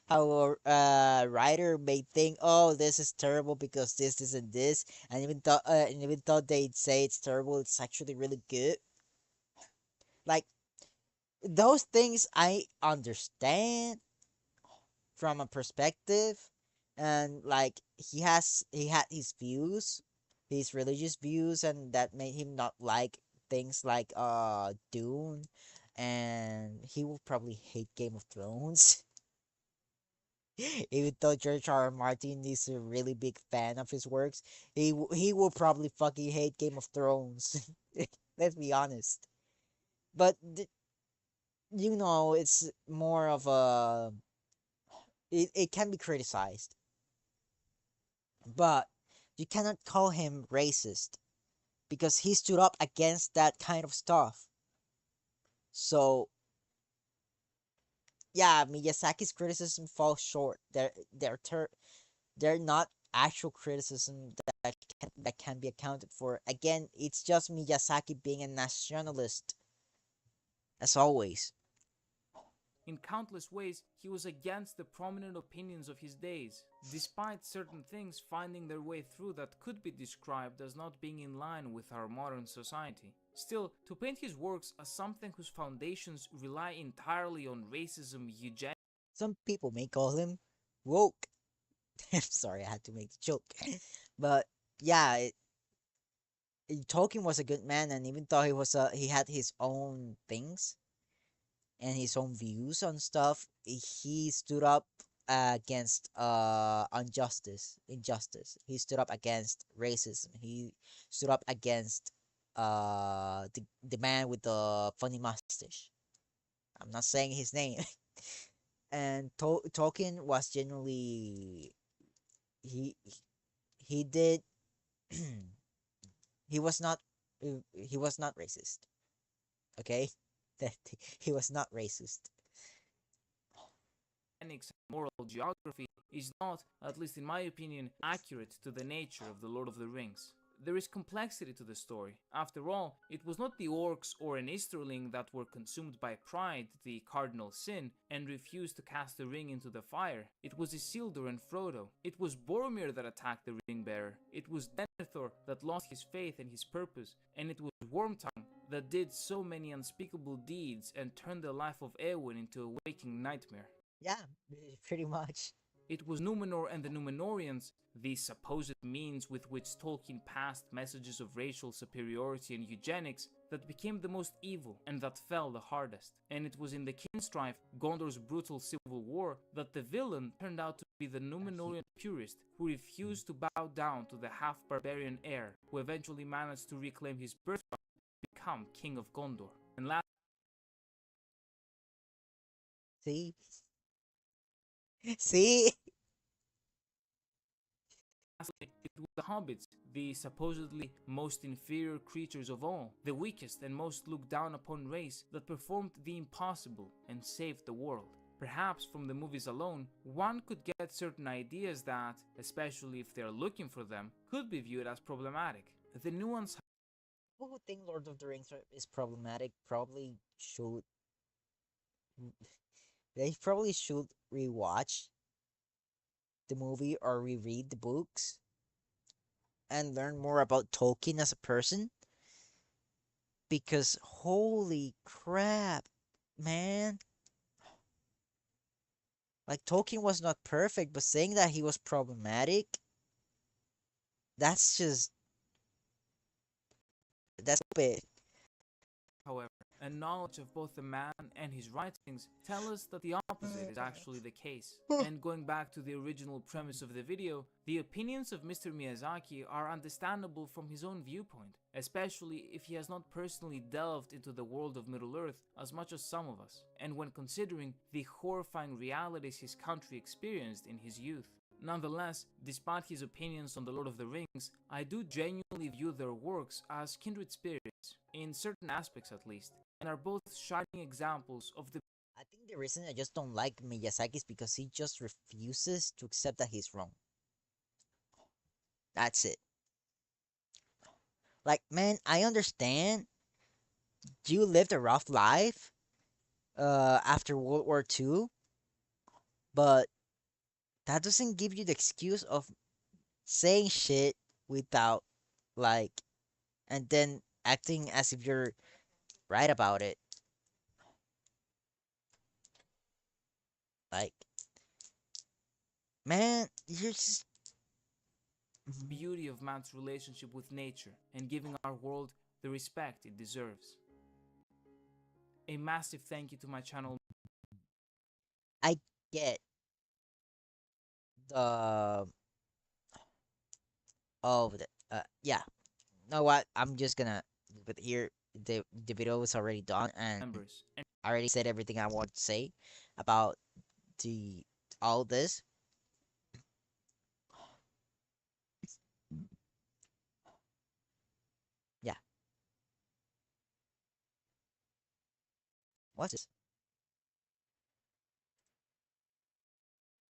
How a writer may think, oh, this is terrible because this and this, and even though they say it's terrible, it's actually really good. Like, those things I understand from a perspective, and like he had his views, his religious views, and that made him not like things like Dune, and he will probably hate Game of Thrones. Even though George R. R. Martin is a really big fan of his works, he will probably fucking hate Game of Thrones. Let's be honest. But it's more of a it can be criticized, but you cannot call him racist because he stood up against that kind of stuff. So yeah, Miyazaki's criticism falls short. They're not actual criticism that can be accounted for. Again, it's just Miyazaki being a nationalist, as always. In countless ways, he was against the prominent opinions of his days, despite certain things finding their way through that could be described as not being in line with our modern society. Still, to paint his works as something whose foundations rely entirely on racism, eugenics, Some people may call him woke. I'm sorry, I had to make the joke. But yeah, Tolkien was a good man, and even though he had his own things and his own views on stuff, he stood up against injustice. He stood up against racism. He stood up against the man with the funny mustache. I'm not saying his name. And Tolkien was genuinely he he did he was not he was not racist. Okay, that he was not racist. and moral geography is not, at least in my opinion, accurate to the nature of The Lord of the Rings. There is complexity to the story. After all, it was not the orcs or an Easterling that were consumed by pride, the cardinal sin, and refused to cast the ring into the fire. It was Isildur and Frodo. It was Boromir that attacked the ring bearer. It was Denethor that lost his faith and his purpose. And it was Wormtongue that did so many unspeakable deeds and turned the life of Eowyn into a waking nightmare. Yeah, pretty much. It was Numenor and the Numenorians, the supposed means with which Tolkien passed messages of racial superiority and eugenics, that became the most evil and that fell the hardest. And it was in the Kinstrife, Gondor's brutal civil war, that the villain turned out to be the Numenorian purist who refused to bow down to the half-barbarian heir, who eventually managed to reclaim his birthright and become King of Gondor. And See, see. lastly, it was the hobbits, the supposedly most inferior creatures of all, the weakest and most looked down upon race that performed the impossible and saved the world. Perhaps from the movies alone, one could get certain ideas that, especially if they're looking for them, could be viewed as problematic. The nuance. People who think Lord of the Rings is problematic probably should they probably should rewatch the movie or reread the books and learn more about Tolkien as a person. Because holy crap, man. Like, Tolkien was not perfect, but saying that he was problematic, that's just That's stupid. However, and knowledge of both the man and his writings tell us that the opposite is actually the case. And going back to the original premise of the video, the opinions of Mr. Miyazaki are understandable from his own viewpoint, especially if he has not personally delved into the world of Middle-earth as much as some of us, and when considering the horrifying realities his country experienced in his youth. Nonetheless, despite his opinions on The Lord of the Rings, I do genuinely view their works as kindred spirits, in certain aspects at least, and are both shining examples of the I think the reason I just don't like Miyazaki is because he just refuses to accept that he's wrong. That's it. Like, man, I understand you lived a rough life after World War II, but that doesn't give you the excuse of saying shit without, like, and then acting as if you're right about it. Like, man, you're just. beauty of man's relationship with nature and giving our world the respect it deserves. A massive thank you to my channel. I get the. Oh, yeah. Know what? I'm just gonna. But here, the video is already done, and Members and I already said everything I want to say about the all this. Yeah. What's this?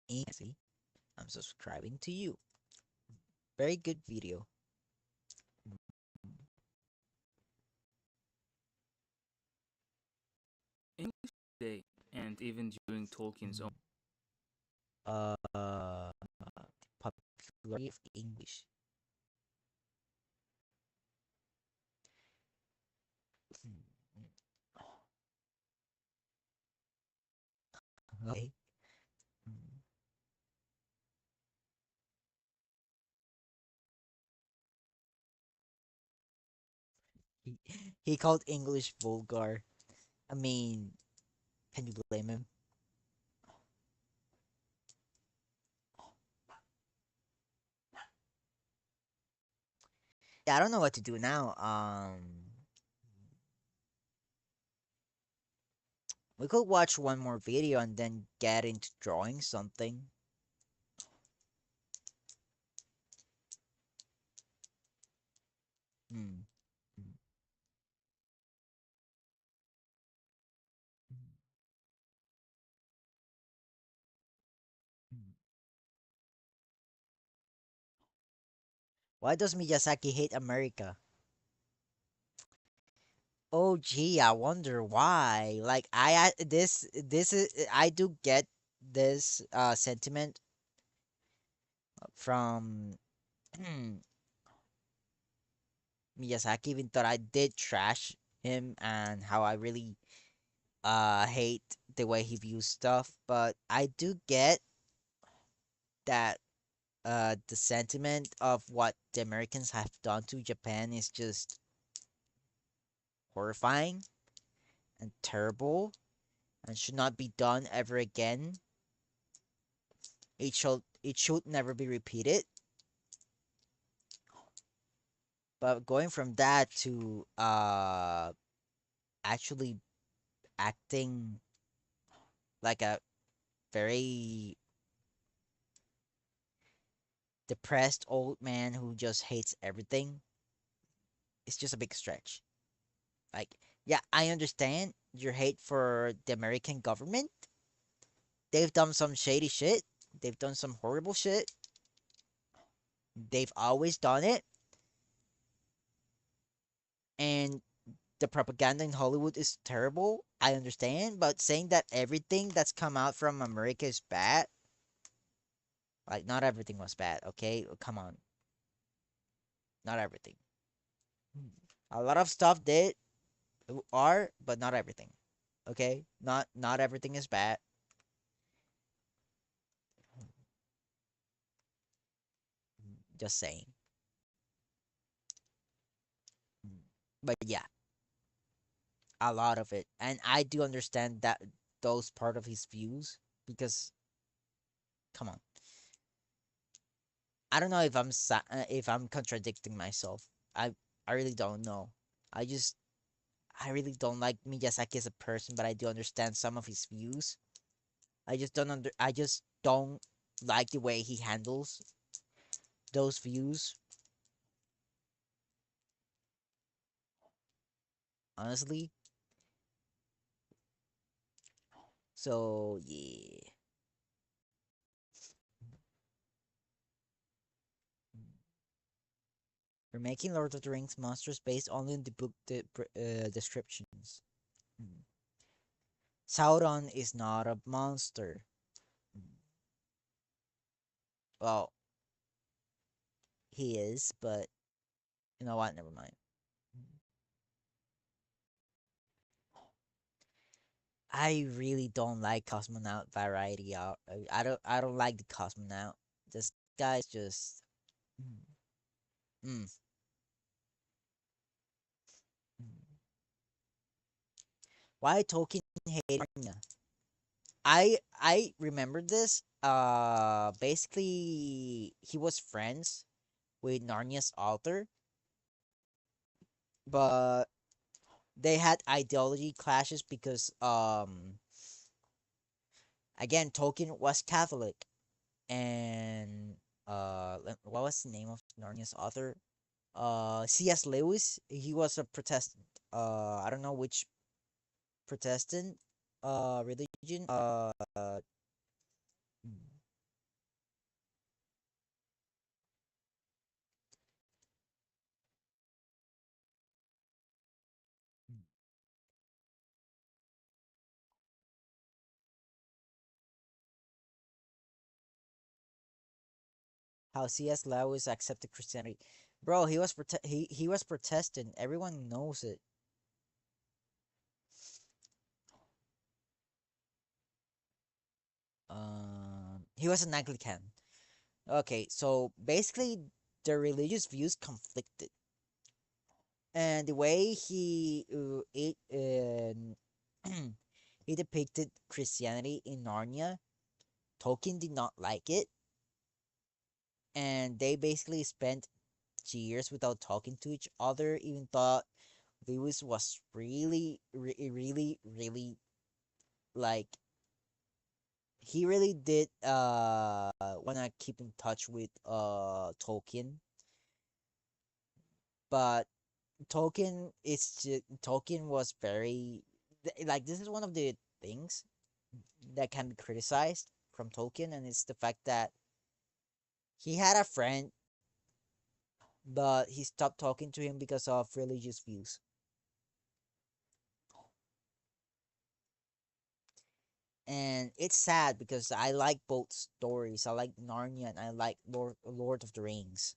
Easy. I'm subscribing to you. Very good video. English today, and even during Tolkien's own Uh, popularity of English. Okay. He, he called English vulgar. I mean, can you blame him? Yeah, I don't know what to do now. We could watch one more video and then get into drawing something. Hmm. Hmm. Hmm. Why does Miyazaki hate America? Oh gee, I wonder why. Like this is I do get this sentiment from Miyazaki, even though I did trash him and how I really hate the way he views stuff, but I do get that the sentiment of what the Americans have done to Japan is just horrifying and terrible and should not be done ever again. It should never be repeated. But going from that to actually acting like a very depressed old man who just hates everything, it's just a big stretch. Like, yeah, I understand your hate for the American government. They've done some shady shit. They've done some horrible shit. They've always done it. And the propaganda in Hollywood is terrible. I understand. But saying that everything that's come out from America is bad, like, not everything was bad, okay? Come on. Not everything. A lot of stuff did are, but not everything. Okay? Not everything is bad. Just saying. But yeah, a lot of it, and I do understand that those part of his views because come on, I don't know if if I'm contradicting myself. I really don't know. I just I really don't like Miyazaki as a person, but I do understand some of his views. I just don't like the way he handles those views. Honestly, so yeah. We're making Lord of the Rings monsters based only on the book descriptions. Mm. Sauron is not a monster. Mm. Well, he is, but you know what? Never mind. Mm. I really don't like cosmonaut variety. I don't like the cosmonaut. This guy's just. Mm, mm, mm. Why Tolkien hated Narnia? I remember this. Basically, he was friends with Narnia's author, but they had ideology clashes because again Tolkien was Catholic and what was the name of Narnia's author? C.S. Lewis. He was a Protestant. I don't know which Protestant religion. Mm, mm. How C.S. Lewis accepted Christianity. Bro, he was Protestant. Everyone knows it. He was an Anglican. Okay, so basically their religious views conflicted, and the way he depicted Christianity in Narnia, Tolkien did not like it, and they basically spent years without talking to each other. Even thought Lewis was really like he really did wanna keep in touch with Tolkien, but Tolkien was very like this is one of the things that can be criticized from Tolkien, and it's the fact that he had a friend, but he stopped talking to him because of religious views. And it's sad because I like both stories. I like Narnia and I like Lord of the Rings.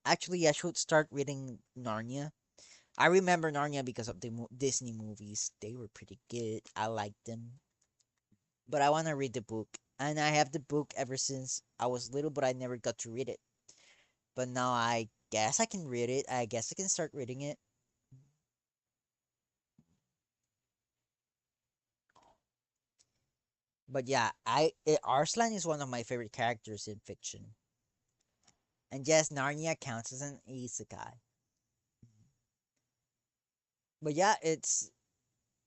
Actually, I should start reading Narnia. I remember Narnia because of the Disney movies. They were pretty good. I liked them. But I want to read the book. And I have the book ever since I was little, but I never got to read it. But now I guess I can read it. I guess I can start reading it. But yeah, Arslan is one of my favorite characters in fiction. And yes, Narnia counts as an isekai. But yeah, it's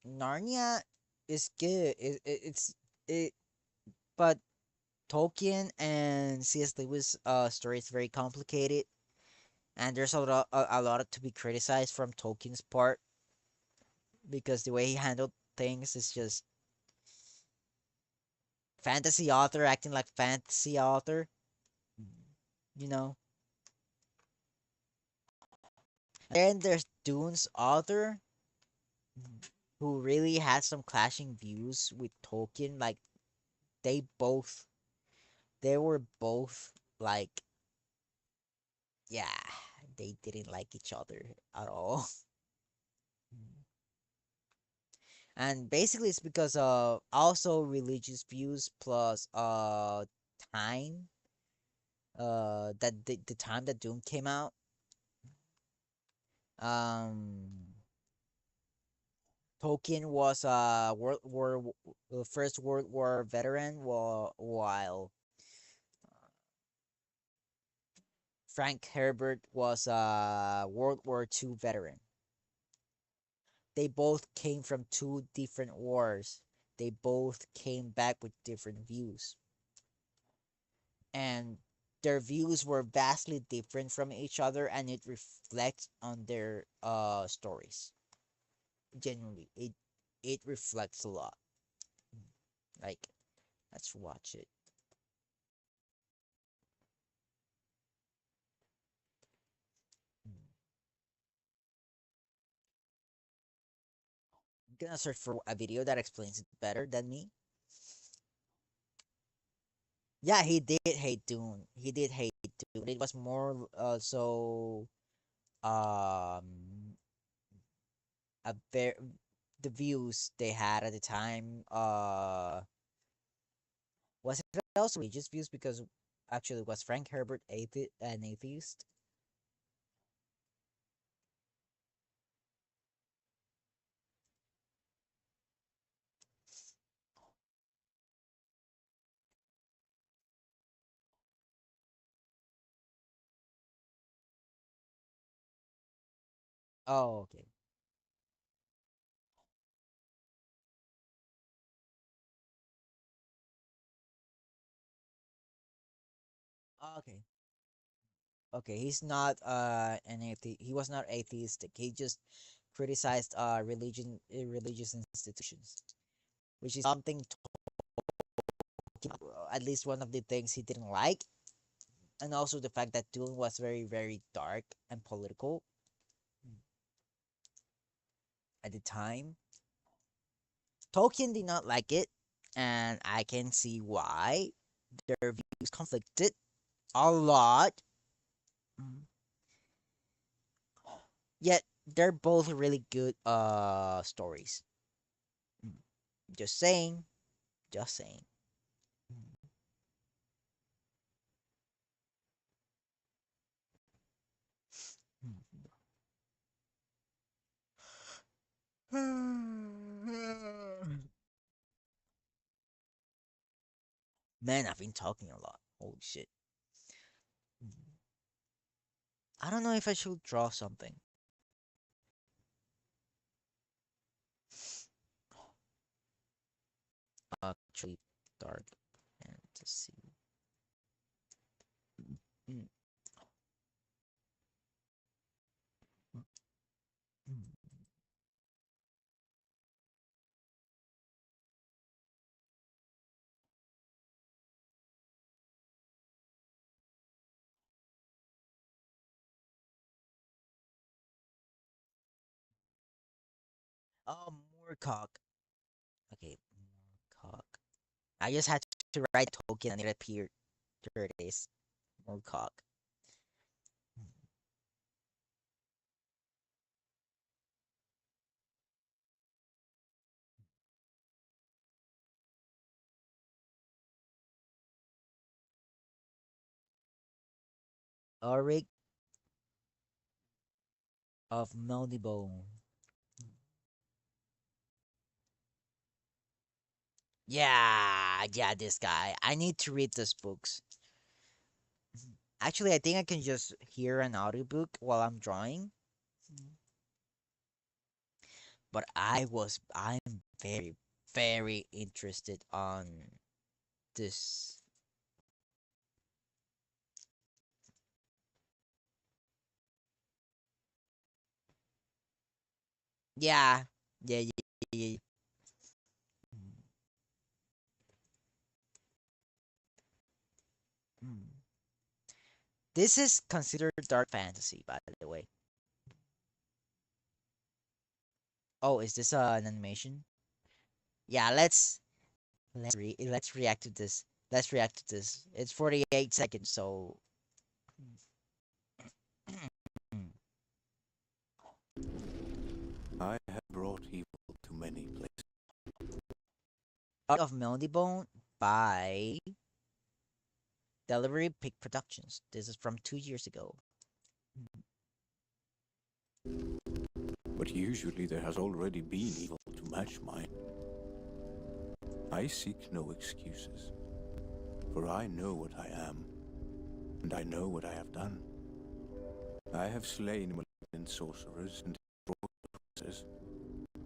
Narnia is good. It but Tolkien and C.S. Lewis story is very complicated, and there's a lot to be criticized from Tolkien's part because the way he handled things is just fantasy author acting like fantasy author, you know. And there's Dune's author who really had some clashing views with Tolkien. Like they both, they were both like, yeah, they didn't like each other at all. And basically it's because of also religious views plus time that the time that Doom came out. Um, Tolkien was a First World War veteran, while Frank Herbert was a World War II veteran. They both came from two different wars. They both came back with different views, and their views were vastly different from each other, and it reflects on their stories. Genuinely, it reflects a lot. Like, let's watch it. I'm gonna search for a video that explains it better than me. Yeah, he did hate Dune. He did hate Dune. It was more so um a very the views they had at the time. Was it also religious views, because actually was Frank Herbert an atheist? Oh, okay. Okay. Okay, he's not an atheist. He was not atheistic. He just criticized religious institutions, which is something at least one of the things he didn't like, and also the fact that Dune was very dark and political at the time. Tolkien did not like it, and I can see why. Their views conflicted a lot. Mm. Yet they're both really good stories. Mm. Just saying, just saying. Man, I've been talking a lot. Holy shit. I don't know if I should draw something. Actually, dark fantasy. Mm, mm. Oh, Moorcock. Okay, Moorcock. I just had to write token and it appeared. There it is. Moorcock. Auric of Melnibone. Yeah, this guy. I need to read these books. Actually, I think I can just hear an audiobook while I'm drawing. But I'm very interested on this. Yeah, yeah. Mm, mm. This is considered dark fantasy, by the way. Oh, is this an animation? Yeah, let's react to this. Let's react to this. It's 48 seconds, so I have brought evil to many places. Out of Melody by Delivery Pig Productions. This is from 2 years ago. But usually there has already been evil to match mine. I seek no excuses, for I know what I am, and I know what I have done. I have slain malignant sorcerers and sorceresses,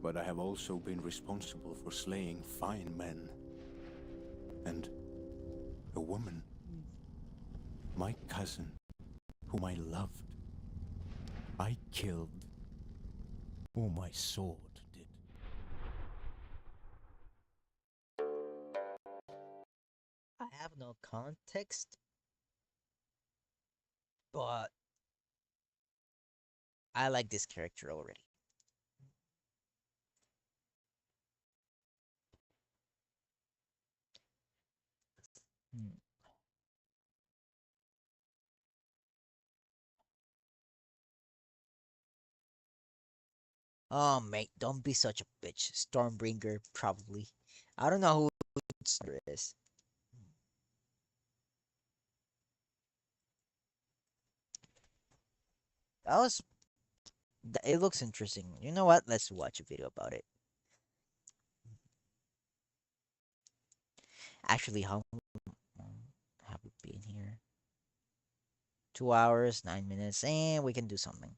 but I have also been responsible for slaying fine men. And a woman, my cousin, whom I loved, I killed, whom my sword did. I have no context, but I like this character already. Hmm. Oh, mate, don't be such a bitch. Stormbringer, probably. I don't know who it is. That was. It looks interesting. You know what? Let's watch a video about it. Actually, how have we been here? 2 hours, 9 minutes, and we can do something.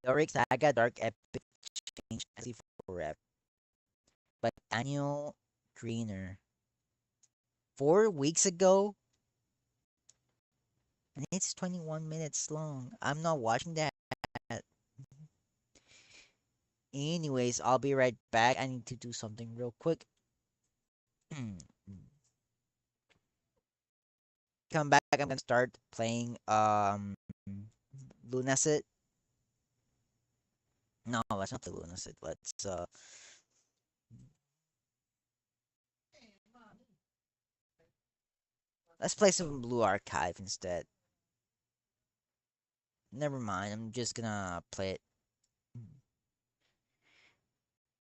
Yorick Saga Dark Epic Change for rep. But Annual Greener 4 weeks ago, and it's 21 minutes long. I'm not watching that. Anyways, I'll be right back. I need to do something real quick. Come back. I'm gonna start playing Lunasit. No, that's not the Lunasit. Let's play some Blue Archive instead. Never mind. I'm just gonna play it.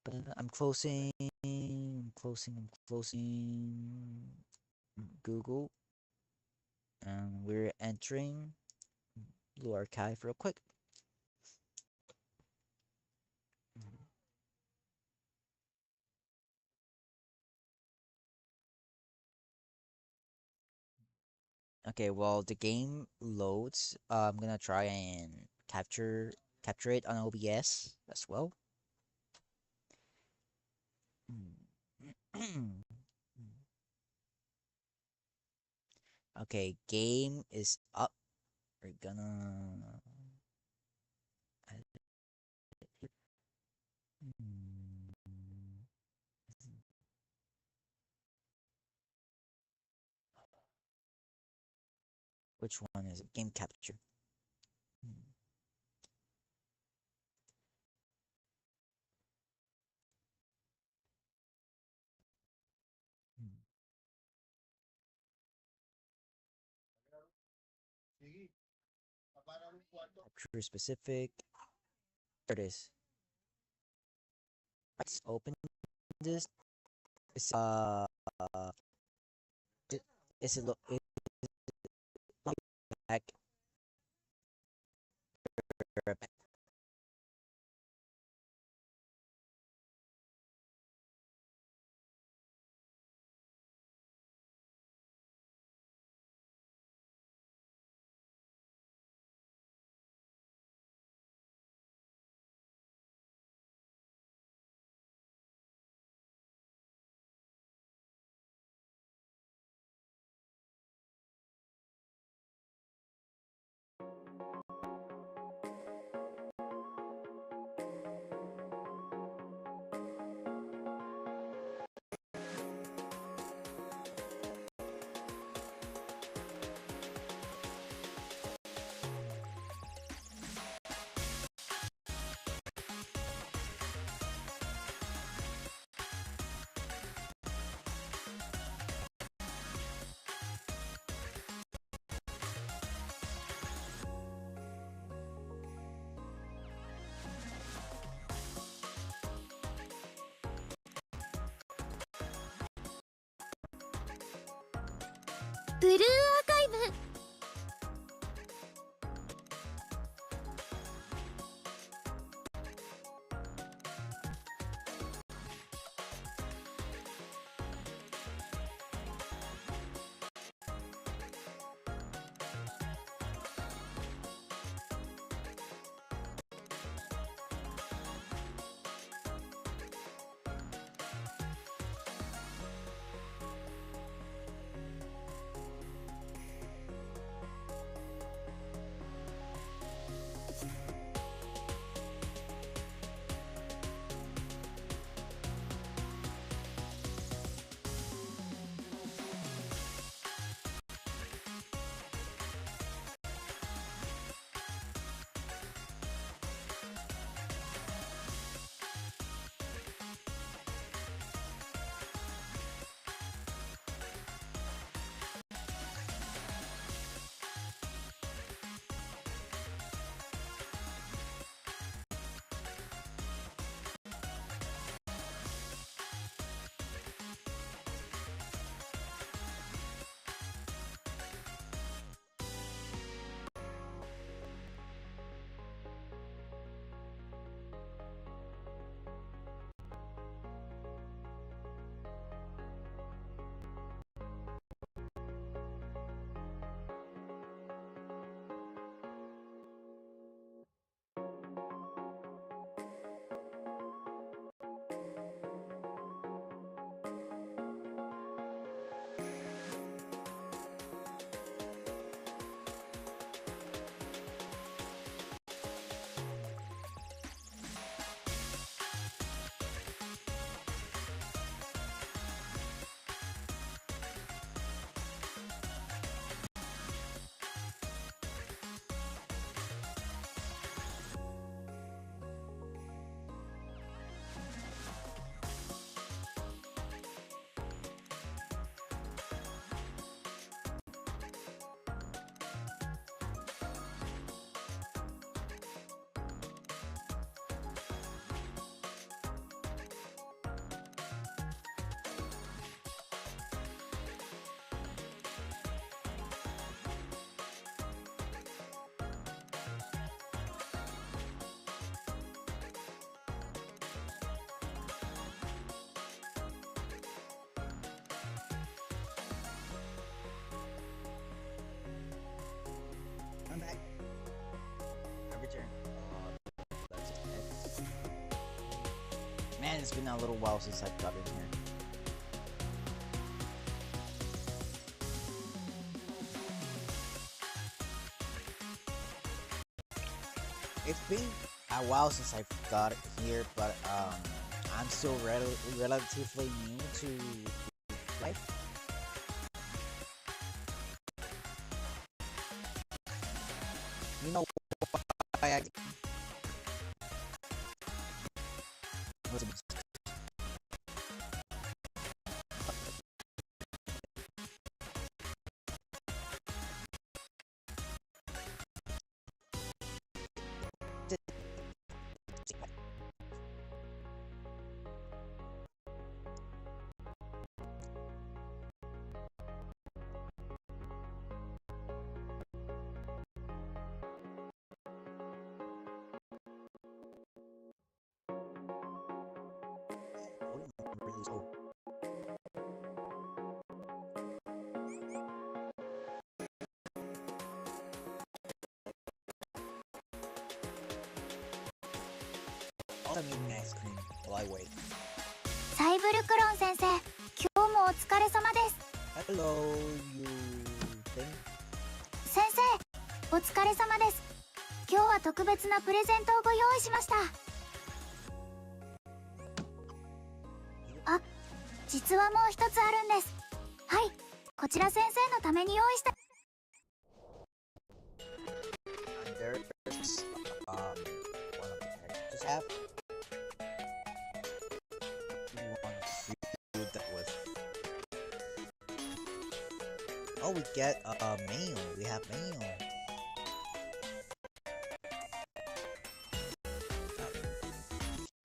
But I'm closing. I'm closing. I'm closing. Google, and we're entering Blue Archive real quick. Okay, while the game loads, I'm gonna try and capture it on OBS as well. Okay, game is up. We're gonna. Which one is it? Game capture. Capture specific. There it is. Let's open this. Is it, is it look back? ブルーアーカイブ。I'm back. I returned. That's it. Man, it's been a little while since I've got in here. It's been a while since I've got here, but I'm still relatively new to life. You know why I I'm eating ice cream while I wait. サイブルクロン先生、今日もお疲れ様です。 Hello, you thing? 先生、お疲れ様です。今日は特別なプレゼントをご用意しました。あ、実はもう一つあるんです。はい、こちら先生のために用意した。There's one of the characters have. One that was. Oh, we get mail. We have mail.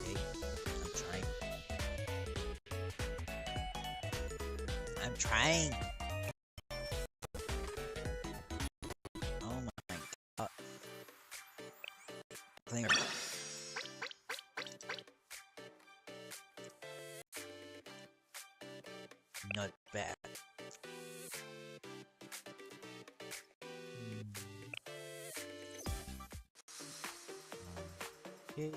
Okay, I'm trying. bad. Okay.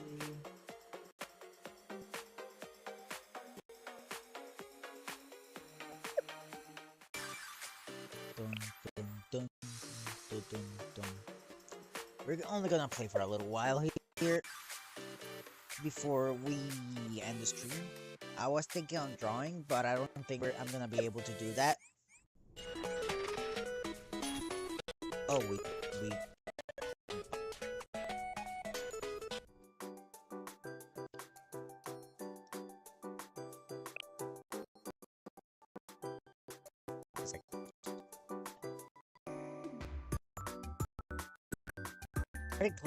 Dun, dun, dun, dun, dun, dun. We're only gonna play for a little while here before we end the stream. I was thinking on drawing, but I don't think I'm gonna be able to do that. Oh, we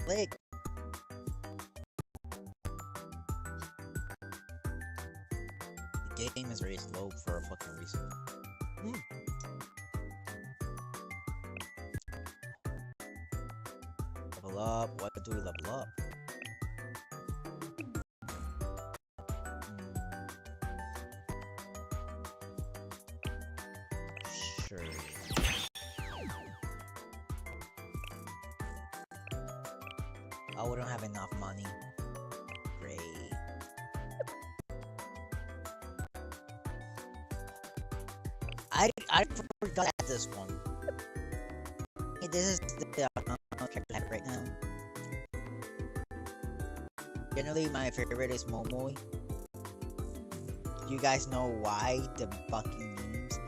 click. The game is very slow for a fucking reason. Level up. What do we level up? Sure. Oh, we don't have enough money. Great. I forgot this one. Hey, this is the character type right now. Generally, my favorite is Momoy. You guys know why? The fucking memes.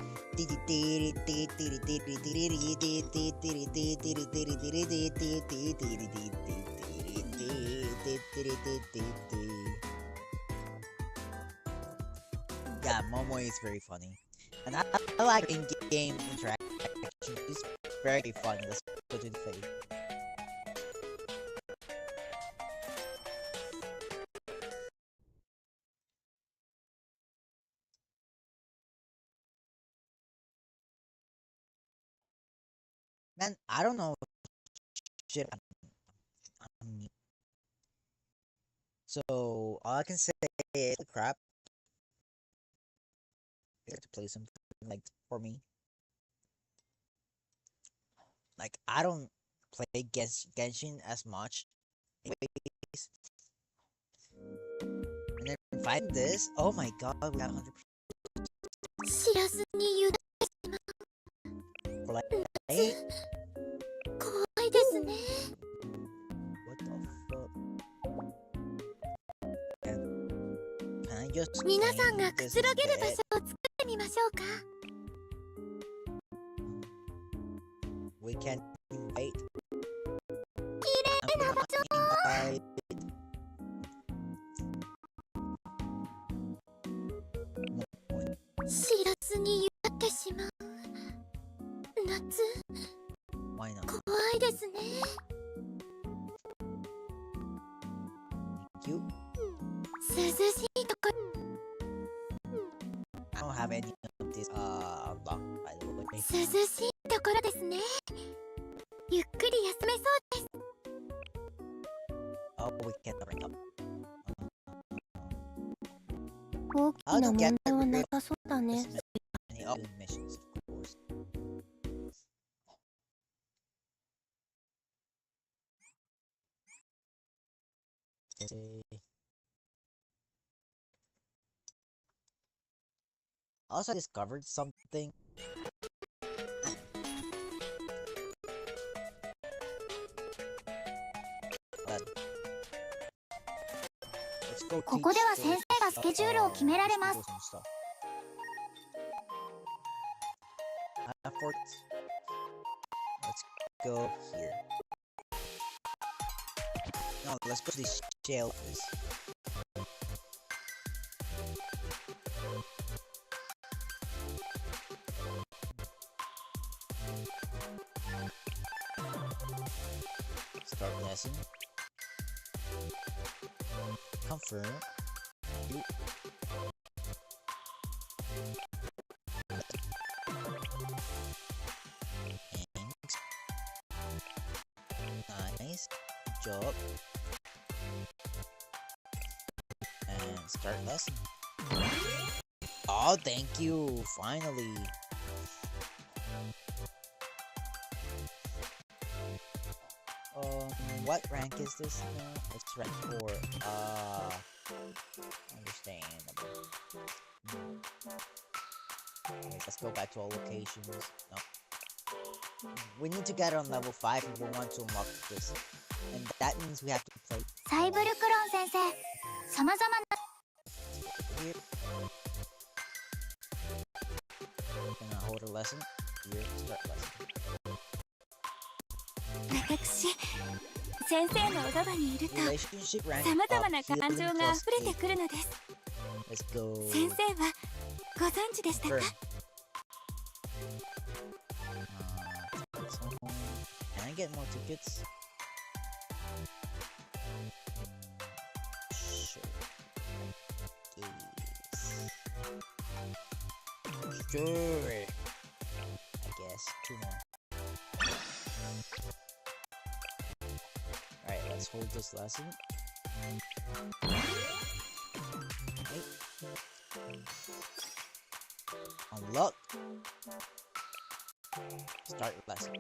Yeah, Momo is very funny. And I like in-game interaction. It's very funny. Let's go to the fade. Man, I don't know shit. So all I can say is crap. To play something like for me. Like I don't play Genshin as much. Anyways. And then find this. Oh my god, we got 100%. Like, hey? What the fuck? And can I just claim this instead? We can invite. I'm gonna invite. Why not? Cute. I don't have any of this unlocked by the way. Oh, we can't bring up. I'll just get any other missions, of course. Also discovered something. Let's go ここでは先生がスケジュールを決められます。 Let's go here. No, let's put these shelves. Start lesson. Confirm. Nice job. And start lesson. Oh, thank you. Finally. What rank is this now? It's rank 4. Understandable. Okay, let's go back to our locations. No. We need to get on level 5 if we want to unlock this. And that means we have to play サイブルクロン先生、様々な here. Gonna hold a lesson. Here, start lesson. 私、先生の小川にいると Relationship rank 様々 up. な感 Feeling 情が plus 溢れて 8. くるのです。 Let's go. 先生はご存知でしたか？ Confirm. So, can I get more tickets? Sure. Yes. Sure. I guess 2 more. Alright, let's hold this lesson. Okay. Unlock. Start lesson.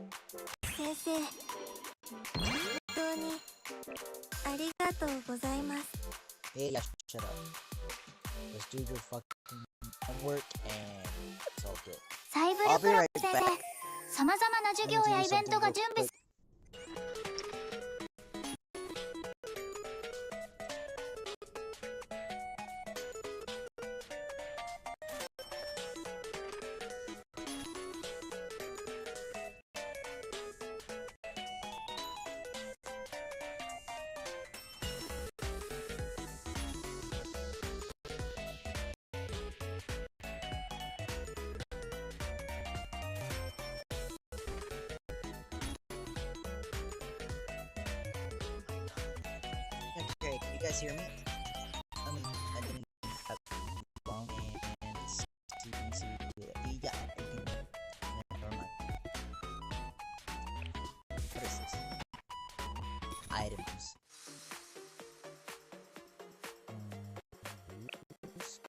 先生、本当にありがとうございます。 Hey, yeah, shut up. Let's do your fucking homework and it's all good. サイブル I'll ク be ロン right 先 back. 生、様々な授業やイベントが準備す Okay, can you guys hear me? I mean, I didn't have long and CBC. Yeah, I can. Never mind. What is this? Items. Rules.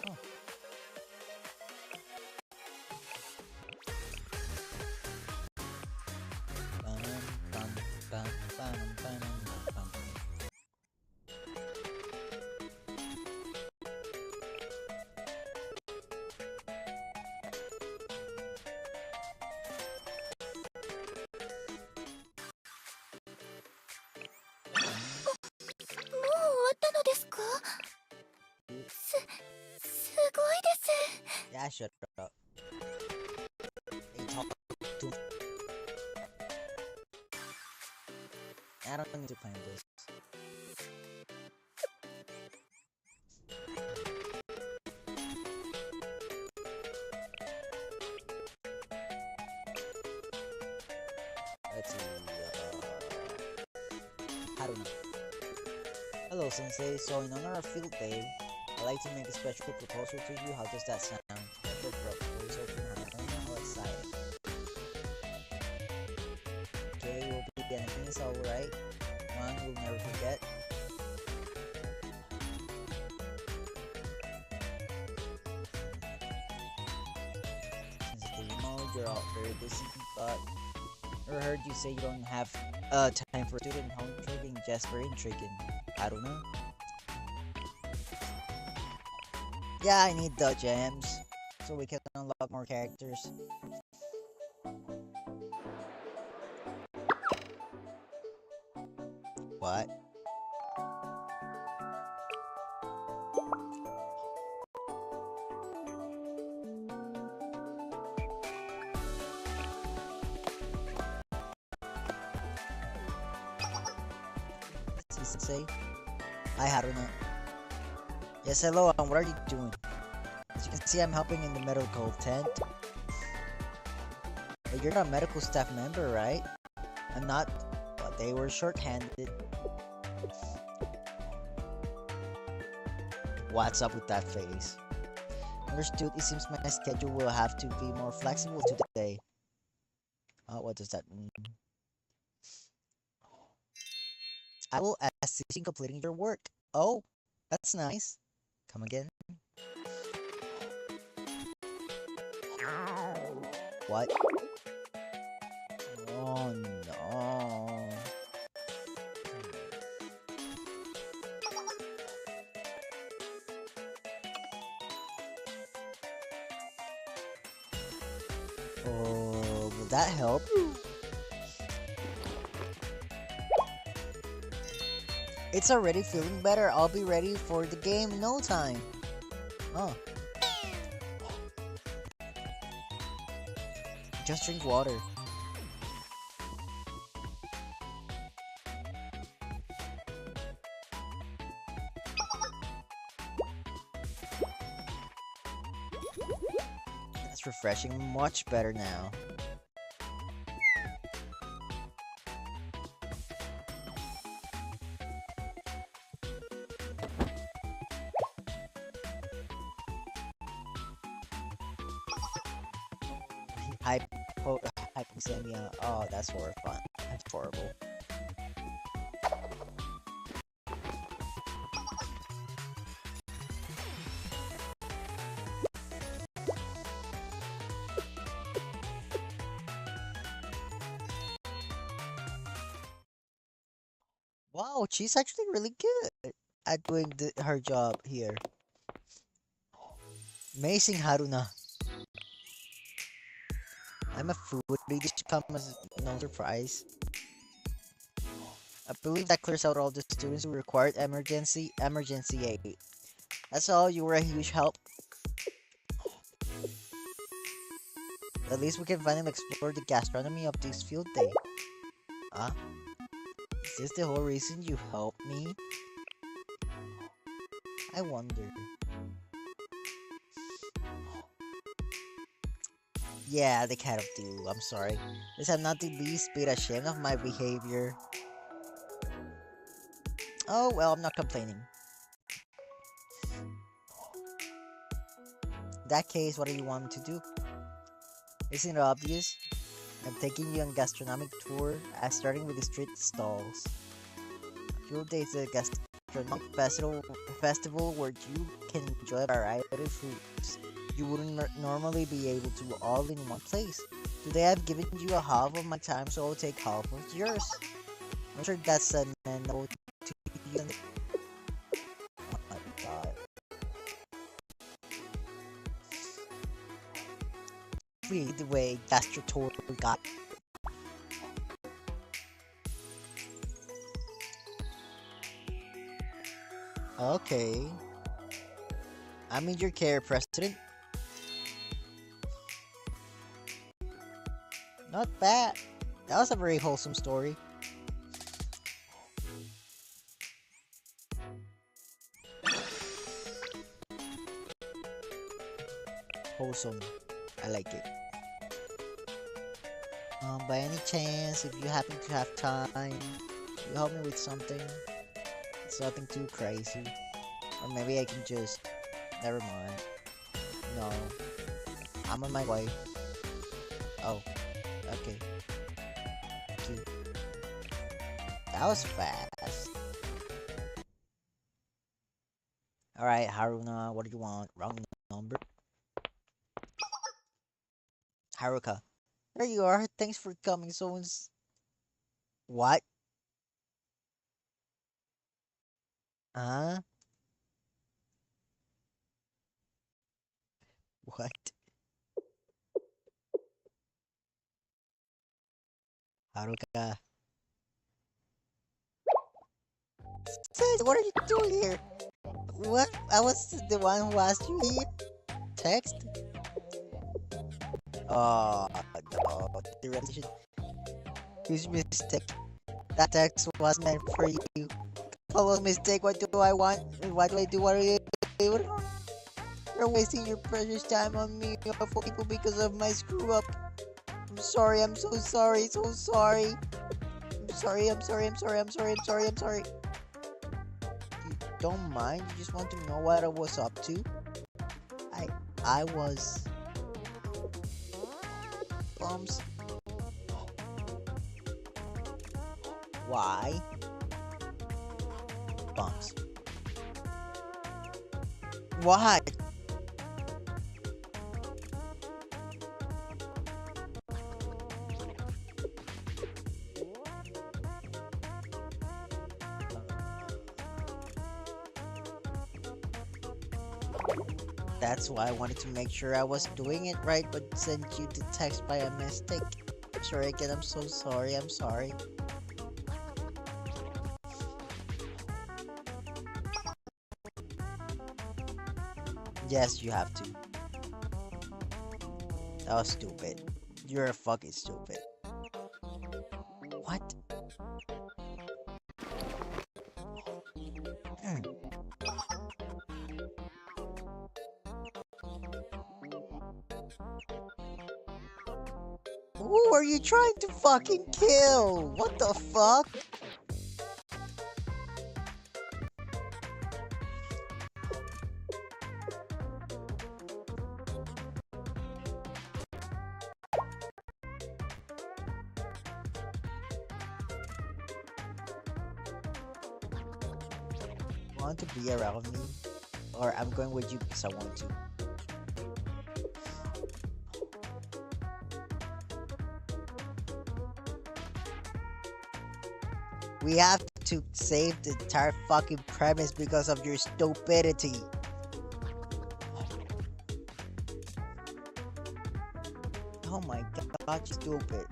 Oh. Yeah, shut up. Hey, talk to me. I don't need to plan this. Let's see. I don't know. Hello, Sensei. So, in honor of Field Day, I'd like to make a special proposal to you. How does that sound? Never proposal from her. I don't know how excited. Okay, we'll be anything is alright. One we'll never forget. Since you know you're all very busy, but I heard you say you don't have time for student home trading. Just very intriguing. I don't know. Yeah, I need the gems so we can unlock more characters. What? Sensei? Hi, Haruna. Yes, hello, what are you doing? As you can see, I'm helping in the medical tent. But you're not a medical staff member, right? I'm not, but they were short-handed. What's up with that face? Understood, it seems my schedule will have to be more flexible today. What does that mean? I will assist you in completing your work. Oh, that's nice. Come again. What? Oh no. Oh, will that help? It's already feeling better. I'll be ready for the game in no time. Oh. Just drink water. That's refreshing. Much better now. Hypoglycemia. Oh, that's horrifying. That's horrible. Wow, she's actually really good at doing her job here. Amazing, Haruna. I'm a foodie. This should come as no surprise. I believe that clears out all the students who required emergency aid. That's all. You were a huge help. At least we can finally explore the gastronomy of this field day. Ah, is this the whole reason you helped me? I wonder. Yeah, they kind of do. I'm sorry. Yes, I'm not the least bit ashamed of my behavior. Oh, well, I'm not complaining. In that case, what do you want me to do? Isn't it obvious? I'm taking you on a gastronomic tour, starting with the street stalls. Field Day is a gastronomic festival where you can enjoy a variety of foods you wouldn't normally be able to all in one place. Today I've given you a half of my time, so I'll take half of yours. I'm sure that's a no to you. Oh my god. The way Gastro Tour got. Okay. I'm in your care, President. Not bad. That was a very wholesome story. Wholesome. I like it. By any chance, if you happen to have time, you help me with something. It's nothing too crazy. Or maybe I can just... Never mind. No. I'm on my way. Oh. Okay. Thank you. That was fast. Alright, Haruna, what do you want? Wrong number. Haruka. There you are. Thanks for coming. What? Huh? What? Haruka. Sis, what are you doing here? What? I was the one who asked you here? Text? Oh, no. The repetition. Huge mistake. That text was meant for you. Follow mistake. What do I want? What do I do? What are you doing? You're wasting your precious time on me, awful people, because of my screw up. I'm sorry. I'm so sorry. So sorry. I'm sorry. I'm sorry. I'm sorry. I'm sorry. I'm sorry. I'm sorry. You don't mind? You just want to know what I was up to? I was... Why? bombs. Why? That's why I wanted to make sure I was doing it right, but sent you the text by a mistake. Sorry again, I'm so sorry, I'm sorry. Yes, you have to. That was stupid. You're fucking stupid. What? Who are you trying to fucking kill? What the fuck? Want to be around me? Or I'm going with you because I want to. We have to save the entire fucking premise because of your stupidity. Oh my god, you stupid.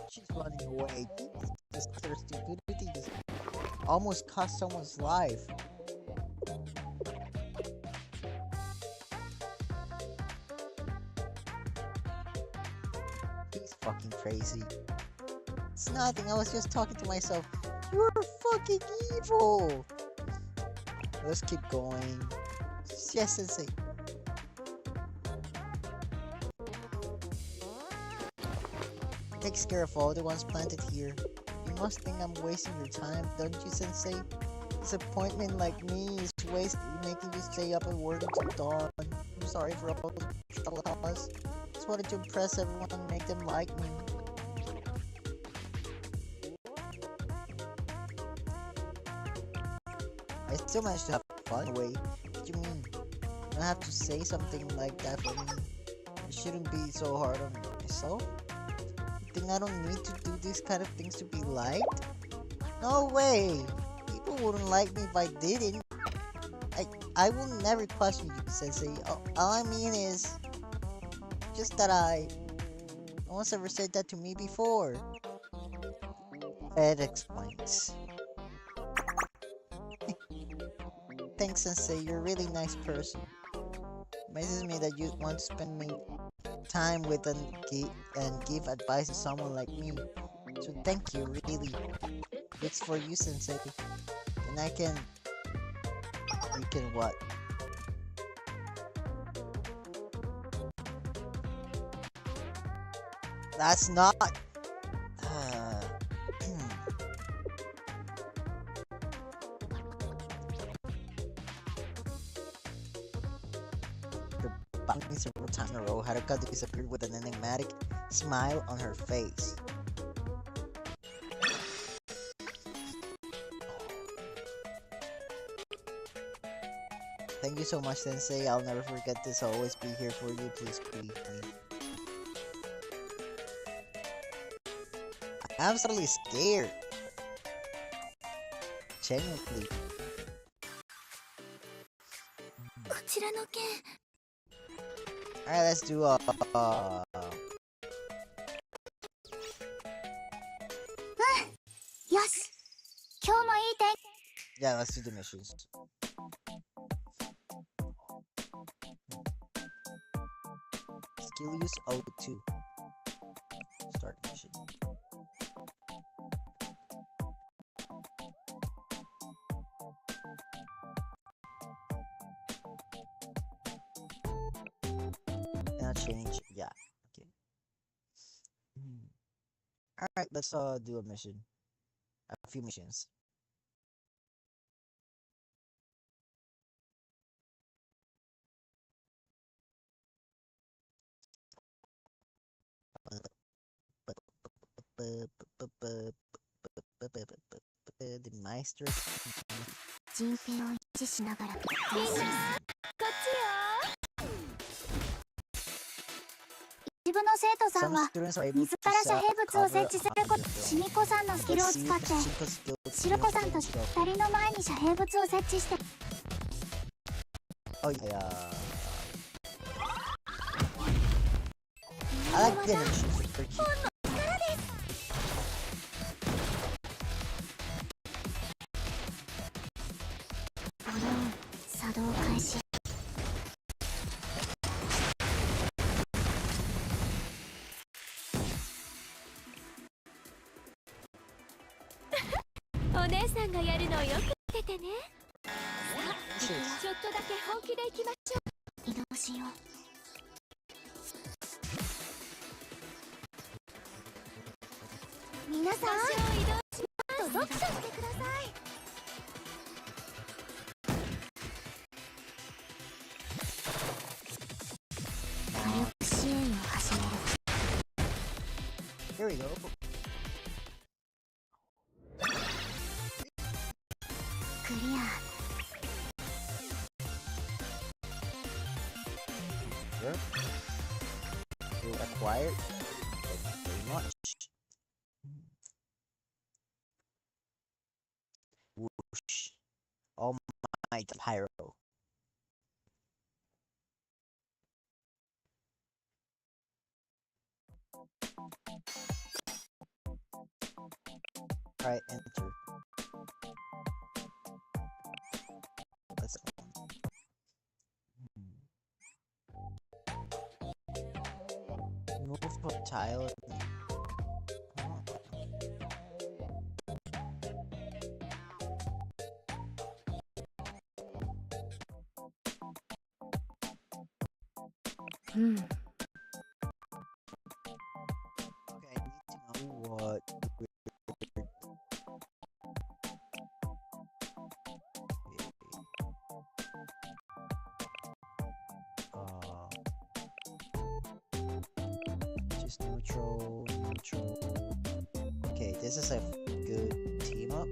She's running away. This her stupidity just almost cost someone's life. He's fucking crazy. It's nothing, I was just talking to myself. You're fucking evil! Let's keep going. Yes, Sensei. Takes care of all the ones planted here. You must think I'm wasting your time, don't you, Sensei? Disappointment like me is making you stay up and work until dawn. I'm sorry for all the trouble it caused. Just wanted to impress everyone and make them like me. I still managed to have fun away. What do you mean? You don't have to say something like that for me. I shouldn't be so hard on myself. You think I don't need to do these kind of things to be liked? No way! People wouldn't like me if I didn't. I will never question you, Sensei. All I mean is just that no one's ever said that to me before. Ed explains. Thanks, Sensei. You're a really nice person. Amazes me that you want to spend time with and give advice to someone like me. So thank you, really. It's for you, Sensei. And you can what? That's not. Bouncing several times in a row, Haruka disappeared with an enigmatic smile on her face. Thank you so much, Sensei. I'll never forget this. I'll always be here for you. Please believe me. I'm suddenly scared. Genuinely. Alright, let's do yeah, let's do the missions. Skill use O2. Start mission. Now change, yeah, okay. Alright, let's do a mission. A few missions. The Meister. 人権を維持しながらみんなこっちよ。一部の生徒さん Some は students are able 水 to から遮 set 蔽物を cover 設置すること、 up シミ子さんのスキルを使って Shiko's skill シルコさんと二人の前に遮蔽物を設置して Oh yeah. I like the animation. It's very cute. ドローン作動開始。お姉さんがやるのをよく見ててね。ちょちょっとだけ本気でいきましょう。移動しよう。皆さん場所を移動しと読書してください。火力支援を始める。 Here we go. クリア。 Sure. You acquired. Thank you very much. Whoosh. Oh my, the pyro. Alright, enter. Let's go. Move to a tile. Hmm. Okay, I need to know what just neutral. Okay, this is a good team up.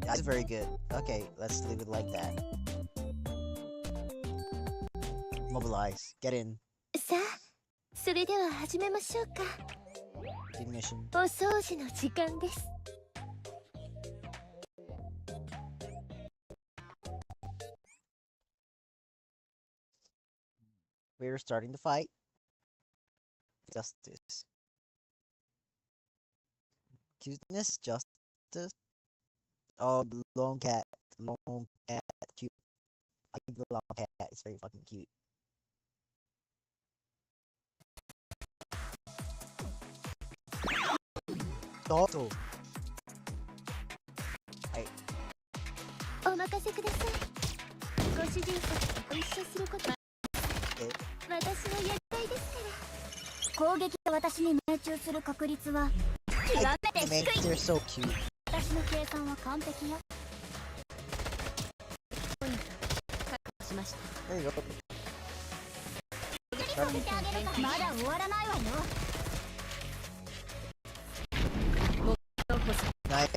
That's very good. Okay, let's leave it like that. Mobilize. Get in. さあ、それでは始めましょうか。 Team mission. お掃除の時間です。 We're starting the fight. Justice. Cuteness, justice. Oh, the long cat. Long cat. Cute. I think the long cat is very fucking cute. Toto. お任せください。ご主人様とご一緒することは私のやりたいですから。攻撃で私に命中する確率は 極めて They 低い。 they're so cute. 私の計算は完璧よ。しました。 There you go. させてあげるからまだ終わらないわよ。 Nice.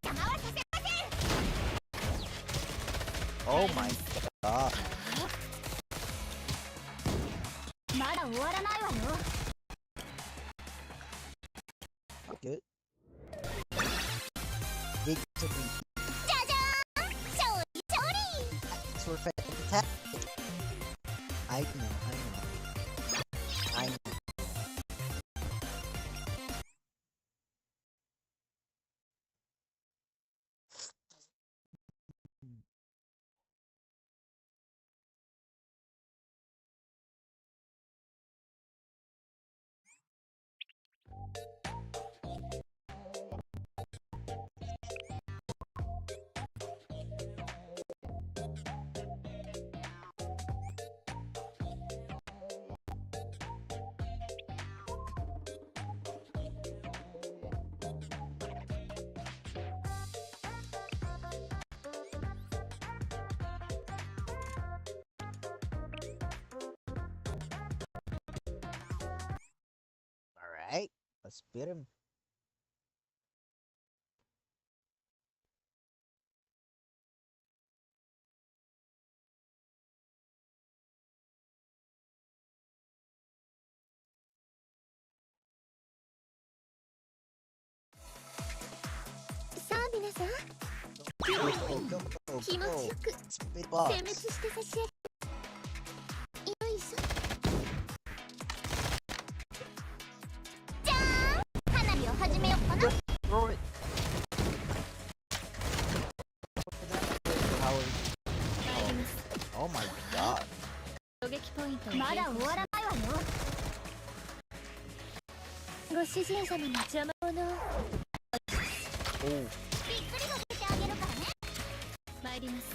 邪魔はさせません。 Oh my god. まだ終わらないわよ。 Good. Victory. じゃじゃーん。勝利勝利。 Thanks for fantastic. I know. I know. Let's beat him. Go, go, go, go, go. Spit box. 殲滅して差し上げよいしょじゃーん花火を始めようかな Throw it. Oh my god. 衝撃ポイントまだ終わらないわよご主人様の邪魔者を Oh. びっくりさせてあげるからね参ります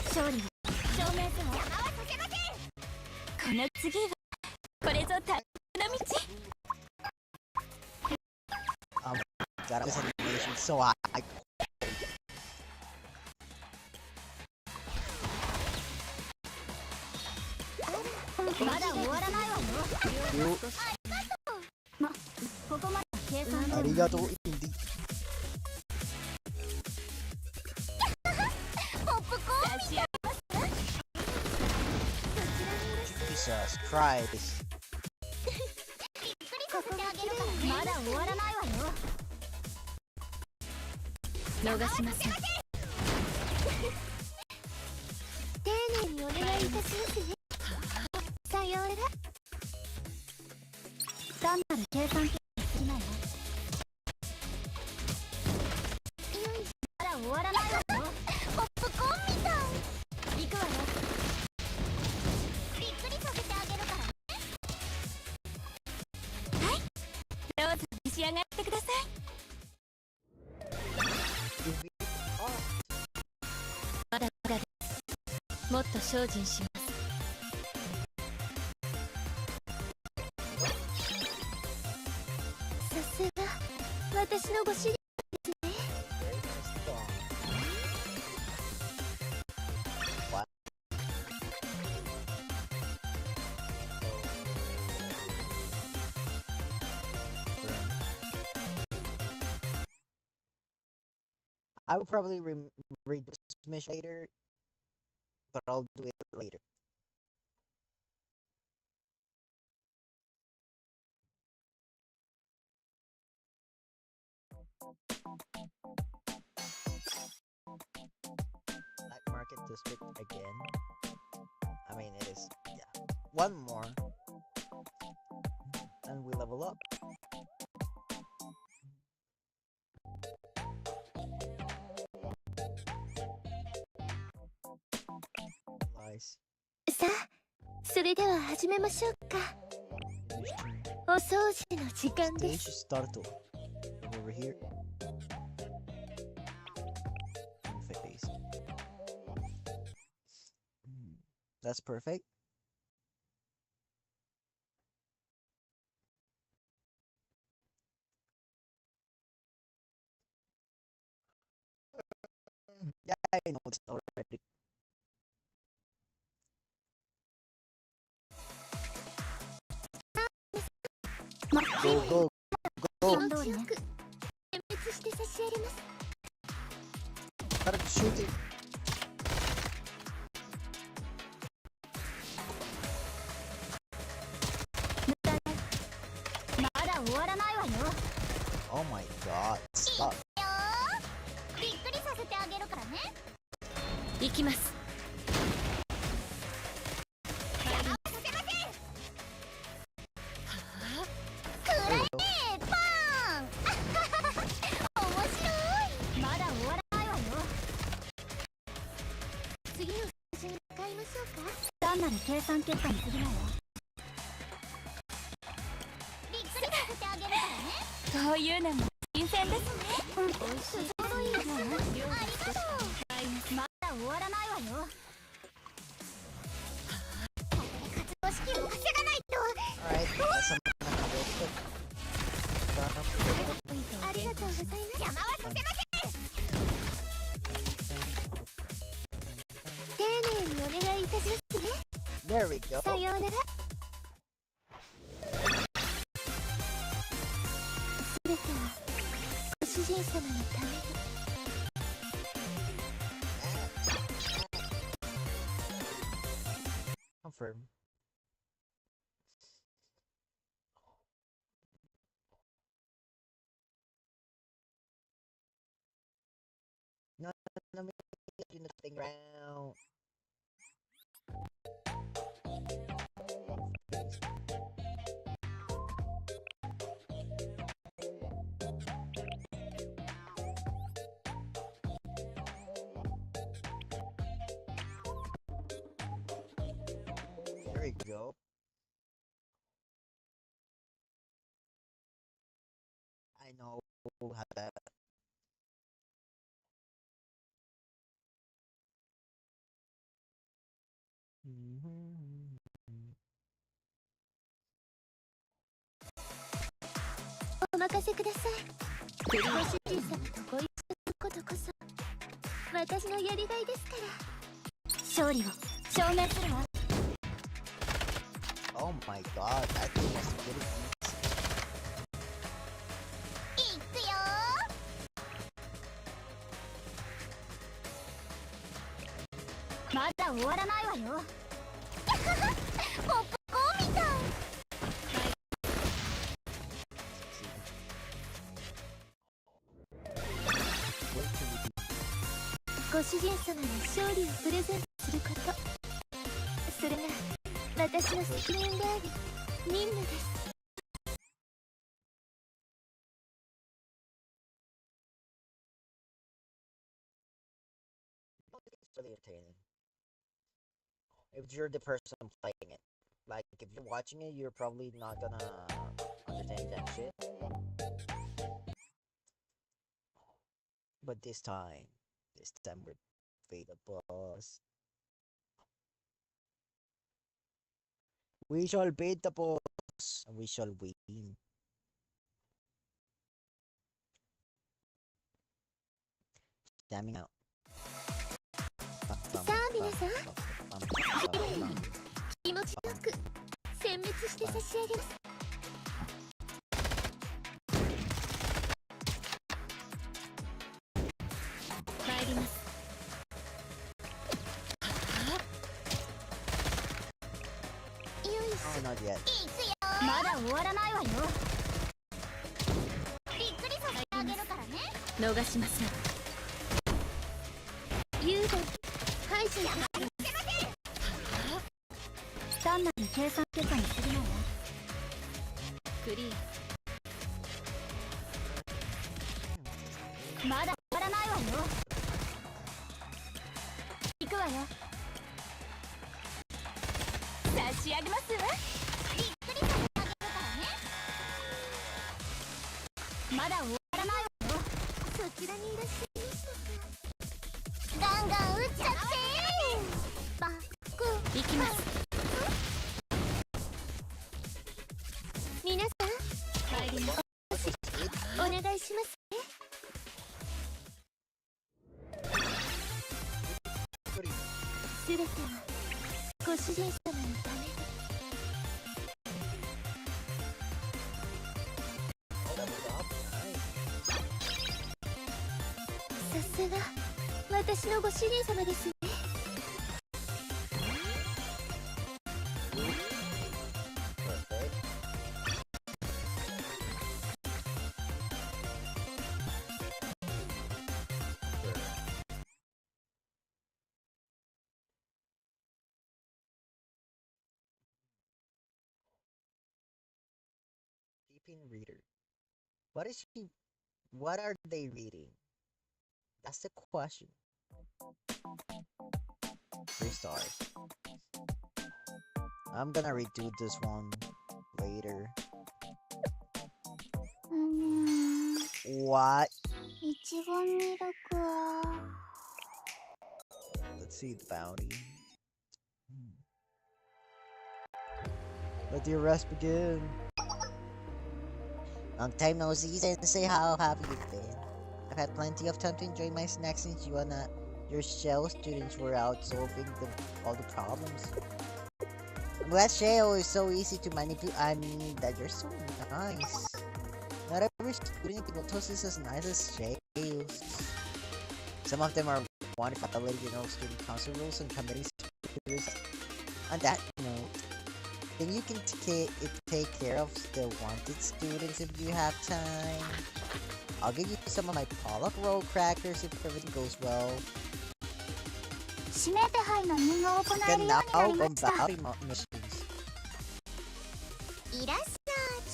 勝利の証明書を邪魔はさせませんこの次はこれぞ大変な道 God, this animation so high. まだ終わらないわよま、ここまで計算で Arigato, indeed. ポップコーンみたい Jesus Christ. びっくりさせてあげるからねまだ終わらないわよ逃しません丁寧にお願いいたしますねさようなら単なる計算機にすぎないわよいしょまだ終わらないわよポップコーンみたい行くわよびっくりさせてあげるからねはいどうぞ召し上がってくださいまだまだですもっと精進しますさすが私のご主人ですね What? I would probably read this mission later, but I'll do it later. Black market district again. I mean, it is, yeah. One more, and we level up. Nice. さあそれでは始めましょうかお掃除の時間で Stage す start over here. Face. That's perfect. Yeah, I know it's already. Go, go, 気 go. 持ちよく点滅して差し上げます Start shooting. まだ終わらないわよ Oh my god. Stop. よーびっくりさせてあげるからね行きますくらえパン面白いまだ終わらないわよ次の写真に使いましょうか単なる計算結果に過ぎないわびっくりさせてあげるからねこういうのも新鮮ですねおいしいちょうどいいですねありがとうまだ終わらないわよ活動資金を稼がないと Alright, that's a Start up. ありがとうございます邪魔はさせません丁寧にお願いいたしますね There we go. さようならために。Confirm. No, no, no, do nothing round. There we go. I know how that. Mhm. お任せください。ご主人様とご一緒することこそ私のやりがいですから。勝利を証明するわ。Oh my god, that thing was pretty easy. いくよー。まだ終わらないわよ。ポップコーンみたい。ご主人様に勝利をプレゼントすること、それが私の責任であり任務です。It's really entertaining. If you're the person playing it. Like, if you're watching it, you're probably not gonna understand that shit. But this time we're beat the boss. We shall beat the boss, and we shall win. Jamming out. さあ皆さん、綺麗に気持ちよく殲滅して差し上げます。参ります。よいし Oh, not yet. ょ。いくよー。まだ終わらないわよ。びっくりさせてあげるからね。逃しません。雄大排除させて。単なる計算結果にするのよ。クリア。まだ終わらないわよ。行くわよ。差し上げますわ。びっくりさせてあげるからね。まだ終わらないわよ。そちらにいらっしゃいましたか。ガンガン撃っちゃってバック行きます。皆さん帰ります。お願いしますね。すべてはご主人様のために。さすが私のご主人様ですね。Deepin reader. What is she? What are they reading? That's the question. 3 stars. I'm gonna redo this one later. What? いちごミルクは Let's see the bounty. Let the arrest begin. Long time no see, Sensei. How have you been? I've had plenty of time to enjoy my snacks since you and your shell students were out solving all the problems. I'm glad shell is so easy to manipulate. I mean that you're so nice. Not every student in Gotos is as nice as shell. Some of them are wanted by the general student council rules and committees. On that note, then you can take care of the wanted students if you have time. I'll give you some of my Pollock roll crackers if everything goes well. 指名手配の任務を行え Can るよ now うになりました。 bounty missions. いらっし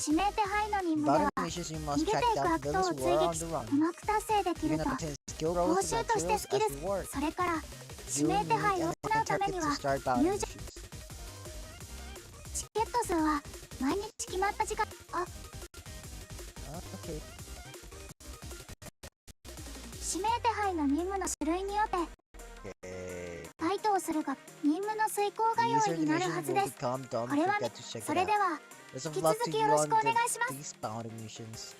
指名手配の任務で Bounty は missions you 逃 must げてい track く down 悪党 villains を who 追 are 撃 on し the run. うまく達成でき You る can と obtain skill 報 rolls 酬 and として materials 好きで as す。 reward. それから You 指名 need 手配を an 行うため ticket に to は start bounty 入場 missions. チケット数は毎日決まった時間Okay. 指名手配の任務の種類によって Okay. ファイトをするが任務の遂行が These 容易になるは missions ず will です。 become dumb これ if you はね forget to check そ it れで out. は Best of 引き luck 続 to き you よろし on くお願いします。 these bounty missions.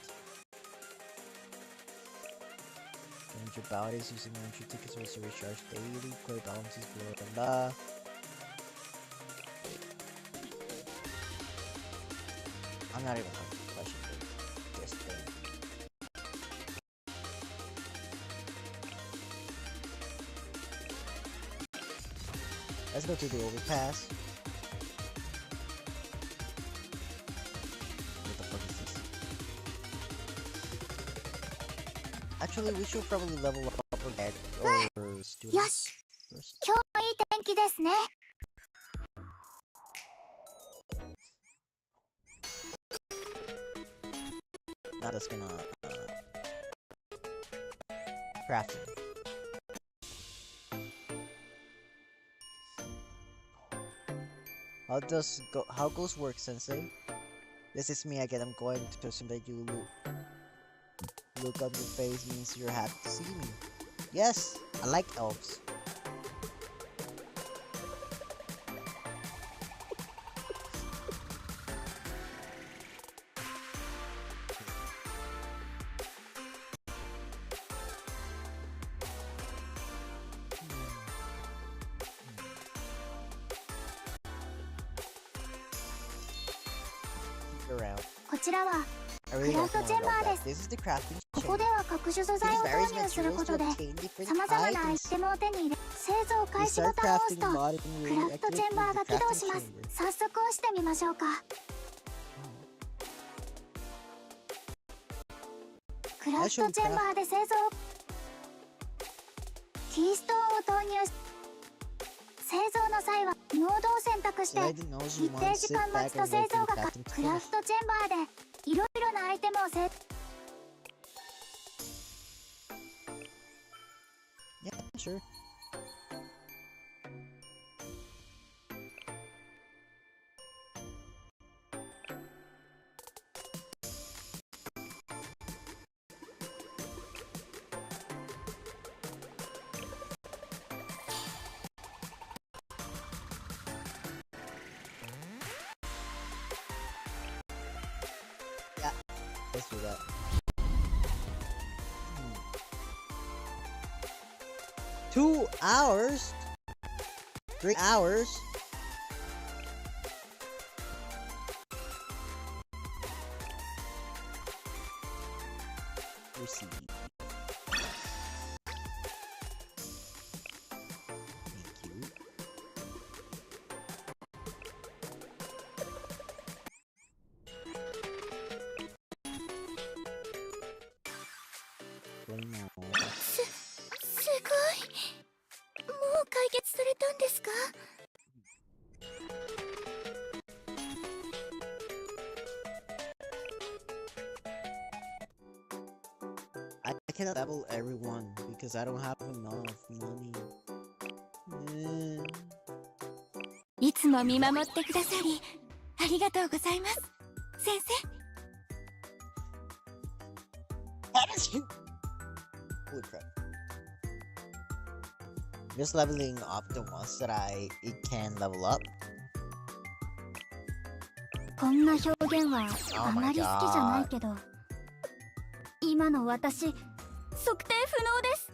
Change your bounties using entry tickets will be recharged daily. Clear balances blah blah blah. I'm not even going to question this thing. Let's go to the overpass. What the fuck is this? Actually, we should probably level up our head or students よし first. 今日もいい天気ですね。 Now that's gonna craft it. How goes work, Sensei? This is me again. I'm going to assume that you look on your face means you're happy to see me. Yes, I like elves. Around. こちらは I really don't Craft know chamber about that. です This is the crafting ここ chamber. では特殊素材 Use を various 投入する materials こ to とで obtain different さまざまなアイ items. テムを手に入れ製造 We 開始ボ start タンを押す crafting と mod and ク we ラフトチェンバーが起動します chamber. 早速押してみましょうかクラフトチェンバーで製造キーストーンを投入し製造の際はモードを選択して Slide the nose 一 you 定 want 時 sit 間待 back つと and 製 wait 造 for が the か crafting to クラ finish. フトチェンバーでいろいろなアイテムをYeah, sure. Yeah, let's do that. 2 hours? 3 hours? Receive. Thank you. One more. すごい。もう解決されたんですか？ I cannot level everyone because I don't have enough money. Eh. いつも見守ってくださりありがとうございます。先生。 Holy crap. Just leveling up the ones that it can level up. こんな表現は Oh あ my まり好きじゃないけど、今の私測定不能です。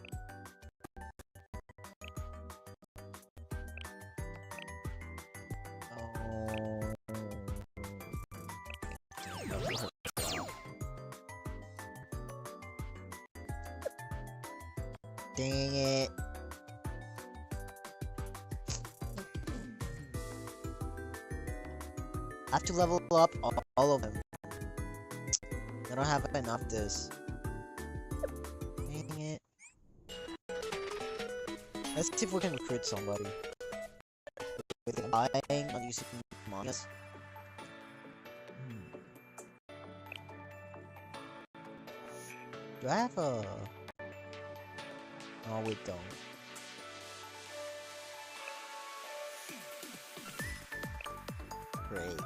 Oh. Dang it. I have to level up all of them. I don't have enough of this. Dang it. Let's see if we can recruit somebody. With buying on using mangas. Do I have a... No, we don't. Great.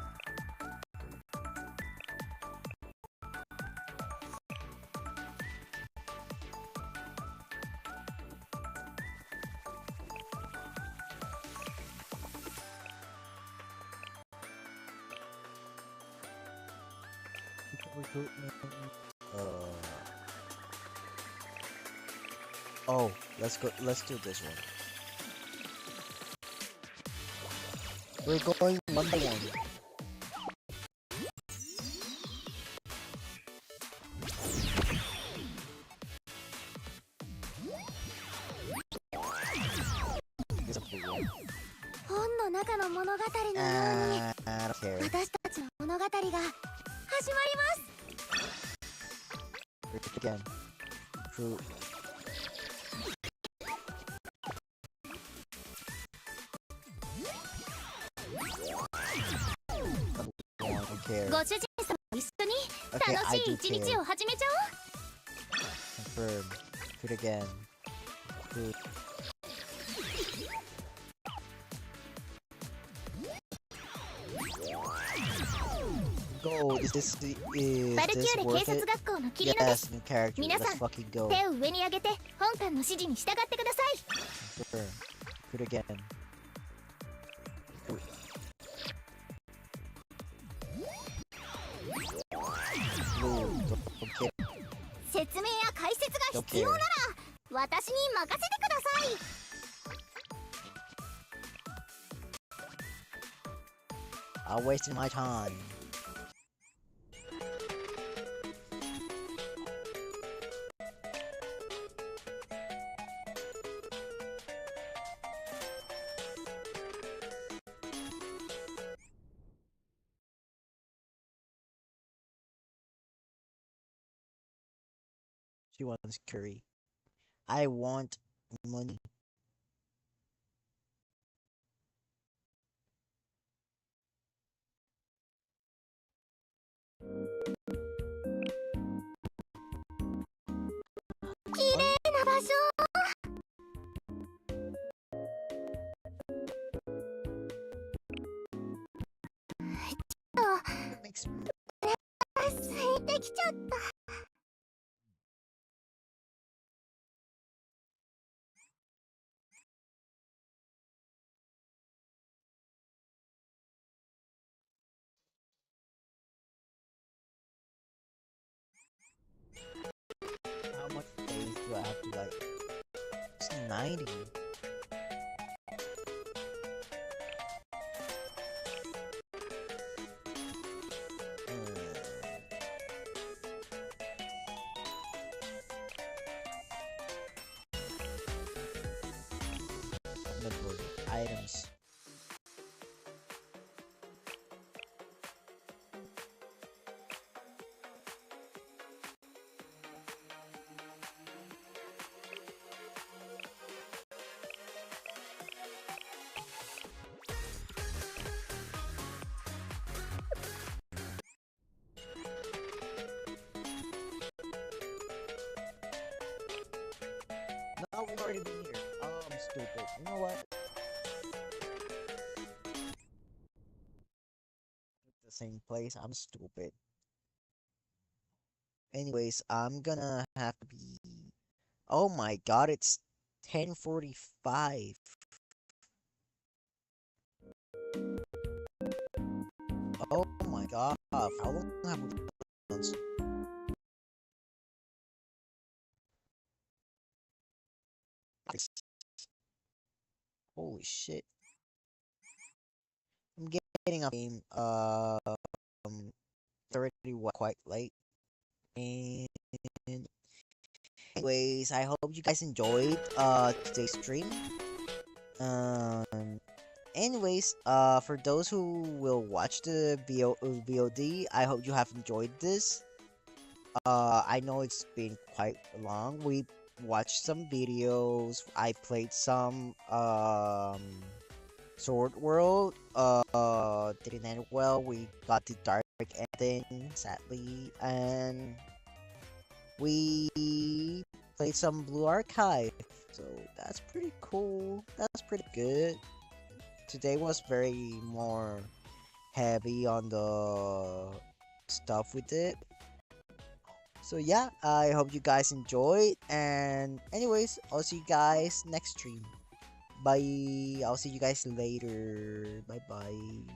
Recruitment. Oh, let's go. Let's do this one. We're going one by one. This is a big one. 本の中の物語のように I don't care. 私たちの物語が始まります Again. Recruit. I don't care. ご主人様と一緒に Okay, 楽 I しい do 一日 care. を始めちゃおう Confirm. Recruit again. Recruit. Go. Is this バルキュー this レ警 worth 察 it? 学校のキリノです Yes, new character. 皆 Let's さん fucking go. 手を上に上げて本官の指示に従ってください Confirm. Recruit again. Recruit. Blue. Don't care. 説明や解説が Don't 必要 care. なら私に任せてください I'm wasting my time. She wants curry. I want money. Makes me 空いてきちゃった how much days do I have to like? It's 90. Inventory items. No, we've already been here. Oh, I'm stupid. You know what? The same place. I'm stupid. Anyways, I'm gonna have to be. Oh my god, it's 10:45. Oh my god, how long have we done? Holy shit. I'm getting up game 30 quite late. And anyways, I hope you guys enjoyed today's stream. Um, anyways, for those who will watch the VOD, I hope you have enjoyed this. I know it's been quite long. We watched some videos. I played some Sword World. Didn't end well. We got the dark ending, sadly, and we played some Blue Archive. So that's pretty cool. That's pretty good. Today was very more heavy on the stuff we did. So yeah, I hope you guys enjoyed. And anyways, I'll see you guys next stream. Bye. I'll see you guys later. Bye bye.